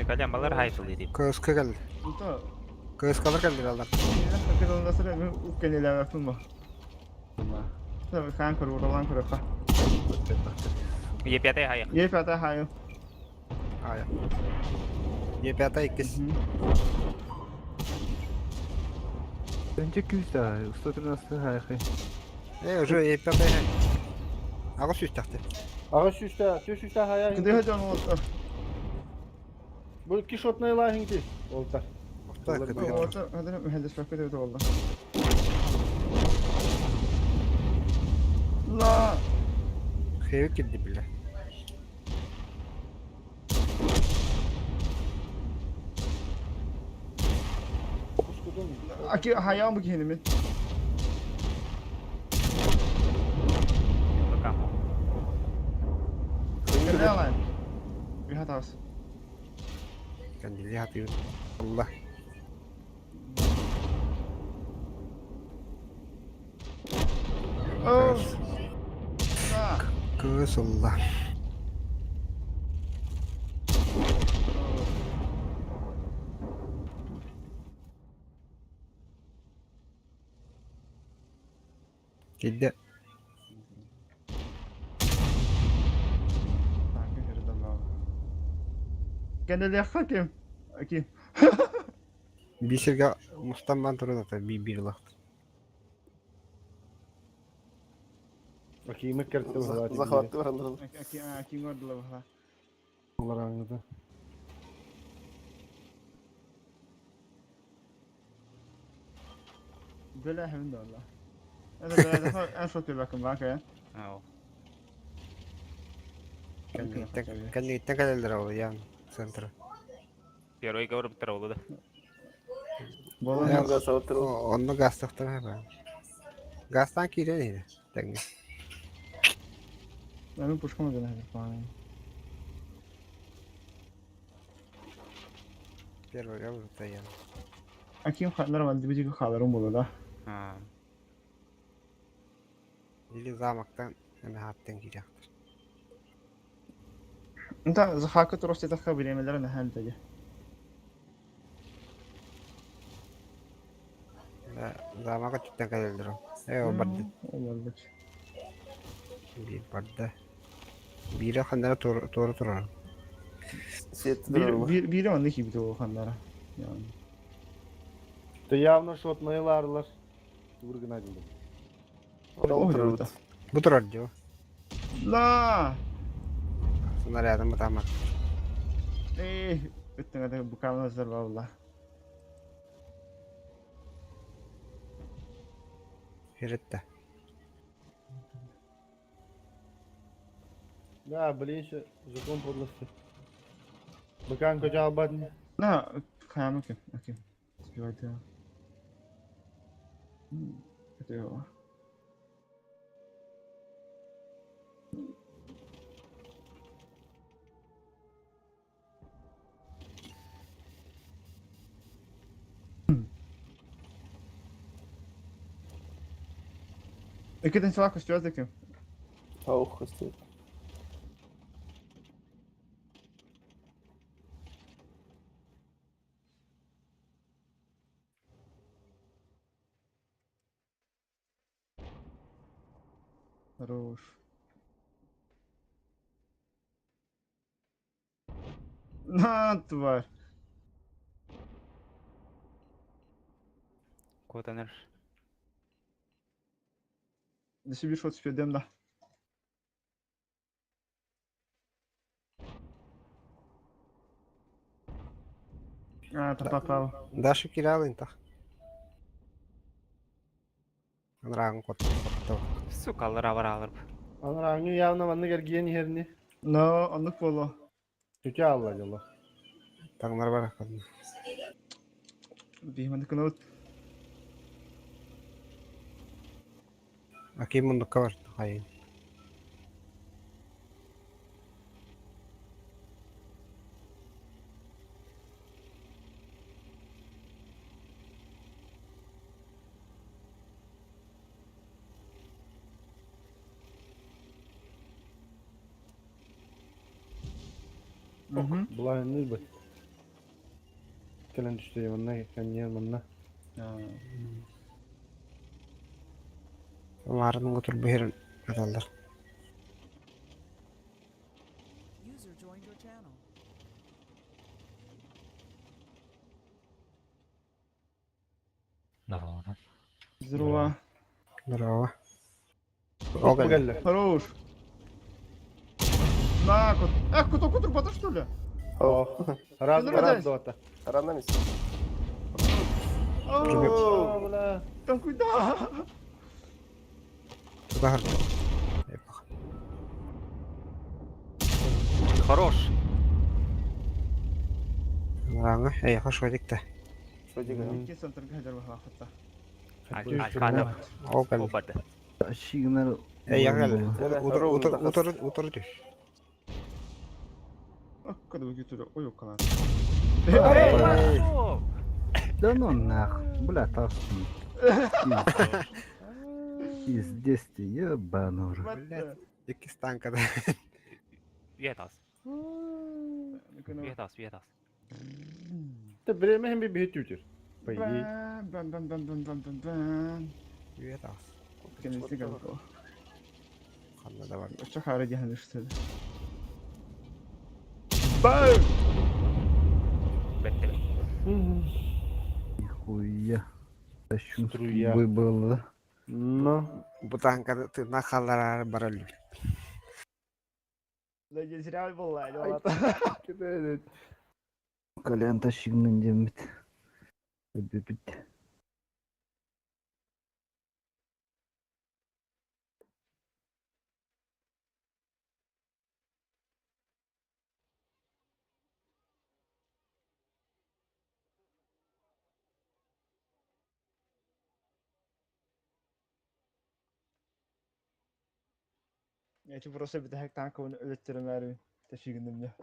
Speaker 6: Kacan balar hayfıl edeyim.
Speaker 8: Kıska geldi.
Speaker 4: Anto.
Speaker 8: Kıskalar geldi herhalde.
Speaker 4: Hakikaten ondan sonra ben ukkenele yaptım mı? Tabii kan kuru olan kuru ka.
Speaker 6: YPT hayır.
Speaker 4: Ye fata hayo.
Speaker 8: Aya. YP'ta ikiz.
Speaker 1: Bence küsta, usta turnası hayır.
Speaker 8: Уже YP'ta. Ağız üst tahtı.
Speaker 2: Ağaç üstte, düş üstte hayal.
Speaker 4: Kıdı hadi onu oldu.
Speaker 2: Bu kişotnaya layıktı. Oldu.
Speaker 8: Orta kıdı.
Speaker 4: Orta hadi mühendis fakir de oldu. La.
Speaker 8: Xeyvik girdi bile.
Speaker 2: Kuşkudum.
Speaker 4: Aki hayağı mı kendimi?
Speaker 6: Bakalım.
Speaker 4: Ne alayım? Bir hatası.
Speaker 8: Kendini atıyor. Allah.
Speaker 4: Oh. La.
Speaker 8: Kız Allah. Gitti.
Speaker 4: Kendine yaksa kim? Aki.
Speaker 8: Bir sırga Mustamban turun atı. Bir laht.
Speaker 2: Bakayım kertim.
Speaker 7: Захватты барандырын.
Speaker 4: Aki vardı la bana.
Speaker 1: Allah anladı.
Speaker 4: Böyle hem de Allah. Hadi böyle defa en çok bir bakın bak ya.
Speaker 8: Kendini geldiler o yan. Center.
Speaker 6: Первый говорю второго да.
Speaker 4: Bolan
Speaker 8: Ya,
Speaker 7: Газ ауттырыл.
Speaker 8: Onu gaz taktır hemen. Gazdan kire neydi? Dengi.
Speaker 4: benim puşkama döner falan.
Speaker 8: Bir var ya burada yan.
Speaker 4: Akim xatlar var dibici xalarım bolu da.
Speaker 6: Ha.
Speaker 8: Dili zamaktan yani hatten girecektir.
Speaker 4: Inta zahaka trosti takka bilemeler ne hal dedi.
Speaker 8: Zamaka tütten geldiler o. O barda.
Speaker 4: Olabilir.
Speaker 8: Bir barda. Biri kandara doğru durar.
Speaker 7: Siyetli durur.
Speaker 4: Biri ondaki bir de o kanlara. Yani.
Speaker 2: Da явно şotmayılarlar. Vurgun acıldı.
Speaker 4: O yolda.
Speaker 8: Bu durar diyor.
Speaker 4: La!
Speaker 8: Bunlar yardım mı tamam.
Speaker 4: Ötüne de bu kalmazlar valla.
Speaker 8: Herette.
Speaker 2: Да, ближе. Закон подлости. Быкан koca albadni.
Speaker 4: La, kayama kim? Okey. Співайте. Это його. Який день слаку, що таке?
Speaker 7: Аух, хостит.
Speaker 4: Хорош. На, тварь.
Speaker 6: Котанер.
Speaker 4: Да себе шот спидем, да. Это попал.
Speaker 8: Дашу kiralıyın tak. Rağın korktu.
Speaker 6: Sukallar avar alır.
Speaker 2: Anarangı явно vanlı gergiyen yerini.
Speaker 4: No, anlık bolu.
Speaker 2: Kötü Allah Allah.
Speaker 8: Tanrılar var akıllı.
Speaker 4: Bihmandık kanot.
Speaker 8: Akim munduk var. Hayır.
Speaker 2: Bulan ne bu? Kelen düştü yanına, kanyer yanına.
Speaker 8: Umarım götür bu yerin. Adallar.
Speaker 9: User joined your channel.
Speaker 4: Здорово.
Speaker 8: Bravo.
Speaker 2: O geldi.
Speaker 4: Хорош. На, кот. Кот робота, что ли?
Speaker 7: Аух.
Speaker 2: Раз
Speaker 4: Нормально.
Speaker 2: дота.
Speaker 7: Рано мисс.
Speaker 2: О, бля.
Speaker 4: Там куда?
Speaker 8: Bahar.
Speaker 6: Хорош.
Speaker 8: Rağın. Hoş geldin de.
Speaker 7: Что делаем?
Speaker 4: Ки центр гадер вахла хата.
Speaker 6: Alkana.
Speaker 8: O geldi.
Speaker 6: O barda.
Speaker 1: Taşıgınlar.
Speaker 8: Ya geldi.
Speaker 7: Здорово,
Speaker 8: Otur düş.
Speaker 4: Когда вы гиту, ой, канат.
Speaker 1: Да ну нах, бля, таски. Пиздец ты, ебанур.
Speaker 8: İki stankada.
Speaker 6: Vietas. Vietas.
Speaker 2: Da bireme hem bir bihit yücür. Payı.
Speaker 4: Бан.
Speaker 8: Evet az.
Speaker 4: Kendisi galiba.
Speaker 8: Kanada da var.
Speaker 4: Çok ağrı geldi işte. Bam!
Speaker 6: Bette.
Speaker 1: Нихуя. Тащун
Speaker 2: Струя.
Speaker 1: выбыл.
Speaker 2: No.
Speaker 8: Bu tankada tırnak hallar baralıyor.
Speaker 4: Да зря было,
Speaker 1: Колян тащигнын демит. Бит.
Speaker 4: Я тебе просто битэх танка öğrettirenler taşıgındım ya.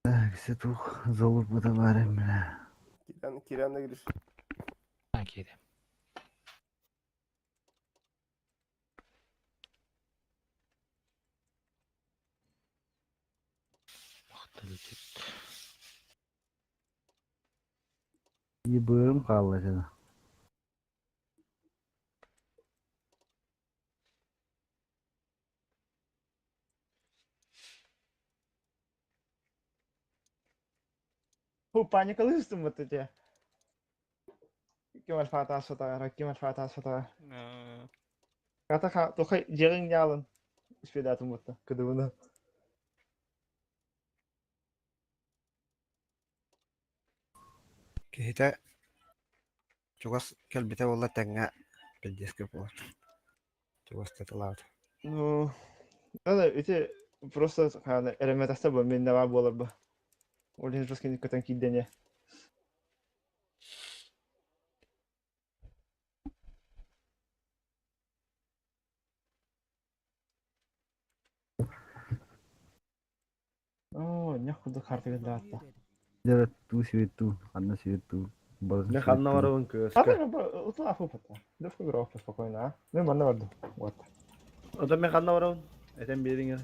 Speaker 1: Так, все тух залуп товарим, бля.
Speaker 7: Кирянна гриш.
Speaker 6: Sanki de.
Speaker 1: Bir bığırım kaldı sana.
Speaker 4: Hú, panikalısın mı tüce? Kemal Fatah Sotara, Kemal Fatah Sotara. Kata tokai jering jalan. Sepeda tumut kedua.
Speaker 8: Kita Чугас келбите болла тәңгә пендеске булар. Чугас теталар.
Speaker 4: Ну, это эти просто когда элемент остаба мен дава болар ба. Олин просто не котан кидене. О, няхуда карта гадата.
Speaker 9: Muted.
Speaker 1: Jara tu situ, anna situ. Baru
Speaker 2: Ne kanna var onun
Speaker 4: А
Speaker 2: kıska.
Speaker 4: ben utla fupata. Да фу гров спокойно, а? Ну, манна варду. Вот.
Speaker 2: O da me kanna var onun. Eten bir yerin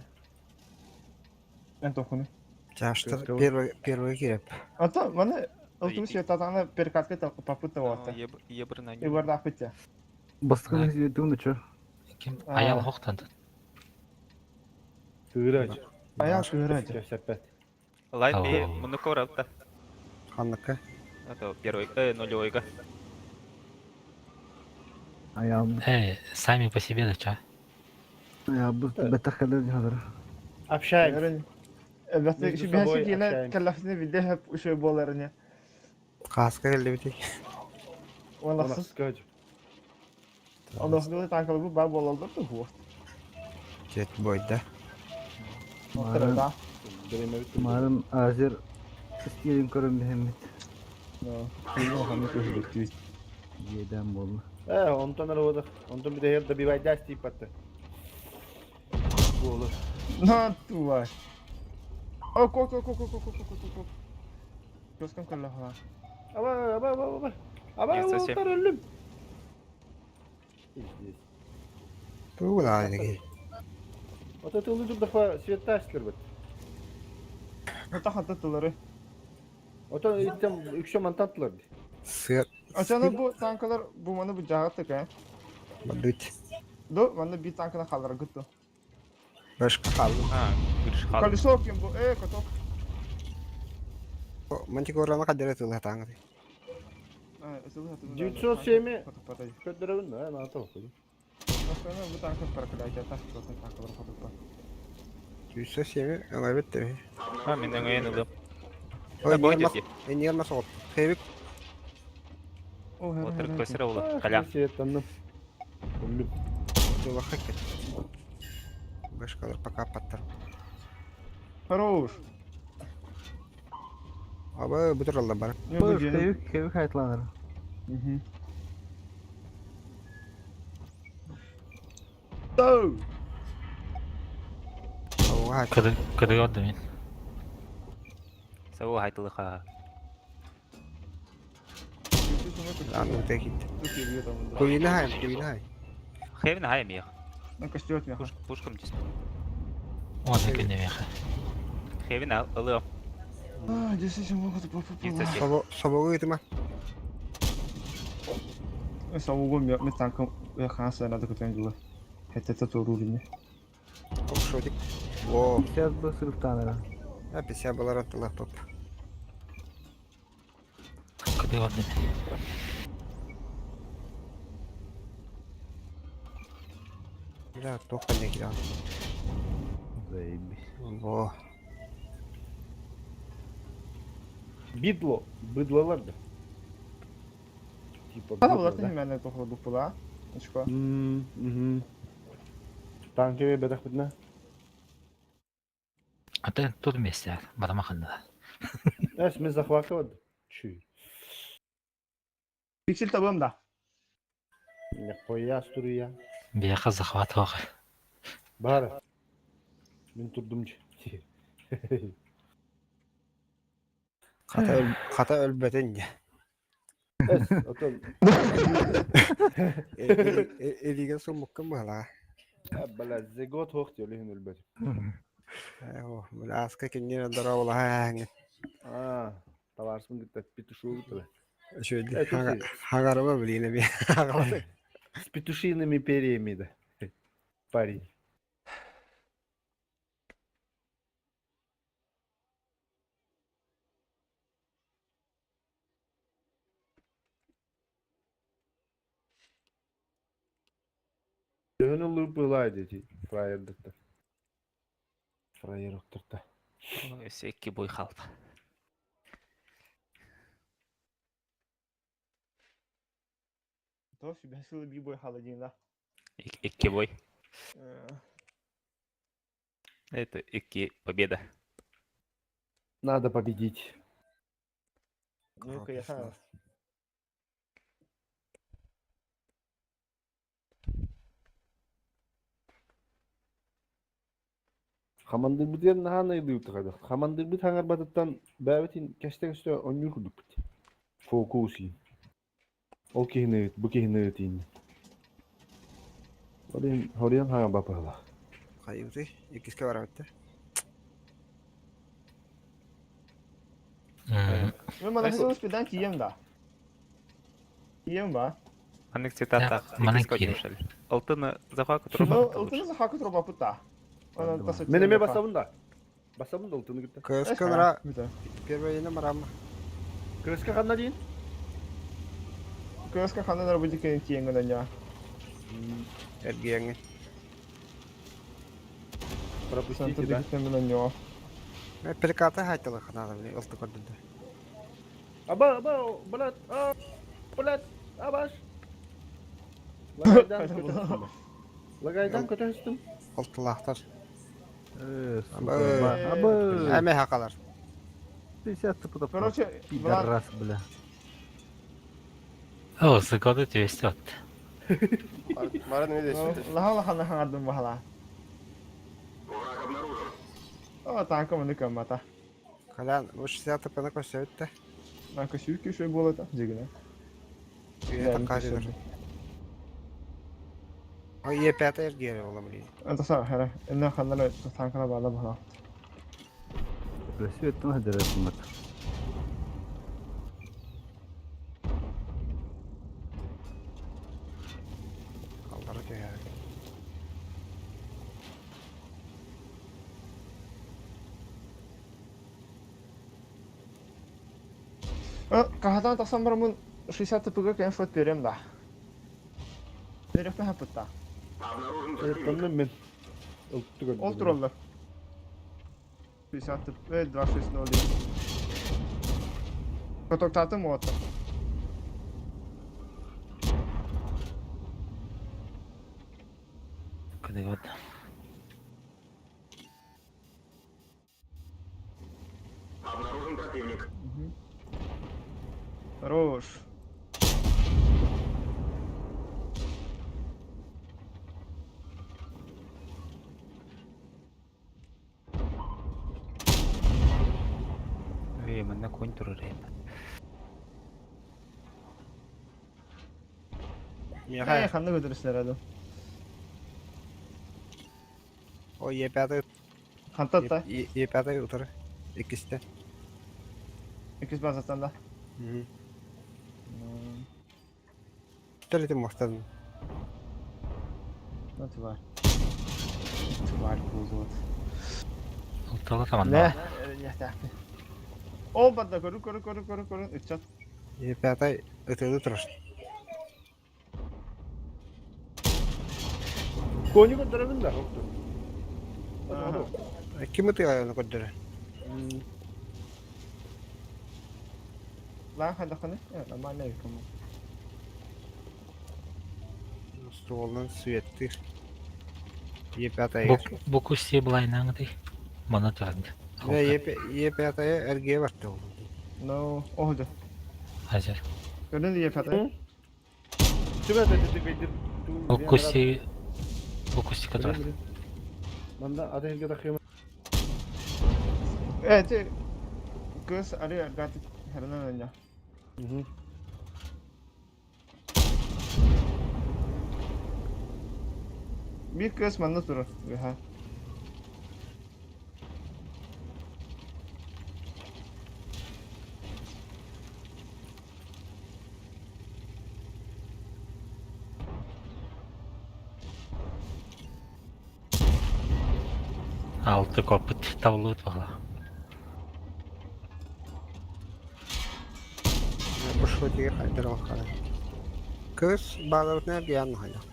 Speaker 4: Эн тохуны.
Speaker 8: Чашта
Speaker 2: Кыска
Speaker 8: первый киреп.
Speaker 4: А то манна ultimate свет татана перкатка та попута вот.
Speaker 6: Ебрна
Speaker 4: И варда апытя.
Speaker 1: Baskı situ ne çö?
Speaker 4: Аял
Speaker 6: хоқтан.
Speaker 2: Tığırı aç.
Speaker 4: Аял шырать.
Speaker 2: Sepet.
Speaker 6: Лайн бе мұны көрапта.
Speaker 8: Ханныкы.
Speaker 6: Это первый, нулевой-га.
Speaker 1: Ayağım.
Speaker 6: Сами по себе, да ча?
Speaker 1: Ya bu betakhalar hazır.
Speaker 2: Afşayım.
Speaker 4: Ярын. Бәс
Speaker 2: Между
Speaker 4: şu
Speaker 2: собой
Speaker 4: бәс yine
Speaker 2: общаемся.
Speaker 4: каллафны билде hep uşu боларыны.
Speaker 8: Каска келди бити.
Speaker 2: Ona
Speaker 4: Онласыз.
Speaker 2: sıkıcı.
Speaker 4: Онласыз танкалы bu бар болалды bu.
Speaker 8: Жет бойда.
Speaker 4: Оттырда.
Speaker 2: Birine bitti.
Speaker 1: Umarım Azir isteyelim körüm Mehmet.
Speaker 4: Кино хамы көздөк.
Speaker 1: Yeden bolu.
Speaker 2: Ondan arada. Ondan bir de yerde bir vayda isteyip battı. Bu olur.
Speaker 4: На тварь. О, ко. Көскөн каллаха.
Speaker 2: Ama
Speaker 6: Yes, yes,
Speaker 2: onlar ölüm.
Speaker 8: Бу лайнги.
Speaker 2: Вот это улучшил defa светташтыр бит.
Speaker 4: Хата хаттылары.
Speaker 2: Ota item yüksek mantatlar.
Speaker 8: Сыр
Speaker 4: Ачана bu танкалар bu маны bu жагат экен.
Speaker 8: бадыт.
Speaker 4: До, маны bir tankına kallar gıttı.
Speaker 8: Башка халу.
Speaker 6: Гүрш хал.
Speaker 4: Колесо кем bu? Каток.
Speaker 8: Мантикорана кадere тулы таңгы.
Speaker 2: Cütsü şeymi kötürevin de ne ata okudu.
Speaker 4: Bu tankın parkıdayken taş tutun tankaları fotoğraf.
Speaker 8: Жүсө семи оңой бетте.
Speaker 6: Мен өңөйөн ылдым.
Speaker 8: Ой,
Speaker 6: бой
Speaker 8: нигер
Speaker 6: деди.
Speaker 8: нигер масот. Хебик
Speaker 6: Отыр көсірі олы. Каля.
Speaker 2: Seyetanım. Ölüm.
Speaker 8: жула хакет. Башкалар пока паттар.
Speaker 4: Хорош.
Speaker 8: Аба бутыр алда бар.
Speaker 4: Ne bu
Speaker 1: Bu
Speaker 4: canım?
Speaker 1: kevik hayatlanır.
Speaker 4: Go.
Speaker 8: Ага,
Speaker 6: Кыды орды мен. Сау хайтылыха.
Speaker 8: аны текит. Куйна хай.
Speaker 6: Хевин хайм я.
Speaker 4: Ben kaçıyor ya.
Speaker 6: Пушкам чист.
Speaker 5: Он не меха.
Speaker 6: Хевин ылы.
Speaker 4: Действительно могут попасть.
Speaker 8: Собогы итма.
Speaker 4: Savunma yok. Ne tankım ve kanser adı kötü Hette torurunu.
Speaker 8: Окшотик. Во,
Speaker 1: Сейчас bu sınıftanlar.
Speaker 8: апися балар атыла топ.
Speaker 5: Кыды орды мен.
Speaker 8: Да, тока не кира.
Speaker 1: Zaybis.
Speaker 8: Во.
Speaker 2: Bidlo. Bıdlalar da. Типа
Speaker 4: Hala bunlar da hemen topladık bula. Açık o.
Speaker 2: Tanke ve bedak bitne.
Speaker 5: А ты тут вместе, Бадамаханда.
Speaker 2: Ми захватывали. Чүй.
Speaker 4: Piksel tabağım da.
Speaker 2: Ne koyas duruyor.
Speaker 5: Бияха захватывал.
Speaker 2: Bari. Ben turdum.
Speaker 8: Хата өлбөтөн.
Speaker 2: Es, otom.
Speaker 8: Элиге сумуккан бала.
Speaker 2: Bala zegot hoht yolu hin ölbet.
Speaker 8: О, муляска кенген дара бола ханг.
Speaker 2: Tavarsın gitti. Bir tuşu gitti.
Speaker 8: Şöyle
Speaker 2: Это
Speaker 8: hagarıma bileyim bir.
Speaker 2: с петушиными перьями, да. Парень. Gönüllü bılaydı frayer'dıkta. Frayер оқтырта.
Speaker 6: Өсекке бой қалды.
Speaker 4: То себе силы бибой холодин, да.
Speaker 6: Икки бой.
Speaker 4: Э,
Speaker 6: Это икки победа.
Speaker 2: Надо победить.
Speaker 4: Ну-ка, я сам.
Speaker 2: Хаманdır bir diyen naha neydi yutakada. Хаманdır bir tangar batıttan bäbitin keşte keşte onyu kuduk bit. Fokusi. O kihine bu kihine tin. Horiyan hangar bapala.
Speaker 8: Kayıptı. İkisi var bitti.
Speaker 4: Мен манай велосипеддан кием да. Кием ба.
Speaker 6: Анник цитата. Икки Алтыны заха
Speaker 4: Ну,
Speaker 6: кутруба.
Speaker 4: ылтыны хакы троба пута. Она тасып.
Speaker 2: Meneme basabında. Basabında oltunu gitti.
Speaker 8: Kıskınra первый yine marama.
Speaker 2: Kırıska kanna deyin.
Speaker 4: Кыска хандар будет кием гэнэ.
Speaker 8: Ergiyenin.
Speaker 2: Пропустите,
Speaker 4: Санту
Speaker 2: да?
Speaker 4: дигитэн на него.
Speaker 8: Перекаты haytalı kanada bile. Oltu kodunda.
Speaker 2: Aba, balat, balat, abaş. Lagaydan kötü. Lagaydan kötü üstüm.
Speaker 8: Oltu lahtar.
Speaker 1: Сука, абы.
Speaker 8: Әме hakalar.
Speaker 1: 50 пудов.
Speaker 4: Короче, Влад,
Speaker 1: Пидорас, бля.
Speaker 6: О, згода 200.
Speaker 7: Мара не десь.
Speaker 4: лаха ханадым бахала. О, танка мыны камата.
Speaker 8: Kalan bu 60 pena koşuyordu.
Speaker 4: Нака сюрки шой было это, дигна.
Speaker 8: Üye takacıdır. O YPT ergiye olamıyor.
Speaker 4: Это са, хара. Энэ хандар танкана бала бахала.
Speaker 1: Красиво это надо расмат.
Speaker 8: Kalları ki ya.
Speaker 4: Кахатан тасан барамын 60 ТПГ кем фот берем да. Берек мэ хапытта.
Speaker 2: Öğretmenim ben. Oltu gördüm.
Speaker 4: Ол тураллар. 60 ТП 260. Котоктаты мото.
Speaker 6: Куди от?
Speaker 4: Хорош.
Speaker 6: Ей, мене конь турурейт.
Speaker 4: Хай ханны götürüsler adam.
Speaker 8: O YPT
Speaker 4: Хантатта.
Speaker 8: YPT otur. İkisi de.
Speaker 4: İkiz bazatan da.
Speaker 8: Tüteletim muhtemelen.
Speaker 4: Ну тварь. Тварь buldu.
Speaker 6: Алтала таман.
Speaker 4: Ne? Ya tahti. O badda koru. Üçat.
Speaker 8: YPT ötede durur.
Speaker 2: Konu gönderen de. Oltu.
Speaker 8: Kim ötüyor onu kodları?
Speaker 4: Lan hadi kanı. Evet ama ne yıkamı.
Speaker 8: Stolun süyetti. YPT'ye.
Speaker 6: Bu kusti блайнаңды. Мана тагды.
Speaker 8: Ve YPT'ye ergiye baktı oldu.
Speaker 4: No. Oldu.
Speaker 6: Hazır.
Speaker 4: Gördün mü yapatı?
Speaker 2: Tüme de bedir.
Speaker 6: Bu kusti kadar.
Speaker 2: Banda adı helge takıyım.
Speaker 4: Evet. Kız arıyor gati herhalde önce. Bir kız bana durur. Ha.
Speaker 6: Altı koput tavlut valla.
Speaker 8: Бушотиге хайдар алхара. Кыз балавытна биян хаят.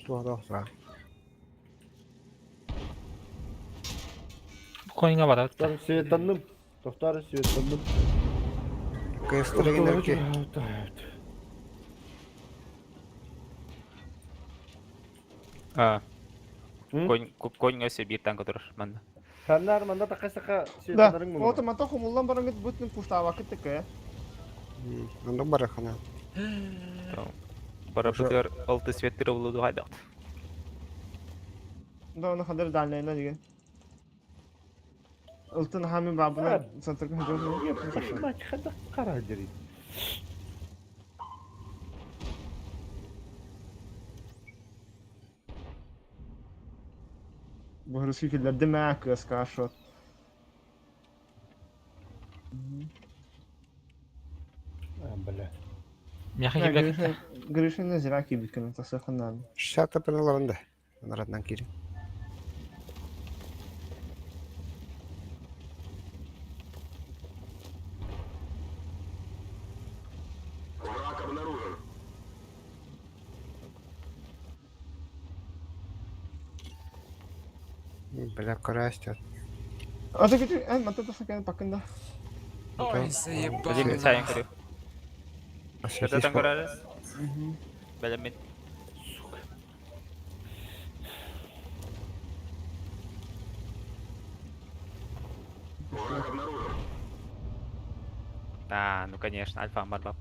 Speaker 8: Туада охра.
Speaker 6: Koyuna var hatta.
Speaker 2: Doktor Seyit'tandım. Doktor Seyit'tandım.
Speaker 8: Кыз тиреген ки.
Speaker 6: Ha.
Speaker 2: Hı?
Speaker 6: Koyun öse bir tane kadar bende.
Speaker 2: Sen nerede manda takasaka
Speaker 4: Да,
Speaker 2: Seyit'tanların mı?
Speaker 4: вот мата хумуллан барангыт бүтүн пуштава кеттик.
Speaker 8: Анда барахана.
Speaker 6: Бара бутер altı svettir oldu hayda.
Speaker 4: Да, оны хадар дальнайна деген. Ылтын хами бабына сантыргын хажуу.
Speaker 2: Maç kada kara deri.
Speaker 4: Бухарский филлерде мәк скашот.
Speaker 2: Бля.
Speaker 6: Мяха gibi.
Speaker 4: Гришин зираки биткен тасаханан.
Speaker 8: Шата пеналарында. Нараднан кири. Бля, карастят.
Speaker 4: А ты где? Мата тасакен пакында.
Speaker 3: Ой, заебал.
Speaker 6: Один sayang kırıyor.
Speaker 8: А
Speaker 6: Kita tanggaras. Balamin. Да, ну конечно, альфа марлап.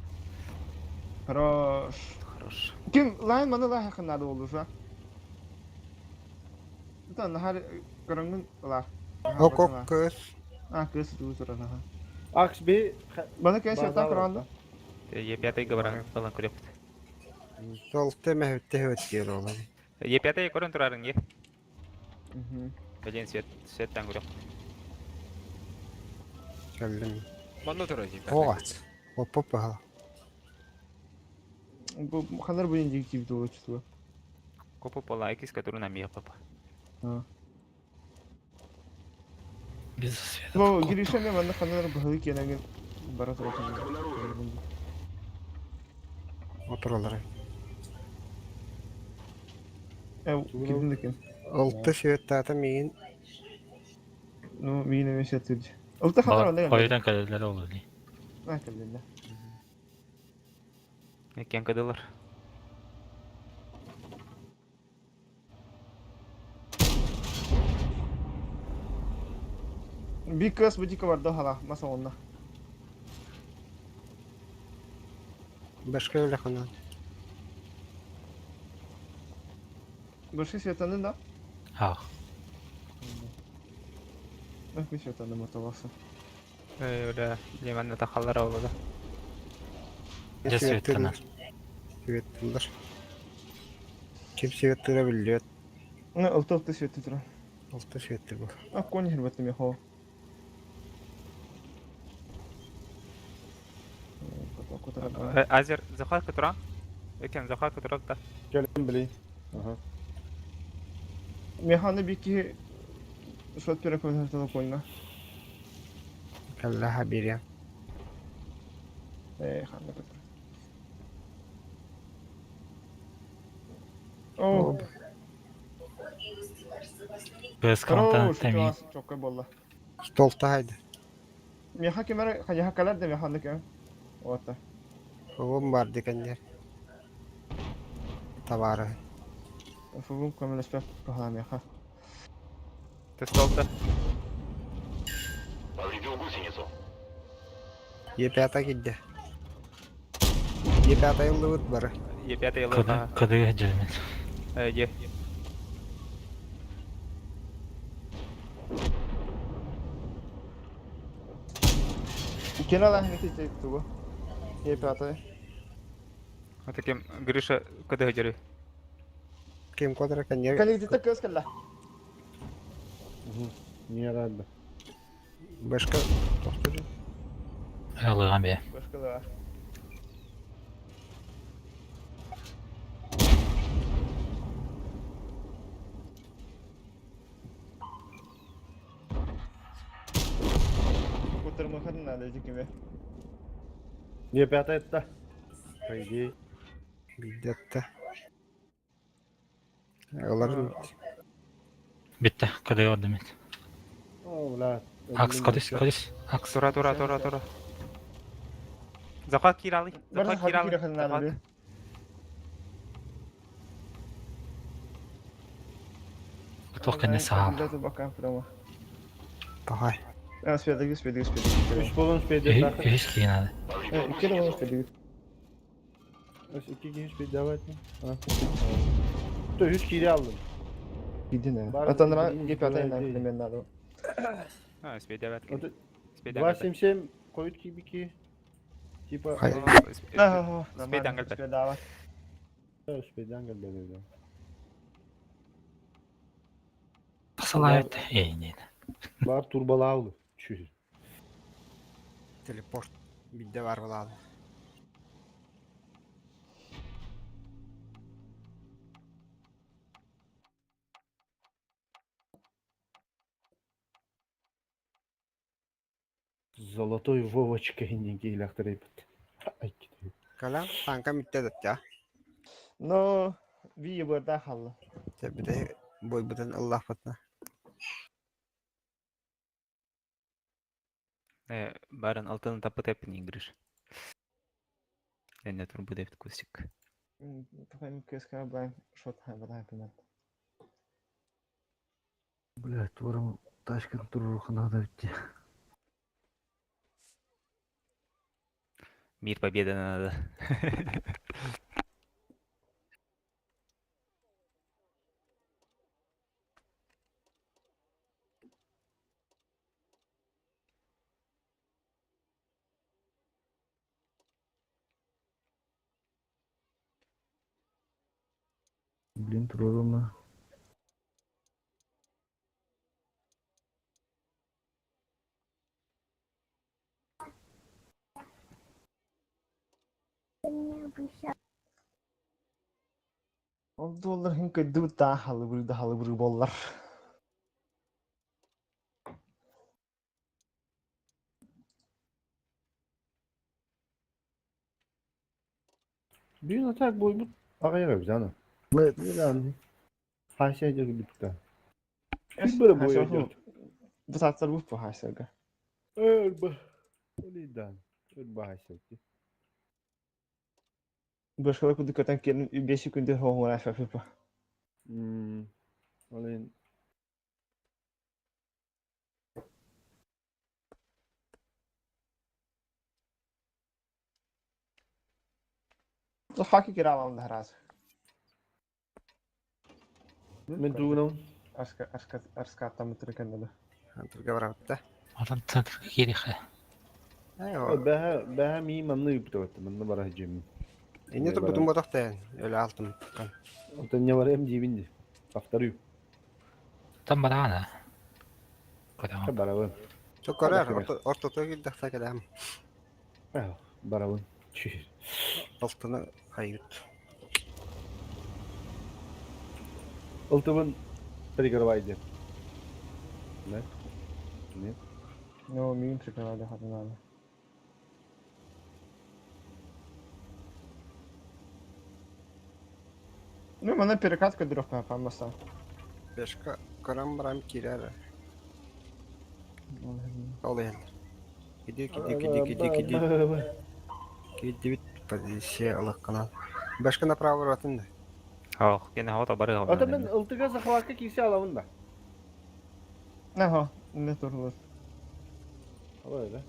Speaker 4: Хорош.
Speaker 6: Хорош.
Speaker 4: Ким лайн мана лай хаканада олуша. Это нахар карангын ла.
Speaker 8: Окок кыз.
Speaker 4: А, кыз туу сурана.
Speaker 2: Aks bir
Speaker 4: Бана кеш ята каранда.
Speaker 6: Епятый говоран falan kuruyor.
Speaker 8: Толты мәһүтте хөт олар.
Speaker 6: Епятый көрін тұрарың е.
Speaker 4: Мгм.
Speaker 6: Бәлен светтен kuruyor.
Speaker 8: Келдим.
Speaker 3: Манда тұра дейм.
Speaker 8: Ога. Оппа паха.
Speaker 4: Бу хадар бу индиктив дуу чту.
Speaker 6: Копу пола экис, который на мия папа.
Speaker 5: Без света.
Speaker 4: Бу гиришеме манда хадар бахы кенеген бара турат.
Speaker 8: Отуралар.
Speaker 4: Кидин декен.
Speaker 8: Алты светата мин
Speaker 4: Ну, мине мешетти. Улта хадар анда.
Speaker 5: Koydan kaleler olur.
Speaker 4: А, калдында.
Speaker 6: Кен кадылар.
Speaker 4: Бикас будика барды хала, маса онна.
Speaker 8: башка өлехана.
Speaker 4: Башка светанын да?
Speaker 5: Ha.
Speaker 4: Бак светанын мотовасы.
Speaker 6: Öyle limanla takallar oldu.
Speaker 5: Ne svetana?
Speaker 8: Светтылар. Ким светтыра билет.
Speaker 4: Ну, улта светти тура.
Speaker 8: Алты светтер бу.
Speaker 4: А кони хербатты мехо.
Speaker 6: Азер захар катура. Экен захар катура да.
Speaker 2: gelin bileyim. Aha.
Speaker 4: Механы бики шот перек көтөртө койна.
Speaker 8: Калла хабиря.
Speaker 4: Ханна көтөр. О,
Speaker 5: Без kantan
Speaker 4: хорош,
Speaker 5: temiz.
Speaker 4: чокка болла.
Speaker 8: Столта хайда.
Speaker 4: Меха кемер хажа калар да механы ке. Ота.
Speaker 8: Ховом бар декендер. Табары.
Speaker 4: Фугум камера спек кахала меха.
Speaker 6: Тестолта.
Speaker 8: Епята кидде. Епята йыллыбыт бары.
Speaker 6: Епятый yılı.
Speaker 5: Kadıya gelmez.
Speaker 6: Ye.
Speaker 4: Кена ла хнити туго. Епята.
Speaker 6: Ата кем Гриша кады хажары.
Speaker 8: Ким кодра кандер.
Speaker 4: Кали дитта көс калла.
Speaker 2: Niye herhalde?
Speaker 8: Башка. Тохтур.
Speaker 5: Алыган бе.
Speaker 4: Башка да. kurtarma kadın nerede gibi.
Speaker 2: Niye piyata etti? Haydi.
Speaker 8: Biddette. Olabilir.
Speaker 6: Bitti. Kadar yardım et.
Speaker 2: Oğlan.
Speaker 6: Aks. Tura. Zakat kiralı.
Speaker 4: Varsa hadi kira kadın nerede? Biddete bakan prova.
Speaker 8: Bahay.
Speaker 4: Ja, spelar.
Speaker 2: Üç bolun spede takı.
Speaker 6: kiralı.
Speaker 4: İki de onu spelar.
Speaker 2: İki üç bir devam etme. Ha. Dur üç kiri aldım.
Speaker 4: Gidin ne?
Speaker 2: Var
Speaker 4: Atanlara
Speaker 2: bir-
Speaker 4: gip atayım
Speaker 2: bir-
Speaker 4: ben ben nerede?
Speaker 6: Ha, spedevet.
Speaker 2: Var semsem koyut gibi ki. Tipa.
Speaker 8: Hayır.
Speaker 4: Ah,
Speaker 6: Spedan geldi.
Speaker 4: Spelar.
Speaker 2: Speden geldi böyle.
Speaker 6: Salayet.
Speaker 2: Var turbalı avlı. Çüz.
Speaker 8: Teleport. Bidde var valla.
Speaker 2: Золотой Вовочка иннеге илактырып. Ай gidiyor.
Speaker 8: Kalam tanka middet ya.
Speaker 4: No, vi burada halı.
Speaker 8: Tabi de boy buten Allah fatna.
Speaker 6: Барын алтын тапы тәпін ингриш. Әне тұр бұд әфті көсік.
Speaker 4: Такой кеска блайн шот hayvada yapılan.
Speaker 1: Блядь, вором ташкент туруху надо идти.
Speaker 6: Мир победы надо.
Speaker 1: Блин, трудно.
Speaker 4: Oldu olur hem kötü daha halı burada bollar.
Speaker 2: Bir atak boy bu. Ağaya yok canım.
Speaker 1: Evet.
Speaker 2: Bir an. Haşayacak gibi tutar. Bir böyle boyayacak.
Speaker 4: Bu saatler bu haşerga.
Speaker 2: Ölbe. Öyleyden. Ölbe haşayacak.
Speaker 4: Başka bir dikkatten gelin 5 gündür hoğuna şafıpa.
Speaker 2: Öyle.
Speaker 4: Bu haki kira alalım da herhalde.
Speaker 2: Ben tuğunum.
Speaker 4: Arska atlamı tırıkan da.
Speaker 8: Anturga var hatta.
Speaker 6: Adam tanır geri.
Speaker 8: Ayo.
Speaker 2: Beha miyim anlı gibi tuvalet. Ben de bara hacım.
Speaker 8: İnne tur butun bodak da öyle altın.
Speaker 2: Otanya var hem cibindi. Aftarıyor.
Speaker 6: Tam bana ana.
Speaker 2: Baravan.
Speaker 8: Çok karar. Orta to giddik ta kelam.
Speaker 2: Baravan. Çüz.
Speaker 8: Altını kayıt.
Speaker 2: Ultimate trigger wide. Ne?
Speaker 4: No, miyim tırıkan hadi abi. Ну, мене перекатка дров напамаса.
Speaker 8: Beşka karam baram kirer. Oluyor. Gidiyor. Gidiyor bit позиция Allah kanal. Başka направо atın.
Speaker 6: Ох, gene hava barı hava.
Speaker 2: Ata ben ultiga zakhavaka kisi alavın da.
Speaker 4: Aha, ne durulur.
Speaker 2: Öyle.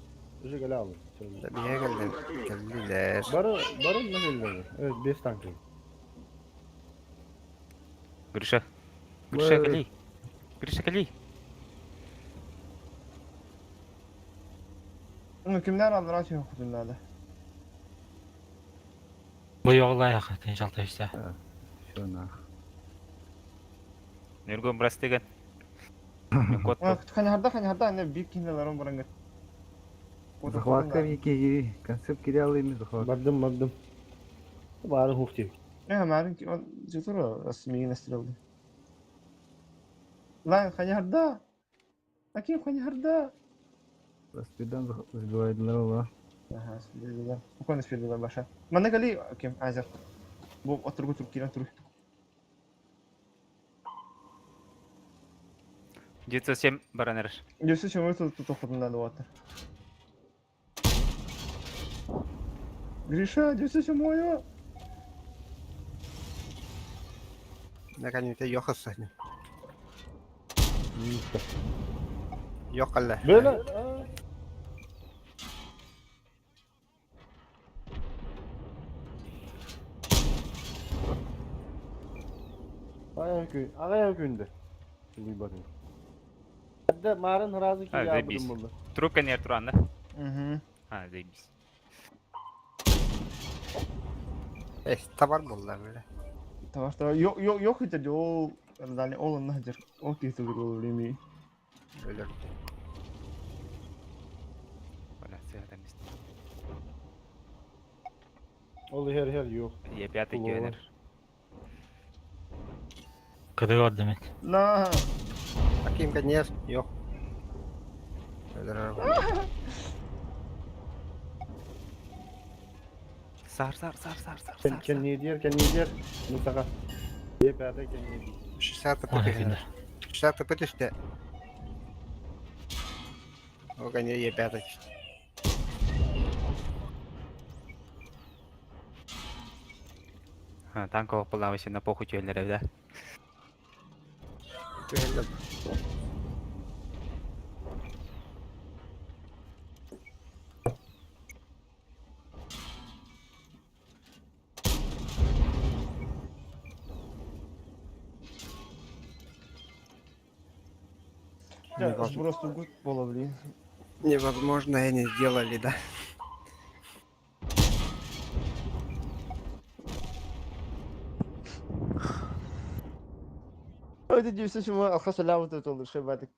Speaker 2: Öyle gele alın.
Speaker 8: Niye geldiler?
Speaker 2: Barın ne geldi? Evet, 5 tankı.
Speaker 6: Grisha. Grisha.
Speaker 4: Onu kimler alır açıyor kutunlarda.
Speaker 6: Bu yolla ya tenjalta işte.
Speaker 1: Şuna.
Speaker 6: Nurgum bras tegen.
Speaker 4: Ona kutukanlarda ne büyük kindeler on burangır.
Speaker 1: Захватка вики. Концепт кидал ими захватка.
Speaker 2: Baktım. Barın hufti.
Speaker 4: Ne malum ki o cütür o resmi nestildi. Lan kanyarda. Akin kanyarda.
Speaker 1: Спидан сбивайдылар ола.
Speaker 4: Ага, спирдилер. Bu konu spirdiler başa. Bana gali kim? Azer. Bu oturgu Türkiye'den turu.
Speaker 6: 907 баранер.
Speaker 4: Yüzü şömür tutu kutundan da otur. Гриша, yüzü şömür.
Speaker 8: Наконец-то ёхас сахне. Ёхалла.
Speaker 2: Böyle. Ayak günde. Bir bakayım. Hadi marın razı ki
Speaker 6: Ha,
Speaker 2: ya
Speaker 6: zabiz.
Speaker 2: bunu.
Speaker 6: Трубка не туранда.
Speaker 4: Hı.
Speaker 6: Ha, заебись.
Speaker 8: Tabar bollar böyle.
Speaker 4: Tamam. Yok hiç o yani olan nedir? O kitabı olur mi?
Speaker 8: Öyle.
Speaker 6: Voilà, c'est la liste.
Speaker 2: Olu her yok.
Speaker 6: Я пятый
Speaker 2: Лол.
Speaker 6: генер.
Speaker 10: Kırıyor demek.
Speaker 4: Na.
Speaker 8: Bakayım конец. Yok. Öyle.
Speaker 6: Sar.
Speaker 2: Ken ne diyor? Mustafa. Yeperde ken ne diyor?
Speaker 8: 60
Speaker 10: O ne
Speaker 8: пытки.
Speaker 10: günler?
Speaker 8: 60 пытки. O конец ебяток.
Speaker 6: Ha, танковых плавающих на похуй тюэллеров, да?
Speaker 8: Öyle.
Speaker 4: Ya burası gut olabilir.
Speaker 8: Невозможно, они сделали, да?
Speaker 4: Hadi yüzü şömür alxa selamet olur şey badık.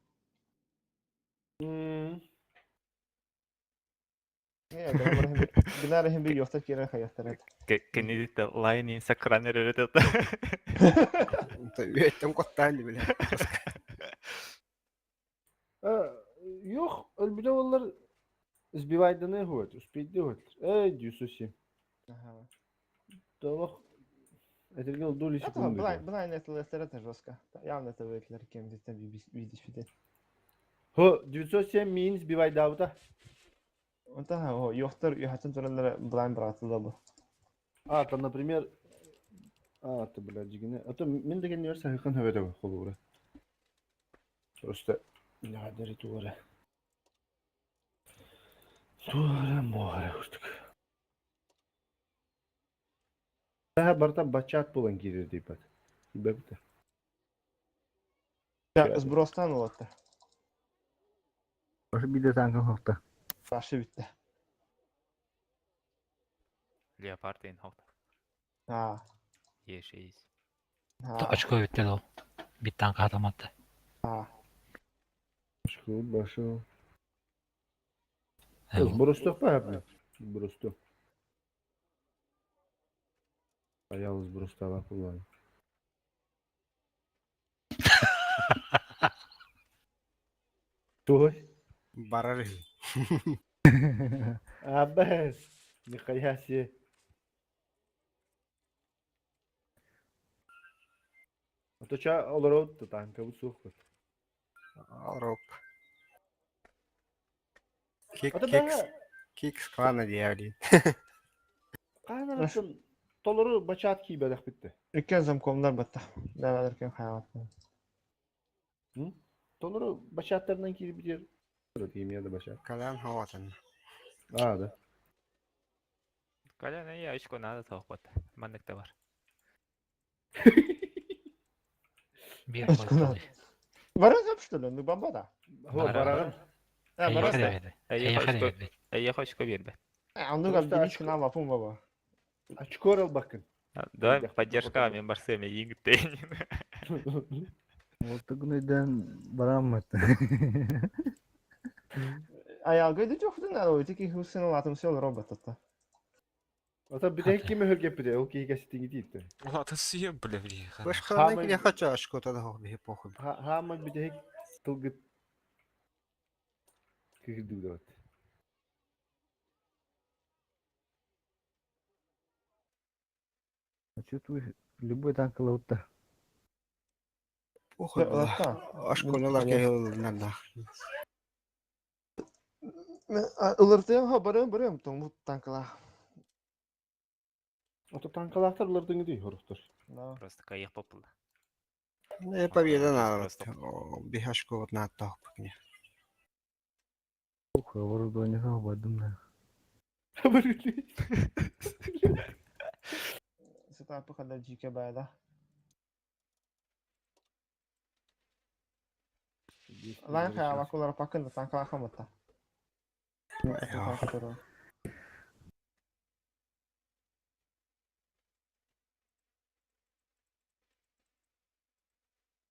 Speaker 4: Ya gınar hem bir yoksa kire hayatlar.
Speaker 6: Кеннеди лайни сакранер öğretti.
Speaker 8: Там коттали, бля.
Speaker 2: Yok, bir de onlar zbivayda ne huvet, uspeyde huvet. Diyorsun.
Speaker 4: Ага.
Speaker 2: Tamam. Edirgen olduğu işi
Speaker 4: Tamam,
Speaker 2: kullanıyor.
Speaker 4: blind netler это жестко. Явно это выглядит кем здесь там видишь виде.
Speaker 2: Ho, diyorsun min zbivayda bu da.
Speaker 4: Ondan o yoktur yuhatın törenlere blind bırakıldı bu.
Speaker 2: Там, например, ты, блядь, жигine. Мен деген не версия, хакан хаведе го холура. Просто не гадери туара. Туара море уштук. Барта бачат булан кирер дейп бат. Бепте.
Speaker 4: Ya sbrostan olattı.
Speaker 1: Başı bir de tankın hokta.
Speaker 4: Başı bitti.
Speaker 6: Leopard inhalt.
Speaker 4: Ha.
Speaker 6: E6.
Speaker 4: Ha.
Speaker 10: Açık öğütler o. Bir tane kahramadı.
Speaker 4: Ha.
Speaker 2: Başı.
Speaker 10: Evet.
Speaker 2: Burostok mu yapma? Burostok. Yalnız burostava kullan. Tuh.
Speaker 8: Барары.
Speaker 2: Абас. Нихуя себе. А то ча олорот танка bu sohbet.
Speaker 8: Роб.
Speaker 2: O da ben
Speaker 8: Кикс клана дiyavli.
Speaker 2: kanarasın toluru baçat ki bedak bitti.
Speaker 4: İlken zamkomlar battı. Devam ederken hayatı.
Speaker 2: Toluru baçatlarından ki bir yer. Diyeyim ya da baçat.
Speaker 8: Калян хаватан.
Speaker 2: Da.
Speaker 6: Коля, я очко надо толпот. Мандык да бар.
Speaker 10: Bir
Speaker 4: Açık
Speaker 10: koydu.
Speaker 4: ulan. Varız yapıştırdı. Nu baba da.
Speaker 2: Ho barağın.
Speaker 4: Ha
Speaker 10: Ey
Speaker 4: varız
Speaker 10: yakar
Speaker 4: da.
Speaker 10: verdi.
Speaker 6: Ey
Speaker 10: Ey yakar
Speaker 6: hoşko.
Speaker 10: verdi.
Speaker 6: Ey hoşko berdi.
Speaker 4: Ha onu
Speaker 2: Просто
Speaker 4: gal bir
Speaker 2: açık-
Speaker 4: sınav yapın baba.
Speaker 2: Açık oral bakın.
Speaker 6: Да,
Speaker 2: Яхта
Speaker 6: поддержка
Speaker 2: потом.
Speaker 6: мен барсеме еңгіттейін.
Speaker 1: Olta güneyden baran mı etti?
Speaker 4: Ayağı gaydı çok da ne oydu ki Hüseyin Alatım şey olur robot hatta.
Speaker 2: O da bir de kimi hırgep bir de. O ki geçti gidip de.
Speaker 3: Ладно, съем, бля, блин.
Speaker 8: Вы ж
Speaker 2: Хамы-
Speaker 8: хранитель, я хочу ашку тогда, похуй.
Speaker 2: Ha ama bir de tılgıt. Kırdı da.
Speaker 1: Чувствую, любой танк лаута.
Speaker 8: Ухо была.
Speaker 4: Олатта.
Speaker 8: Ашконалар кейл нанда.
Speaker 4: Ilırtıyan ha barıyorum tomu tankala.
Speaker 2: Ota tankalatlar ulardan gidiyor horuktur.
Speaker 4: No.
Speaker 6: Просто кайық попылды.
Speaker 8: Не победа надо.
Speaker 6: Просто.
Speaker 8: Бихашко вот на тах.
Speaker 1: Ух, вооружение свободным, да.
Speaker 4: Setup kadar jike bayda. Lan kaya bak olarak bakın da tankala kamata.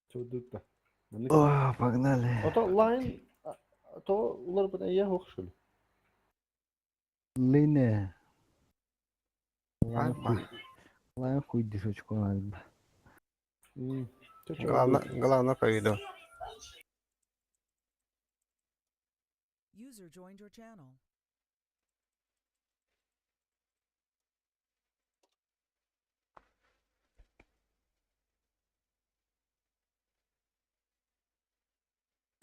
Speaker 2: Çözdük de.
Speaker 1: О, погнали.
Speaker 2: Ota line to ular bana iyi hoş şöyle.
Speaker 1: Линия.
Speaker 8: Ладно.
Speaker 1: Лайн хуй дешочку надо.
Speaker 8: Главное поведу.
Speaker 9: User joined your channel.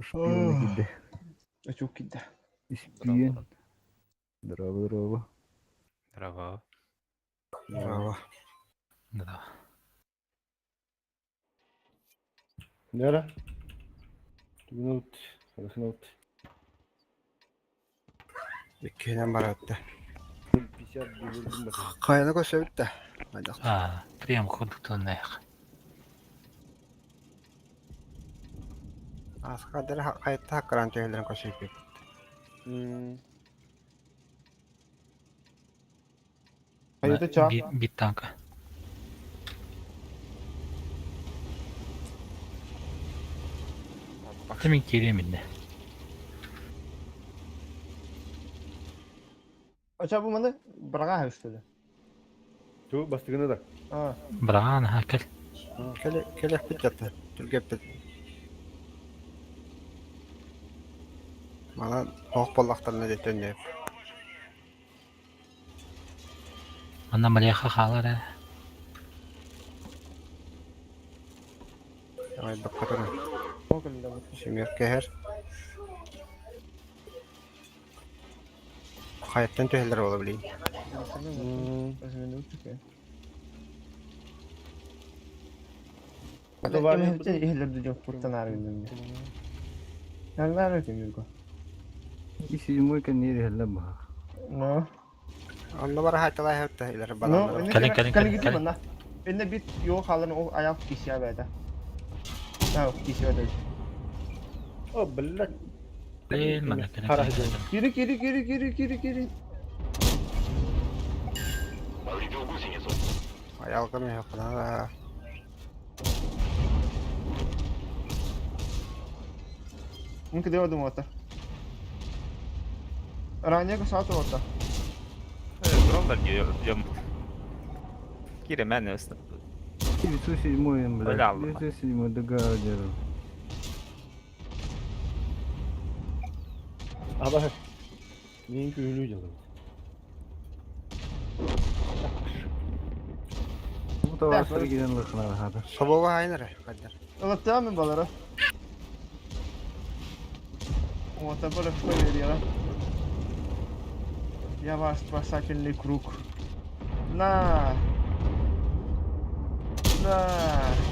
Speaker 1: Шпионы киде.
Speaker 4: Çok gitti.
Speaker 1: Шпион. Здорово, здорово.
Speaker 6: Здорово.
Speaker 8: Браво.
Speaker 10: Да.
Speaker 2: Nere? Minut. Hadi minut.
Speaker 8: Иккенен баратты.
Speaker 2: Pişer bulurdum da.
Speaker 8: Кайны көсөбүттө. Айдак.
Speaker 10: Прием кондукторный.
Speaker 8: Аскадыр кайта хаккаран төйлөрүн көсөйт.
Speaker 4: Hayırda çağ.
Speaker 10: Бит танка. Demin керемет.
Speaker 4: Açar bu bana bırakan ha üstüne.
Speaker 2: Şu bastığını da.
Speaker 4: Ha.
Speaker 10: Браган хакер.
Speaker 8: Келек битти. Түргеп. Мана ок боллактарына жетенде.
Speaker 10: Ана мляха халар.
Speaker 8: Ай баккатын.
Speaker 4: O kadar da bu.
Speaker 8: Шемер кехер. Hayattan töylөр боло билейин.
Speaker 4: Hadi var ya. İhler de yok kurtan arıyorum. Yani ne arıyorum yok.
Speaker 1: И седьмой коннери хлеба.
Speaker 4: No.
Speaker 8: Onda bara haytalay hepte ileri
Speaker 4: No.
Speaker 8: balanlar.
Speaker 4: Kalın gidiyor bana. Bende bit yok halını o ayak kişiye verdi. Ha kişiye verdi.
Speaker 2: O bella.
Speaker 10: Блин, mana kena.
Speaker 4: Geri.
Speaker 8: Ayalgın yok da.
Speaker 4: Mungkin dia ada motor. Orangnya ke satu motor.
Speaker 6: Дрондар жем. Кире мен өстүп.
Speaker 1: 907, блядь.
Speaker 6: Бля,
Speaker 1: 907 догарадер.
Speaker 2: Ama neyin köylüğü canım.
Speaker 1: Bu da var giden lıklar hadi.
Speaker 8: Sobova aynı kadar.
Speaker 4: Anlattı mı balara? Motor böyle şöyle diyor. Yavaş sakinlik kruk. Nah.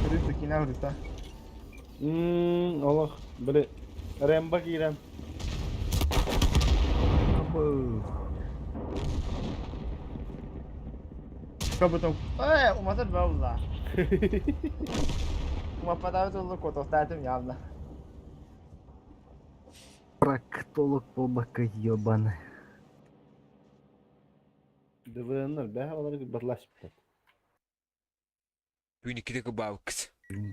Speaker 4: Terus kina urita.
Speaker 2: Allah böyle rembak İrem.
Speaker 1: Abo.
Speaker 4: Kau betul. Motor bau lah. Uma padahal tuh lu kotor tadi ya Allah.
Speaker 1: Проктолог полбака ебаный.
Speaker 2: Dıvıranlar be olarak batlaşıp.
Speaker 3: Bugün ikide kebavkız.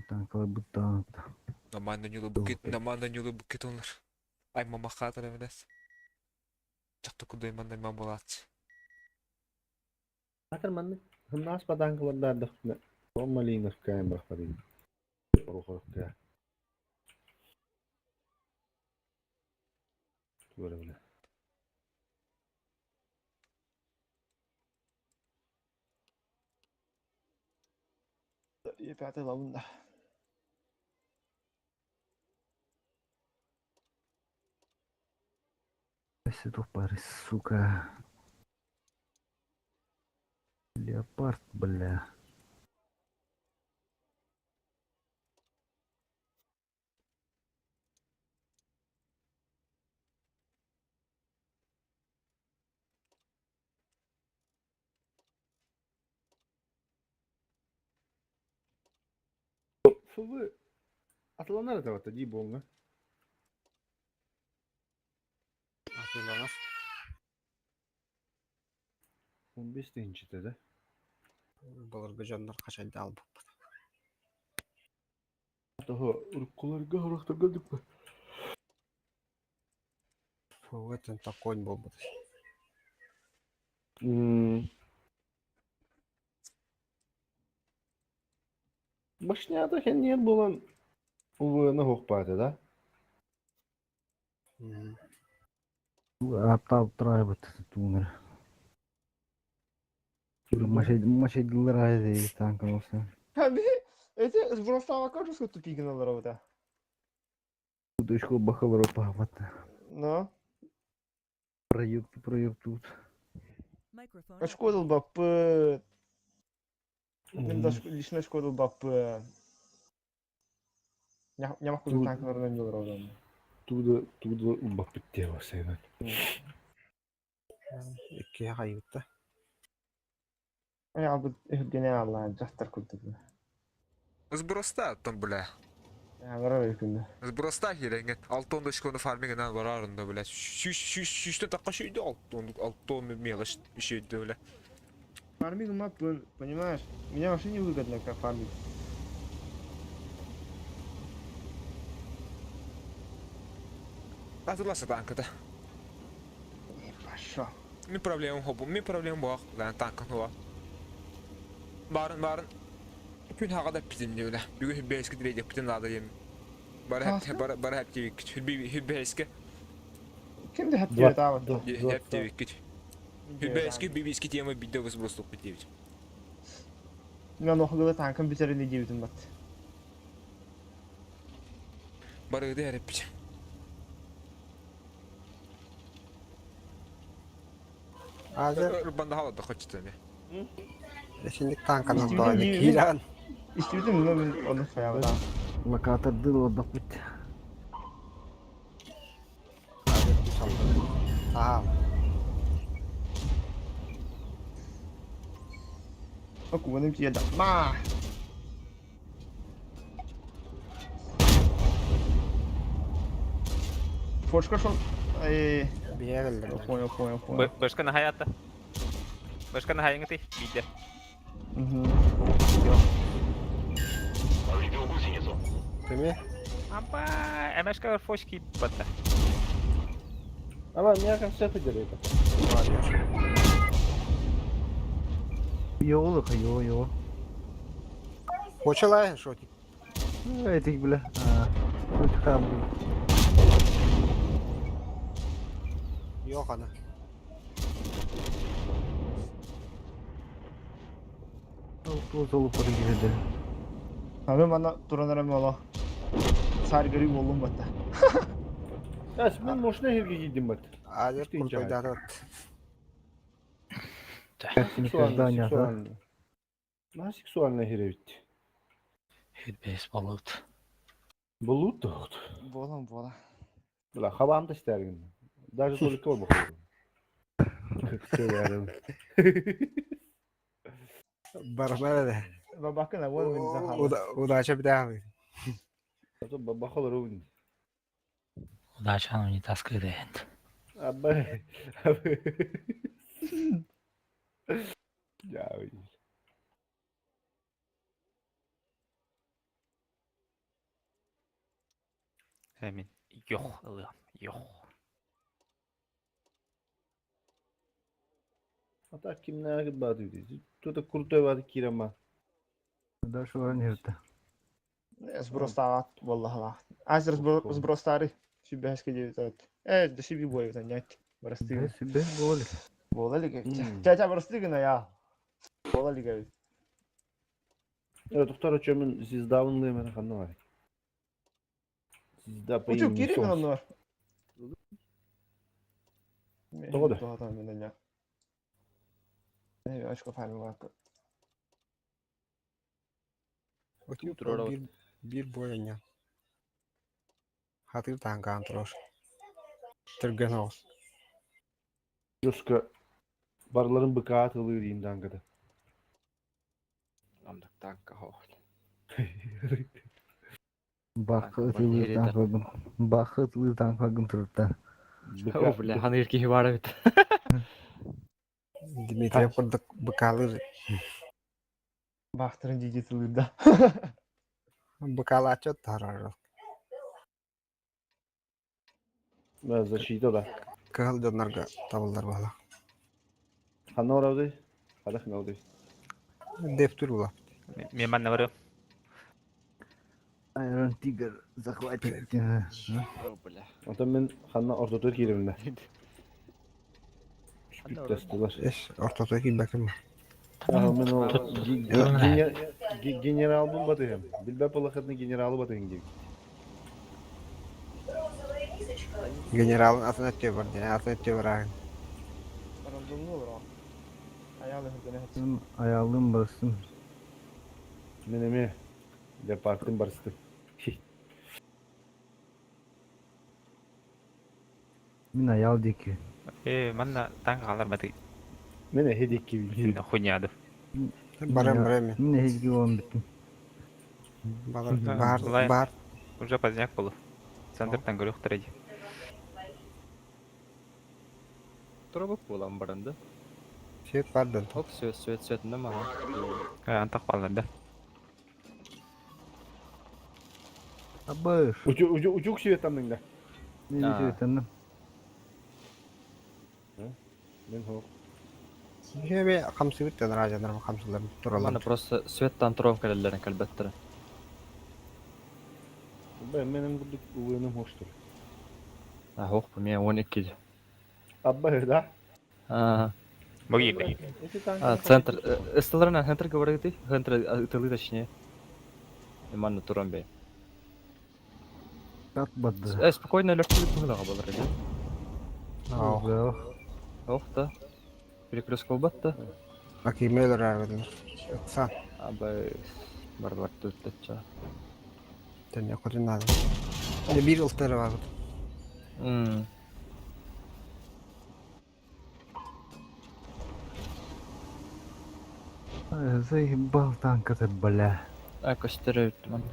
Speaker 1: Tanklar bu tankta.
Speaker 3: Namanda nyulu bukit onlar. Ay mama khatar emedes. Çaktı kuday mandan man bolat.
Speaker 2: Hatar manlık. Hınnas padan kıvırlar da. Normalin ırkayım bırakmadıyım. Oruq ırkaya. Böyle böyle.
Speaker 4: Епятый лавында.
Speaker 1: Если тупорый, сука. Леопард, бля.
Speaker 2: Fıvı. Atılanlar da var da değil bu onunla.
Speaker 8: Атыланар.
Speaker 2: 15 deyince de.
Speaker 8: Буларга жандар качайда алып.
Speaker 2: Daha ırkkuları gaharakta geldik mi?
Speaker 8: Фуэтен такой болбут.
Speaker 2: Başına kendine bulan uvığına hokpadı da.
Speaker 1: Апта устраивает этот умер. Машей дилрайзе танком olsa.
Speaker 4: Abi, эти сброс табака же сколько тупик на ларота.
Speaker 1: Дочку бахал ропа вот.
Speaker 4: Но,
Speaker 1: Проют тут.
Speaker 9: Microphone
Speaker 4: очко бапы. Мен даже лично очко бапы. Няма куда танк на ларота.
Speaker 2: Tuğda ubak bitti var senin.
Speaker 8: Икки хайытта.
Speaker 4: Я бы их гениально джастер куда.
Speaker 3: Сброста там, бля.
Speaker 4: Я говорю, куда.
Speaker 3: Сброста хиленген. 6 тонда шкону фармингенен var arında, bля. Şüşte takka şeydi 6 ton мелочь şeydi, bля.
Speaker 4: Фарминг мап, понимаешь? Меня вообще не выгодно как фармить.
Speaker 3: Hatırlarsa tankada.
Speaker 4: Пошел.
Speaker 3: Mi problem bu. Lan tankın o. Barın. Bütün haqada pitin öyle. Bir gün beski direkt pitin adı yem. Bara hep tevik. Hübbe eski.
Speaker 4: Kim de hep diyor tamam.
Speaker 3: Hep tevik. Hübbe eski bir biski diyeme bir de vız brostluk bitevik.
Speaker 4: Ben okuduğu tankın bitirini diyebilirim bak.
Speaker 3: Bara da hep pitin.
Speaker 8: Азыр
Speaker 3: Banda hala da kaçtı ne?
Speaker 8: эсиндик танканан
Speaker 4: Истибитим
Speaker 8: баалык
Speaker 4: дийбит.
Speaker 8: кийлан.
Speaker 4: İstedim mi ben onu sayamam.
Speaker 1: Локатор дыл отдох бит.
Speaker 8: Таа.
Speaker 4: Bak benim ki yada. Ma. Фошка шо.
Speaker 8: Биягылдыр.
Speaker 4: Понял.
Speaker 6: Башканы хаятта. Башканы хайыңыты. Биде.
Speaker 8: Кеме?
Speaker 6: Ампа, эмешка фошки батта.
Speaker 2: Ama niye kan sefer dedi?
Speaker 1: Yoğuluk yo.
Speaker 8: Почалай, шотик.
Speaker 1: Этих, бля. Хоть там.
Speaker 8: Yok ana.
Speaker 1: Toz olup oraya girdi.
Speaker 4: Abi bana duranlarım ola. Sargari oldum batta.
Speaker 2: Ya şimdi ben boşuna herge gittim bak.
Speaker 8: Азыр
Speaker 2: İşte
Speaker 8: куркой
Speaker 2: icabet.
Speaker 8: дарот.
Speaker 1: Здание, да?
Speaker 2: Nasıl soğanla here bitti?
Speaker 10: Hüdbes balut.
Speaker 2: Bulut da oldu.
Speaker 4: Bola.
Speaker 2: Bula havam da isterdim. Даже только оба ходим. Все рядом.
Speaker 8: Барбара.
Speaker 4: Bakın da bu benim zahalı.
Speaker 8: Удача бдамы.
Speaker 2: Потом бабахал ровно.
Speaker 10: Удача не таскает.
Speaker 2: Абба. Ya öyle.
Speaker 6: Эмин. Yok, ылыам. Yok.
Speaker 2: Hatta kimler git badı dedi. Tuta kurtu badı kirama.
Speaker 1: Дальше уронил-то.
Speaker 4: Сброс тава, vallahi la. Азер сброс старый. Sübhäske diyor. Da şibi boyu sen net. Barası değil.
Speaker 1: Ben gol.
Speaker 4: Bola liga.
Speaker 2: Hmm.
Speaker 4: Çaça barası değil ya. Bola liga.
Speaker 2: Evet, doktor açımın siz davunlu hemen kanına var. Siz de
Speaker 4: Uçuk geri mi
Speaker 2: sos.
Speaker 4: onlar?
Speaker 2: Doğru.
Speaker 4: Doğru benden ya. Ne aşk falan var.
Speaker 8: Bir boyunca. Hatır tanka antros. Tırgın olsun.
Speaker 2: Yoska barların bıkağı atılıyor diyeyim dankada.
Speaker 6: Amdak tanka ho.
Speaker 1: Bakıtlıdan kalkın turda.
Speaker 6: O bile hani ilki var evet.
Speaker 8: Dimitriy kurduk bıkalı.
Speaker 4: Baktırın digital'da.
Speaker 8: Bıkalı açıyor tarar.
Speaker 2: Ben de şeyde da.
Speaker 8: Kıl dönlerge tabullar bala.
Speaker 2: Kanına var orada. Hadi kanına orada.
Speaker 8: Defter bula.
Speaker 6: Men manna var.
Speaker 1: Iron Tiger захватит.
Speaker 6: O bile.
Speaker 2: Ondan ben kanına ortadır girimde. Şüphet destılar.
Speaker 8: Eş ortadaki bakım.
Speaker 2: Ben o general bu batıyım. Bilbap olakadını generalı batıyım gibi.
Speaker 8: Generalın atına tüyo var diye. Atına tüyo var.
Speaker 4: Aramda ne olur o? Ayağını hızını hep.
Speaker 1: Benim ayağım bastım.
Speaker 2: Menemi departım barstı.
Speaker 1: Min ayağı diki.
Speaker 6: Manna tanka alır batı.
Speaker 2: Mene hedik gibi.
Speaker 6: Hinna hunyadı.
Speaker 8: Barem barem.
Speaker 1: Min hiç güven bittim.
Speaker 8: Bahar.
Speaker 6: Уже поздняк было. Центр тангырык тіреді.
Speaker 5: Тұрабық болам барында.
Speaker 8: Şey pardon.
Speaker 5: Оп, сөйтінде маған.
Speaker 6: Антақ балында.
Speaker 1: Abır.
Speaker 2: Ucuk şey etamdın da.
Speaker 1: Ne diyecektin?
Speaker 2: Ben ho.
Speaker 8: Şey bir kamsı bitti rajalar kamsılar
Speaker 5: Мана
Speaker 8: duralım.
Speaker 5: просто светтан тұрам кәлелерін кәлбәттірі.
Speaker 2: Benim bulduk uyanım hoştur.
Speaker 5: Хоқ, мен 12-де.
Speaker 2: Abba da.
Speaker 6: Бөгейді.
Speaker 5: Центр. Исталарынан хентерге барады. Хентер ытылы точнее. Мана тұрам бе.
Speaker 1: Kat badı.
Speaker 5: Спокойно лёгкий бұғылаға болар еді.
Speaker 1: Güzel.
Speaker 5: Хоқ та. Перекрестка батта.
Speaker 8: Bakayım öyle aradım. Yoksa
Speaker 5: Абай бар төттетча.
Speaker 8: sen yok odun lazım. Bir ıltları var.
Speaker 1: Zay baltan katı bala.
Speaker 5: Көстері өтті мана.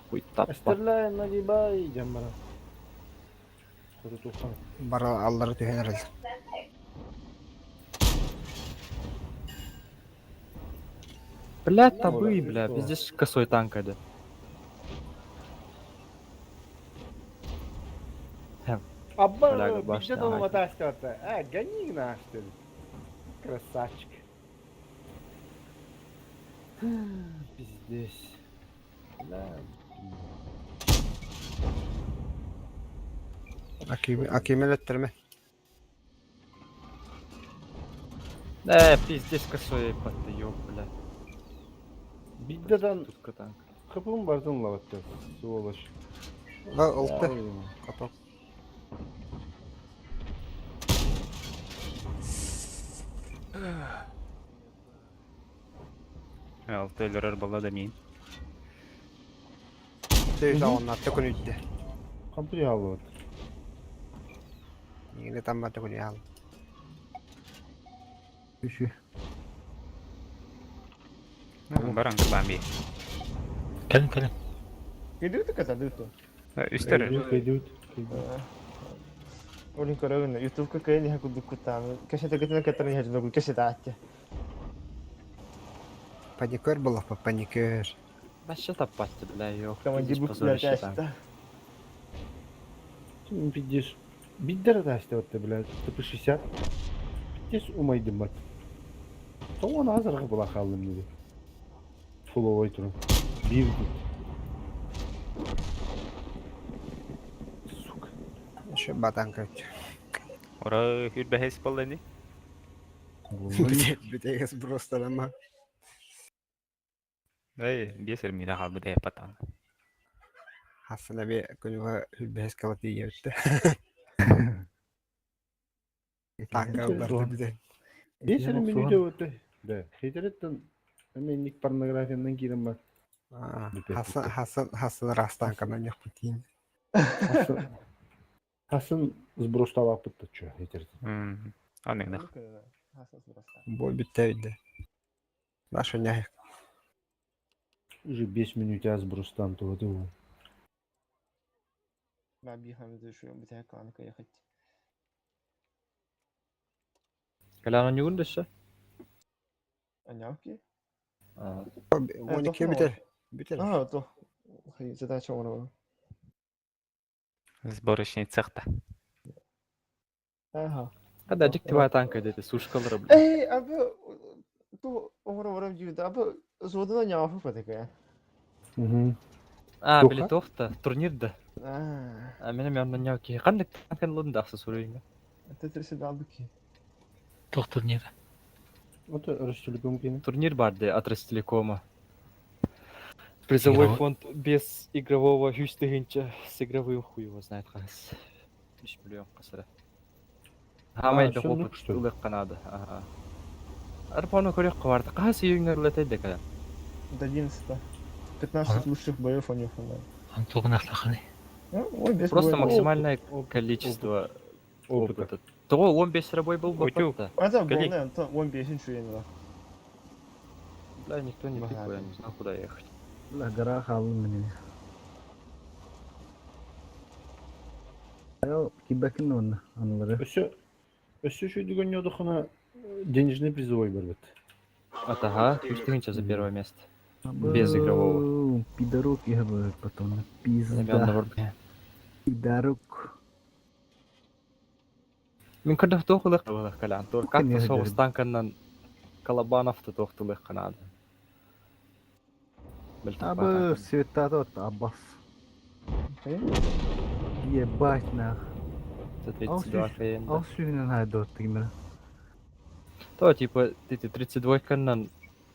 Speaker 5: Хуй таппа.
Speaker 2: Estırla nadi bay jambara. Kudu tuhan.
Speaker 8: Bara alları tühen herhalde.
Speaker 5: Бля, табы, бля, пиздец косой танк еді.
Speaker 2: Abba
Speaker 5: Blaga
Speaker 2: bizde
Speaker 5: başla,
Speaker 2: dolma
Speaker 5: hadi.
Speaker 2: taştı orta. Ha ganyin açtı. Красавчик. Пиздец.
Speaker 8: Akime ettirme.
Speaker 5: Пиздец косой епатты, ёп, бля.
Speaker 2: Биддадан
Speaker 5: Tutka tank.
Speaker 2: kapım bardın lavatta. Svolaş.
Speaker 8: Ha ıltı. Kapak.
Speaker 6: Алты өлерер бала да мен.
Speaker 8: Tüyde onlar tekun üdde.
Speaker 2: Kampı yağlı.
Speaker 8: Yine tam ben tekun yağlı.
Speaker 1: Düşü.
Speaker 6: Баран бамби.
Speaker 10: Келin.
Speaker 4: Gidiyordu kasa düzdü.
Speaker 6: Üstері.
Speaker 2: Kaydıt.
Speaker 4: Olin korogunda YouTube'ka kayın ya kudu kutamı. Keşke gitene katını hacına kudu keşke dağıttı.
Speaker 8: Panikör bula panikör.
Speaker 5: Бәші таппатты, бля, ёп.
Speaker 4: Tamam
Speaker 5: Пиздец
Speaker 4: cibuk
Speaker 5: позорище
Speaker 4: bile
Speaker 5: танк.
Speaker 4: taştı.
Speaker 2: Şimdi piddes. Biddere taştı orta bile. Tıpı 60. Piddes umaydım bak. Sonra hazır bula kaldım dedi. Full ovay turun. Bir.
Speaker 8: Şu batanka.
Speaker 6: Ora hülbehes balani.
Speaker 8: Битегес просто лама.
Speaker 6: Ey, bir mira hal bude patan.
Speaker 8: Hasına bir günü hülbes kalıtı yürüttü. Tanka ubardı bir de.
Speaker 2: Bir sene menüde öte. De. Heyderetten emenlik pornografiyandan kirim var.
Speaker 8: Hasan rastankadan yok biteyim.
Speaker 2: Hasan сброс табап бітті чё, хейтерден.
Speaker 6: Anladım.
Speaker 4: Hassas burası.
Speaker 8: Бой биттейді. Наша не.
Speaker 2: Уже 5 минут я сбростан туды ол.
Speaker 4: Ben bir hamle şu bir tane kanka yakıt.
Speaker 5: Kalan yugun dışı.
Speaker 4: Anladım ki.
Speaker 8: 12 biter. Biter.
Speaker 4: Aha to. Hayır zaten çok ona.
Speaker 6: Сборочный цехта.
Speaker 4: Aha.
Speaker 5: Hadi acık tiva tanka dedi. Suşkaları bile.
Speaker 4: Abi tu ona girdi. Abi zodan ne yapıp patik ya?
Speaker 5: Aa
Speaker 2: Тоха?
Speaker 5: bile tohta. Turnirde. Benim yanımdan yok ki. Kandık tankan lunda aksa soruyum.
Speaker 4: Tetresi daldı ki.
Speaker 10: Доктор нет.
Speaker 2: Вот расчелепим кино.
Speaker 5: Турнир vardı Атрас Телекома. Призовой
Speaker 10: Игровой?
Speaker 5: фонд без игрового хюстыгинча с игровым хуй его знает kas. 5 миллион касара. Хамай да
Speaker 2: сундук,
Speaker 5: опыт
Speaker 2: что ли?
Speaker 5: улык канада. Ага. Арпаны көрек кварты. Касы юңерлетеді кадан.
Speaker 4: До 11. 15 лучших боев у них.
Speaker 10: Он только нахлаханы.
Speaker 4: Ой, без
Speaker 5: Просто
Speaker 4: боя.
Speaker 5: максимальное количество опыта. Того 15 рабой был бы
Speaker 6: Утюг.
Speaker 5: опыта.
Speaker 4: А там
Speaker 6: Коллег.
Speaker 4: был, да, он бесен шуен.
Speaker 5: Бля, никто не
Speaker 4: Багато.
Speaker 5: тыкал, я не знал, куда ехать.
Speaker 1: La gara kaldım beni. Ayo kibakin onu anıları.
Speaker 2: Өсө şu дүгөн одохуна денежный призовой бар бит.
Speaker 5: Ага, хюстыгинча за первое место. Без игрового.
Speaker 1: Пидорок я бы потом.
Speaker 5: Мен
Speaker 1: Пизда.
Speaker 5: бар.
Speaker 1: Пидорок.
Speaker 5: Мен кырдык тоқылық қылық калан. Тор
Speaker 1: Кухня
Speaker 5: қатты
Speaker 1: деді.
Speaker 5: соғыстан каннан Калабановты тоқтылық канады.
Speaker 1: Абы светата от Аббас. Ебать нах.
Speaker 5: За 32 кайын.
Speaker 1: Ал сүйінен хайда отты кемері.
Speaker 5: То типа 32 каннан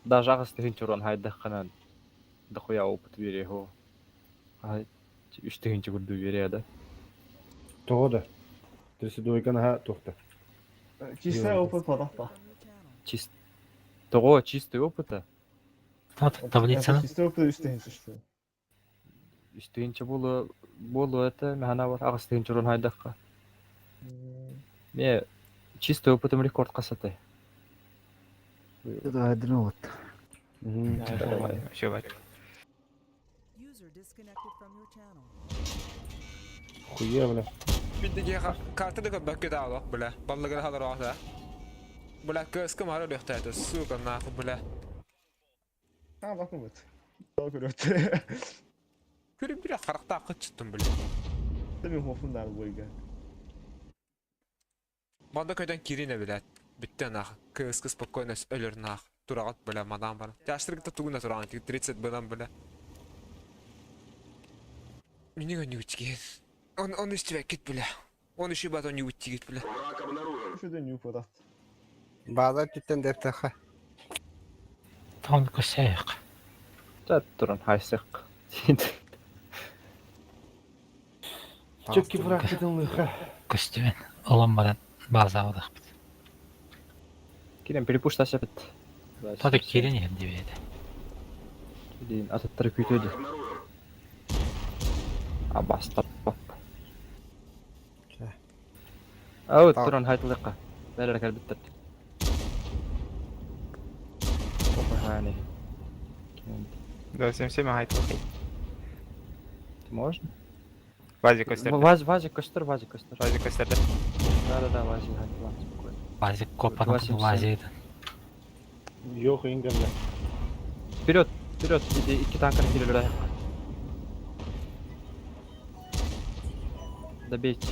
Speaker 5: даже ағыстыгинча уран хайдық канан дохуя опыт бере хо. А үштігинче күрді бере да.
Speaker 2: Того да. 32 кана тохта.
Speaker 4: Чистый опыт подахта.
Speaker 5: Чист. Того чистый опыта.
Speaker 10: Вот таблица.
Speaker 4: Чистый опыт üstte hiç.
Speaker 5: Үштігинче болу это механа бар ағыстыгинче уран хайдыққа. Ме чистый опытым рекорд қасаты.
Speaker 1: Это айдын от.
Speaker 6: Все бать.
Speaker 9: User disconnected from your channel.
Speaker 2: Хуя, бля.
Speaker 3: Биндиги карта да бак да алак бля. Баллагар халар ата. Бля кыскы мара лехтайты. Сука наху бля.
Speaker 4: Ha bakın bak. Çok görüyor.
Speaker 3: Körü bir qaraqta qıçtım bля.
Speaker 4: Tabii hofun dar boyga.
Speaker 3: Банда кайдан кирine билет. Битте нах. Кыскы спокойно ölür нах. Турагат бля мадан бар. Жаштыргыта тугуна турган 30 бынан бля. Минига не утиген. Он истебек кит бля. Он еще батон не утигит бля.
Speaker 4: Şurada new podat.
Speaker 8: Bazı tütten defteha.
Speaker 10: Там косяк.
Speaker 5: Тәт тұрын хайсық.
Speaker 2: Чөкки бирак кетен лыха.
Speaker 10: Костюмен. Оламадан база алдық.
Speaker 5: Келем перепуштаса бит.
Speaker 10: Тады керен ем деп еді.
Speaker 5: Дейін ататтары күйтеді. А бастап бап. Ау, тұрын хайтылыққа. Бәрі кәлбіттір. Опахани.
Speaker 6: Да, 77 хайт.
Speaker 5: Можно?
Speaker 6: Вази костер.
Speaker 5: Вазик костер.
Speaker 6: Вази костер.
Speaker 5: Да, вазик хайтылан. Спокойно.
Speaker 10: Базик копаның
Speaker 5: 80.
Speaker 10: вазиді.
Speaker 2: Yok engelle.
Speaker 5: Вперед! Иди, iki танканы келелер аяққа. Добейте.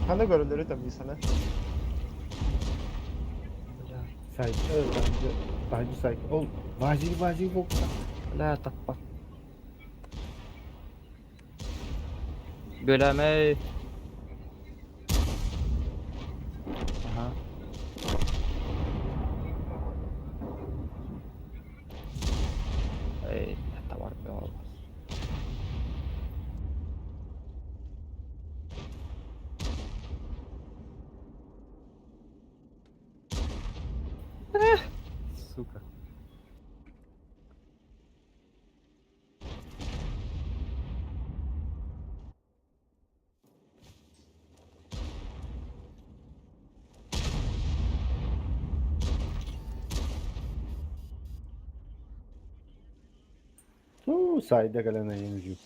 Speaker 4: Hani görülür tabii sana.
Speaker 2: Sayt. Bence sayt. Ol. Vazir bok.
Speaker 5: Бля, таппа. Bölemey. Aha. Ey, tamam be olmaz. Сука.
Speaker 2: Sayda gelene yenici.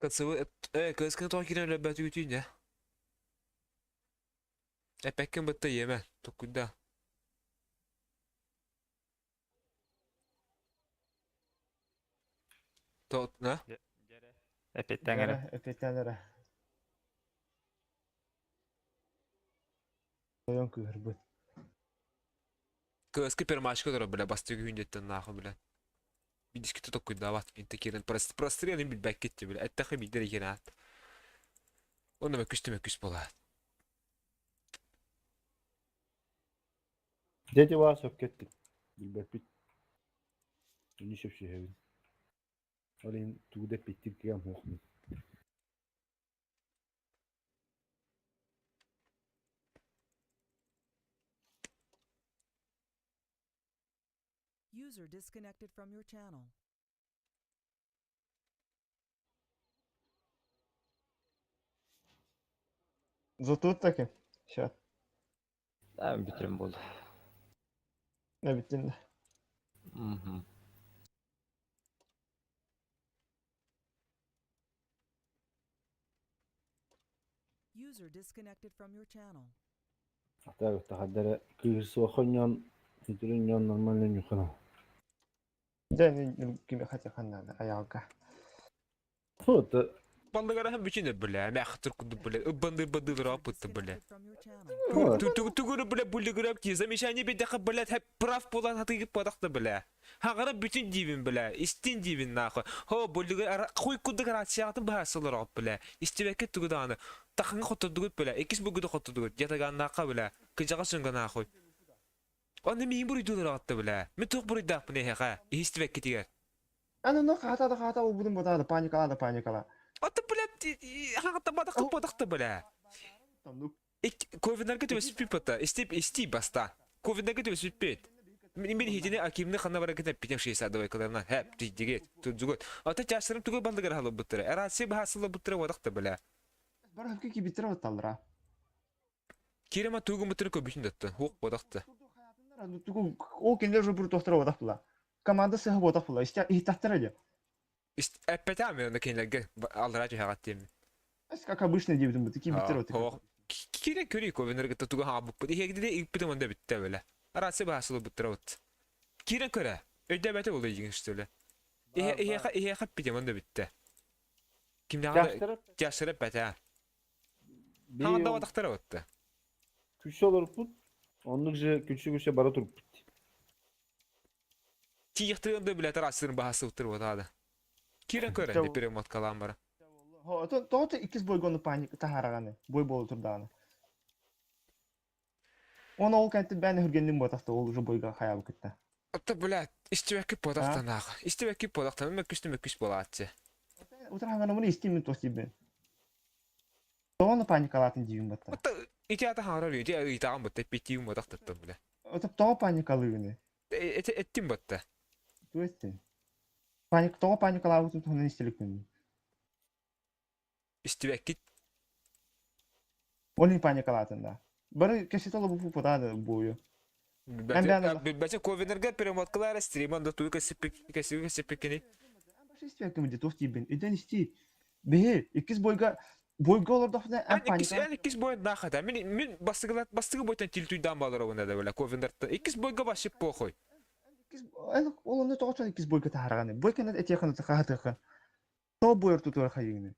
Speaker 3: Katsıvı kız kız toğa kiren löbbeti ütüyün ya. Pekkin bıttı yeme. Tukudda. Tot ne?
Speaker 6: Epetten gene.
Speaker 4: Öpetenlere. Oyun kıyır bu.
Speaker 3: Kız ki permaşka dora bile bastı gündettin nahı bile. Bir diskite tukudda vat. İnte kiren prostırıyalım bir bekket gitti bile. Etteği bir deri genat. Onda meküs bola.
Speaker 2: Dedi var sökettik. Bilbek bit. Ni şöp şey hevin. Alin tuğde bittik gam hokmi.
Speaker 9: User disconnected from your channel.
Speaker 4: Zotut takim. Şat.
Speaker 5: Tamam bitirim buldu.
Speaker 4: Ne bittin de.
Speaker 5: Mhm.
Speaker 9: User disconnected from your channel.
Speaker 2: Hatta haddere kıyırsı okunyan hidrin yan normalden yukarı.
Speaker 4: Deni kimi kaça kandan ayağga.
Speaker 2: Foto
Speaker 3: Ballıgara hem bütün bile. Ne ahtır kudu bile. Bandır rapıttı bile.
Speaker 9: Disconnected from your channel.
Speaker 3: Tuguru bile bullugur ap ki zamişani bir dakika bile hep praf bolan hatı gip badakta bile. Hagara bütün divin bile. İstin divin nakı. Ho bullugur koy kudu rahatsiyatın bahasılar ap bile. İstiveke tugudanı. Takını xotudugut bile. Ekis bugudu xotudugut. Yatagan naka bile. Kıcağa sönga nakı. Onu miyin buri dular attı bile. Mituk buri dak bine heka. İstiveke tiger.
Speaker 4: Ano no kata o budun botada panikala.
Speaker 3: Atı bile. Hagata badakta badakta bile.
Speaker 4: Tamam.
Speaker 3: Ковиднарга төбөс пипата. Исти баста. Ковиднарга төбөс пипет. Мен хитине акимне хана бара кетеп питем шейса давай каларна. Хеп диге түзүгөт. Ата чашырым түгө балдыгар халы буттыра. Эраси бахасылы буттыра вадакта беле.
Speaker 4: Bara hafki ki bitire otallara.
Speaker 3: Кирема түгө буттыра көбүшүн датты. Хук вадакта.
Speaker 4: O kendine jobur dostlara odakla. Komanda sıhı odakla. İşte ihtahtara diyor.
Speaker 3: Эппетами онда кенлерге алраҗы хагат тем.
Speaker 4: Eski kabışne diye bu ki bitire otak.
Speaker 3: Хо. Кире көри ковиднарга түгө ха бу. Хегде иппетем онда битте беле. Эраси бахасылы буттыра вот. Кире көрө. Өдөбөтө болду деген иштеле. Ihe хаппитем онда битте. Kimde yaşırıp bete. Hanganda vadaktara ottı.
Speaker 2: Küçük olur put. Onlukça küçük bara turup bitti.
Speaker 3: Tiyıhtığında bile tarasının bahası oturup otadı. Kiren kören de bir mod kalan bara.
Speaker 4: Ho, to ikiz boygonu panik taharagаны. Boy bol turdağını. Onu ol kenti ben hürgendim botakta ol boyga hayal kitte.
Speaker 3: Otta bile istiveki podaktan ağa. İstiveki podaktan meküs bolatçı.
Speaker 4: Утра хагана муну истимин тосибен. Тону паникалатын дийим бата.
Speaker 3: Otta itiata harar yedi itağın botta bittiğim bodaktattım bile.
Speaker 4: Отап тону паникалыгыны.
Speaker 3: Ettim botta.
Speaker 4: Туестин. Тону паникалаутун тону истеликмен.
Speaker 3: İstiveki
Speaker 4: Оны паникалатын да. Бары кешеталы бу подады бою. Ben-
Speaker 3: Bilbece Covinder'ga перемоткалар стриман да туй кесипикини.
Speaker 4: Başı istiyor ki mi tost yibin. Eden isti. Behe ikiz boyga olur da falan en panik.
Speaker 3: En ikis boy nahata. Min bastıgı boytan tiltuydan bağlar ona da böyle Covinder'da. İkis boyga başıp pokoy.
Speaker 4: İkiz onu toğuşan ikiz boyga taharagani. Boyga net et yakın tıka tıka. To boyur tutur hayını.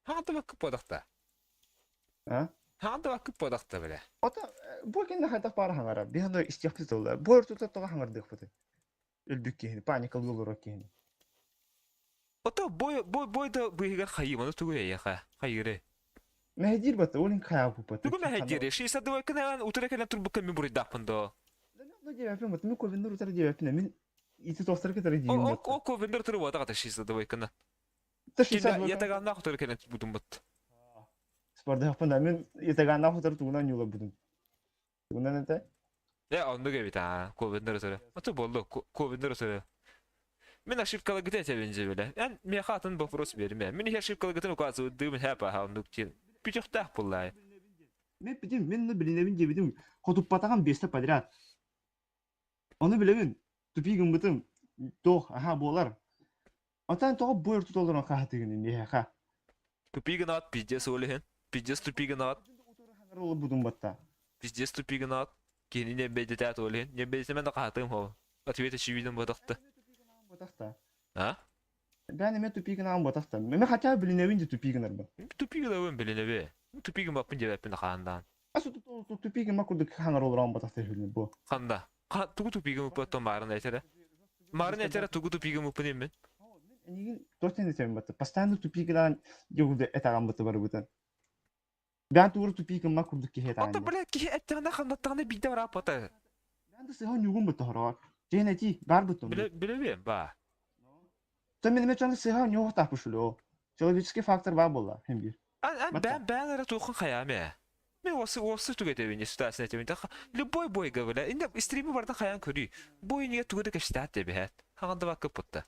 Speaker 3: Hadi bakıp podakta.
Speaker 4: Ha?
Speaker 3: Hadi bakıp podakta böyle.
Speaker 4: Ota boyga ne hayta para hangara. Bir anda istiyapsız oldu. Boyur tutur toğa hangardık fıtı. Öldük kehini. Panikal yolur kehini.
Speaker 3: Ota boy da bıyıgar hayı mı tuğu ya ha. Hayırı.
Speaker 4: Mehdir batı. Olin kaya bu batı.
Speaker 3: Tuğu meheciri. Şey sadı var kana utura tur bakın mi buraya dapında.
Speaker 4: Ne cevapım batı. Mi kovindur utar cevapına. Min iti tostları kadar diyeyim batı.
Speaker 3: O Covinder turu vada kata şey sadı var kana.
Speaker 4: Taşı
Speaker 3: Kinda yataganna kutur kana budum bat.
Speaker 4: Sporda yapın min yetaganda hutar tuğunan yola budun. Tuğunan ete.
Speaker 3: Ya onda gibi ta Covinder turu. Ata boldu Covinder turu. Men aşıp kala gide sevince böyle. Yani mi hatın bu pros verim ya. Mini aşıp kala gide okazı dıım hapa ha onduk için. Bir çok da pullay.
Speaker 4: Men bidim men ne bilinevin cebidim. Kotup batagan beste padrat. Onu bilemin. Tupi gımбытым. Toh aha bolar. Atan toh boyur tutulduğuna kahatığını ne ha.
Speaker 3: Tupigen at pizza solihin. Pizza tupigen at.
Speaker 4: Hangar olu budum batta.
Speaker 3: Pizza tupigen at. Kini ne bedetat olihin. Ne bedese men de qahtım ho. Atwete şividen badaktı.
Speaker 4: Batakta.
Speaker 3: Ha?
Speaker 4: Ben eme tupi gına batakta. Men hatta bilinevin de tupi gınar ba.
Speaker 3: Tupigen avın bilene be. Tupigen bapın cevapını xandan.
Speaker 4: Asu tupi gına makurduk hangar olur batakta hülü bu.
Speaker 3: Xanda. Tugu tupigen upato marın etere. Marın etere tugu tupigen upın men.
Speaker 4: Nigin dostene sevim batta. Pastandı tupi gına yoğurdu etagan batta var butan. Ben tuğru tupi gına makurduk ki hetan.
Speaker 3: Ata bile ki ettana xandatana bir de var apata.
Speaker 4: Ben de sehan yoğun batta harar. Ceneti bar butum.
Speaker 3: Bilemiyorum ba.
Speaker 4: Sen benim için sehan yoğun tapışılı. Человеческий фактор var bolla hem bir.
Speaker 3: Ben ara toxun xayame. Men osu tugete beni stasyon etmedi. Любой boy gavla. Inde streami vardı xayan körü. Boy niye tugete kaçtat de behat. Handa bakıp putta.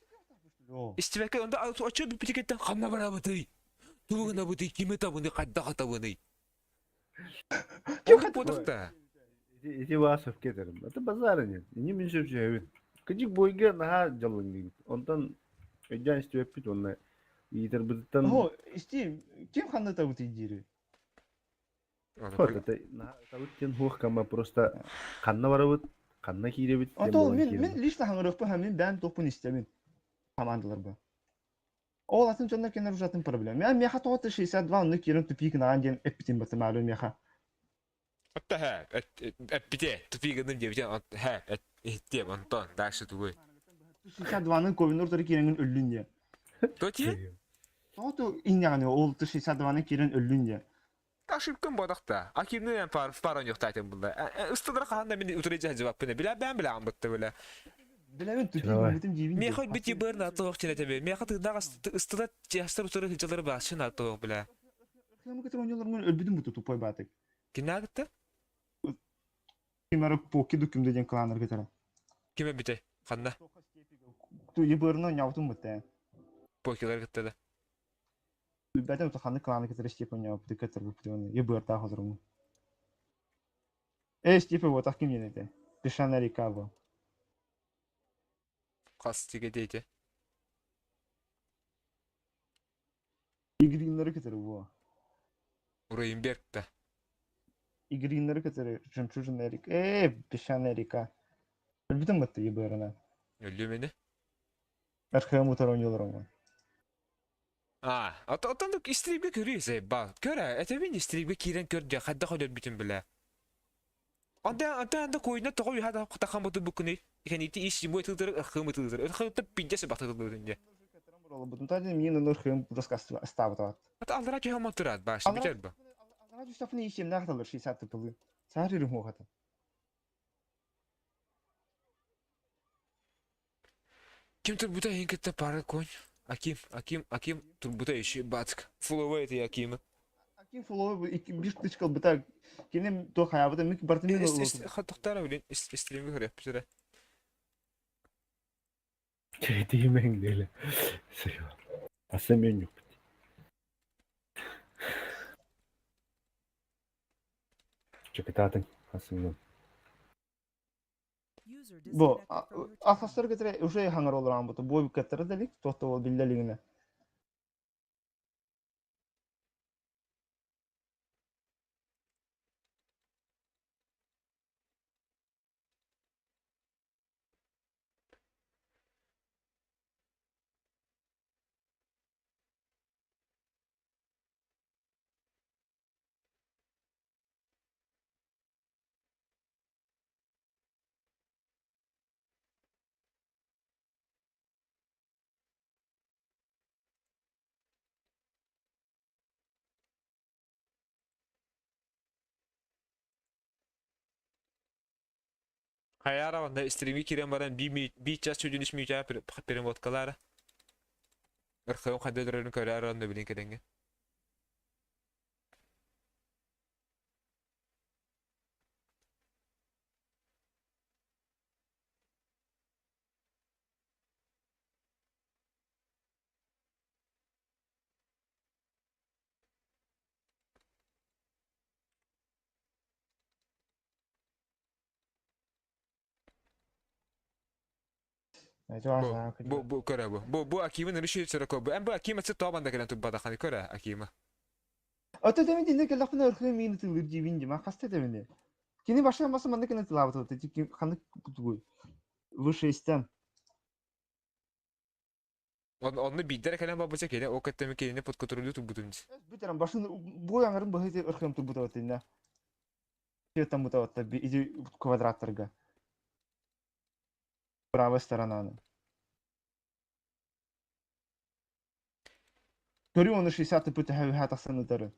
Speaker 3: İstivaka onda açı bir pitiketten xamna bara batı. Tuğuna batı kime tabını qadda qatabını. Kim qadda?
Speaker 2: İti vasıf getirim. Ata bazarın ya. İni min söz evet. Kıcık boyga naha jalın gibi. Ondan öjen istiyip bit onunla. İyidir bıdıttan.
Speaker 4: Ho, işte kim kandı tabu tijiri?
Speaker 2: Horta naha tavut ken huq kama prosta kanna varavut. Kanna kire bit.
Speaker 4: Ata min liste hangarıp bu hemin ben topun istemin. Komandalar bu. Oğlatın canlar kenar uzatın problem. Yani meha toğatı 62 onu kirin tüpik nağın epitin batı malum meha.
Speaker 3: Hatta ha, bite tupiganın cevcan ha, ihtiyam Anton daşı tuğu.
Speaker 4: 62'nın kovinur tarı kirin öllün ya.
Speaker 3: Toki?
Speaker 4: Toğatı in yani oğul 62'nın kirin öllün ya.
Speaker 3: Taşıp bodakta. Akimden en paran yok zaten bunda. Istıdara kahanda beni uturacak cevabını bile ben bile anlattı böyle.
Speaker 4: Bilemin tüpik bitim cibin.
Speaker 3: Mehol biti barın atı yok çene tabi. Meha tığda ıstıda cihazlar uturur hıcaları başın atı yok bile.
Speaker 4: Kılamı kıtır oynuyorlar öldüdüm bu tutupoy batık.
Speaker 3: Kina gitti?
Speaker 4: Kimara poki dükümde jen klanlar gitara.
Speaker 3: Kime bite? Kanna?
Speaker 4: Tu yıbırına nyavtum bitti.
Speaker 3: Pokiler gitti de.
Speaker 4: Ben de kanlı klanlar gitara işte yapın dikkatir bu pidonu. Yıbır daha hazır mı? İşte bu takım yine de. Dışanlar ikabı.
Speaker 3: Kastike deydi.
Speaker 4: İgrinleri gitara bu.
Speaker 3: Urayın berkte.
Speaker 4: İgrinleri gitara. Jumçucun erik. Dışan erika. Öldüdüm bitti yıbırına.
Speaker 3: Öldü beni.
Speaker 4: Arkaya motor oynuyorlar ama.
Speaker 3: Atandık istribge körüyse bak. Köre, etebin istribge kiren kör diye hadda kolör bütün bile. Anda koyuna toğu hada takan botu bukuni. İken iti işi bu etildiri ıhkımı tildiri. Ihkımı da pincesi baktırdı diye.
Speaker 4: Bunun tadını miyin nurhım burası stavat.
Speaker 3: Ata aldıra ki hamon turat başı biter bu.
Speaker 4: Aldıra justafını işim ne hatalar şey sattı pılı. Sarırım o hata.
Speaker 3: Kim turbuta hinkette para koy? Akim turbuta işi batık. Full eti Akim'i.
Speaker 4: Akim follow bir dışkal bıta. Kenim to hayabıda mik bartımın olur.
Speaker 3: Hatta bilin istediğimi kırıp bir süre.
Speaker 2: Çeydiyim en değil. Sayıyor. Asem en yok. Çok etatın aslında.
Speaker 9: User
Speaker 4: Бу
Speaker 9: disconnected from your channel.
Speaker 4: ахастар кетере уже хаңар олар амбуту бой кеттере делик тото ол биллелигине.
Speaker 3: Hayara banda stream'i kiren baran bir час çözünüş müca perimotkala. Arxam xadda durarın karar anda bilin kedenge. Bu köre bu. Bu Akim'in ırışı sırako bu. Bu Akim'e sık toğban gelen tubba da hani köre Akim'e.
Speaker 4: Ата демен динде келлахна өрхө мини тылыр жибин жима хаста деменде. Кини башламасы манда кene тылабы тылды. Тики ханды бутугуй. Выше истем.
Speaker 3: Onu bir dere kelen babacı kele o kattemi kelini pot kontrolü tubbutunuz.
Speaker 4: Битерам башын бу яңырын бахыты өрхөм тубута отында. Тетам бута отта би иди квадратторга. Правая сторона. Көрү оны 60 пүтө хавы хатасыны дары.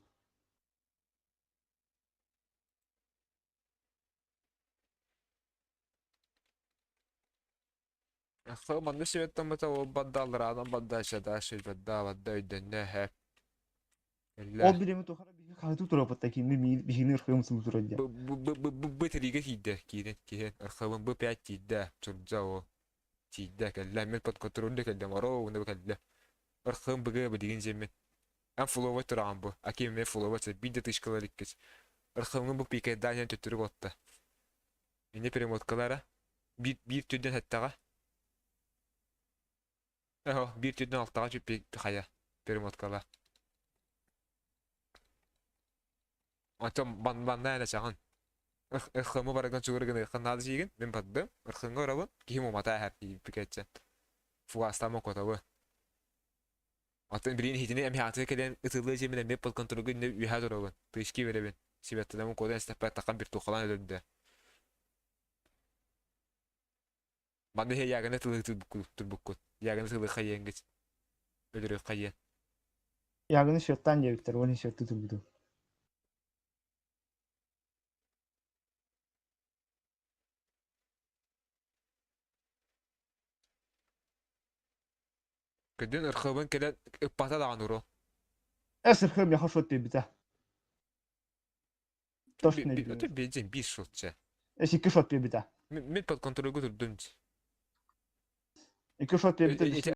Speaker 3: Akşam bana sevetten mata o baddalar adam badda aşağıda şey badda ödenne hep.
Speaker 4: Ол билеми тохара би хату туропатта кими ми бихини өрхөм сулу турады.
Speaker 3: Bu triga hidde kiren akşamın bu piyat hidde turca o hidde kelle met pot kontrolü kelle maro onu kelle. Akşam bıgı bilgin zemin. Am follow turan bu. Akim me follow bir de tışkalar ikkes. Akşamın bu pike danyan tötürü botta. Yine peremotkalara bir tüden hatta. Bir tüden alttağa cüppi haya perimotkala. Atam banda yana çağın. Irxımı baragan çuğurgan ırxın nadı şeygin. Ben baddım. Irxın görabın. Kim o mata her piketçen. Fuastama kotağı. Atın birinin hitini em hayatı kelen ıtılı cemile mepal kontrolü günde üyha durabın. Tışki verebin. Sibetlerimin kodan istihbar takan bir tuğalan edildi. Banda he yagana tılığı turbukut. Yagana tılığı kayen geç. Öldürü kayen.
Speaker 4: Ягыны шөттан жебиктер, оны шөттү турбуду.
Speaker 3: Ködün ırxımın kelen ıppata dağın uru.
Speaker 4: Эс өрхөм яха шөт бебите. Точно.
Speaker 3: Öte benzin bir şutça.
Speaker 4: Эс 2 шөт бебите.
Speaker 3: Met pod kontrolü götürdüm.
Speaker 4: 2 шөт бебите.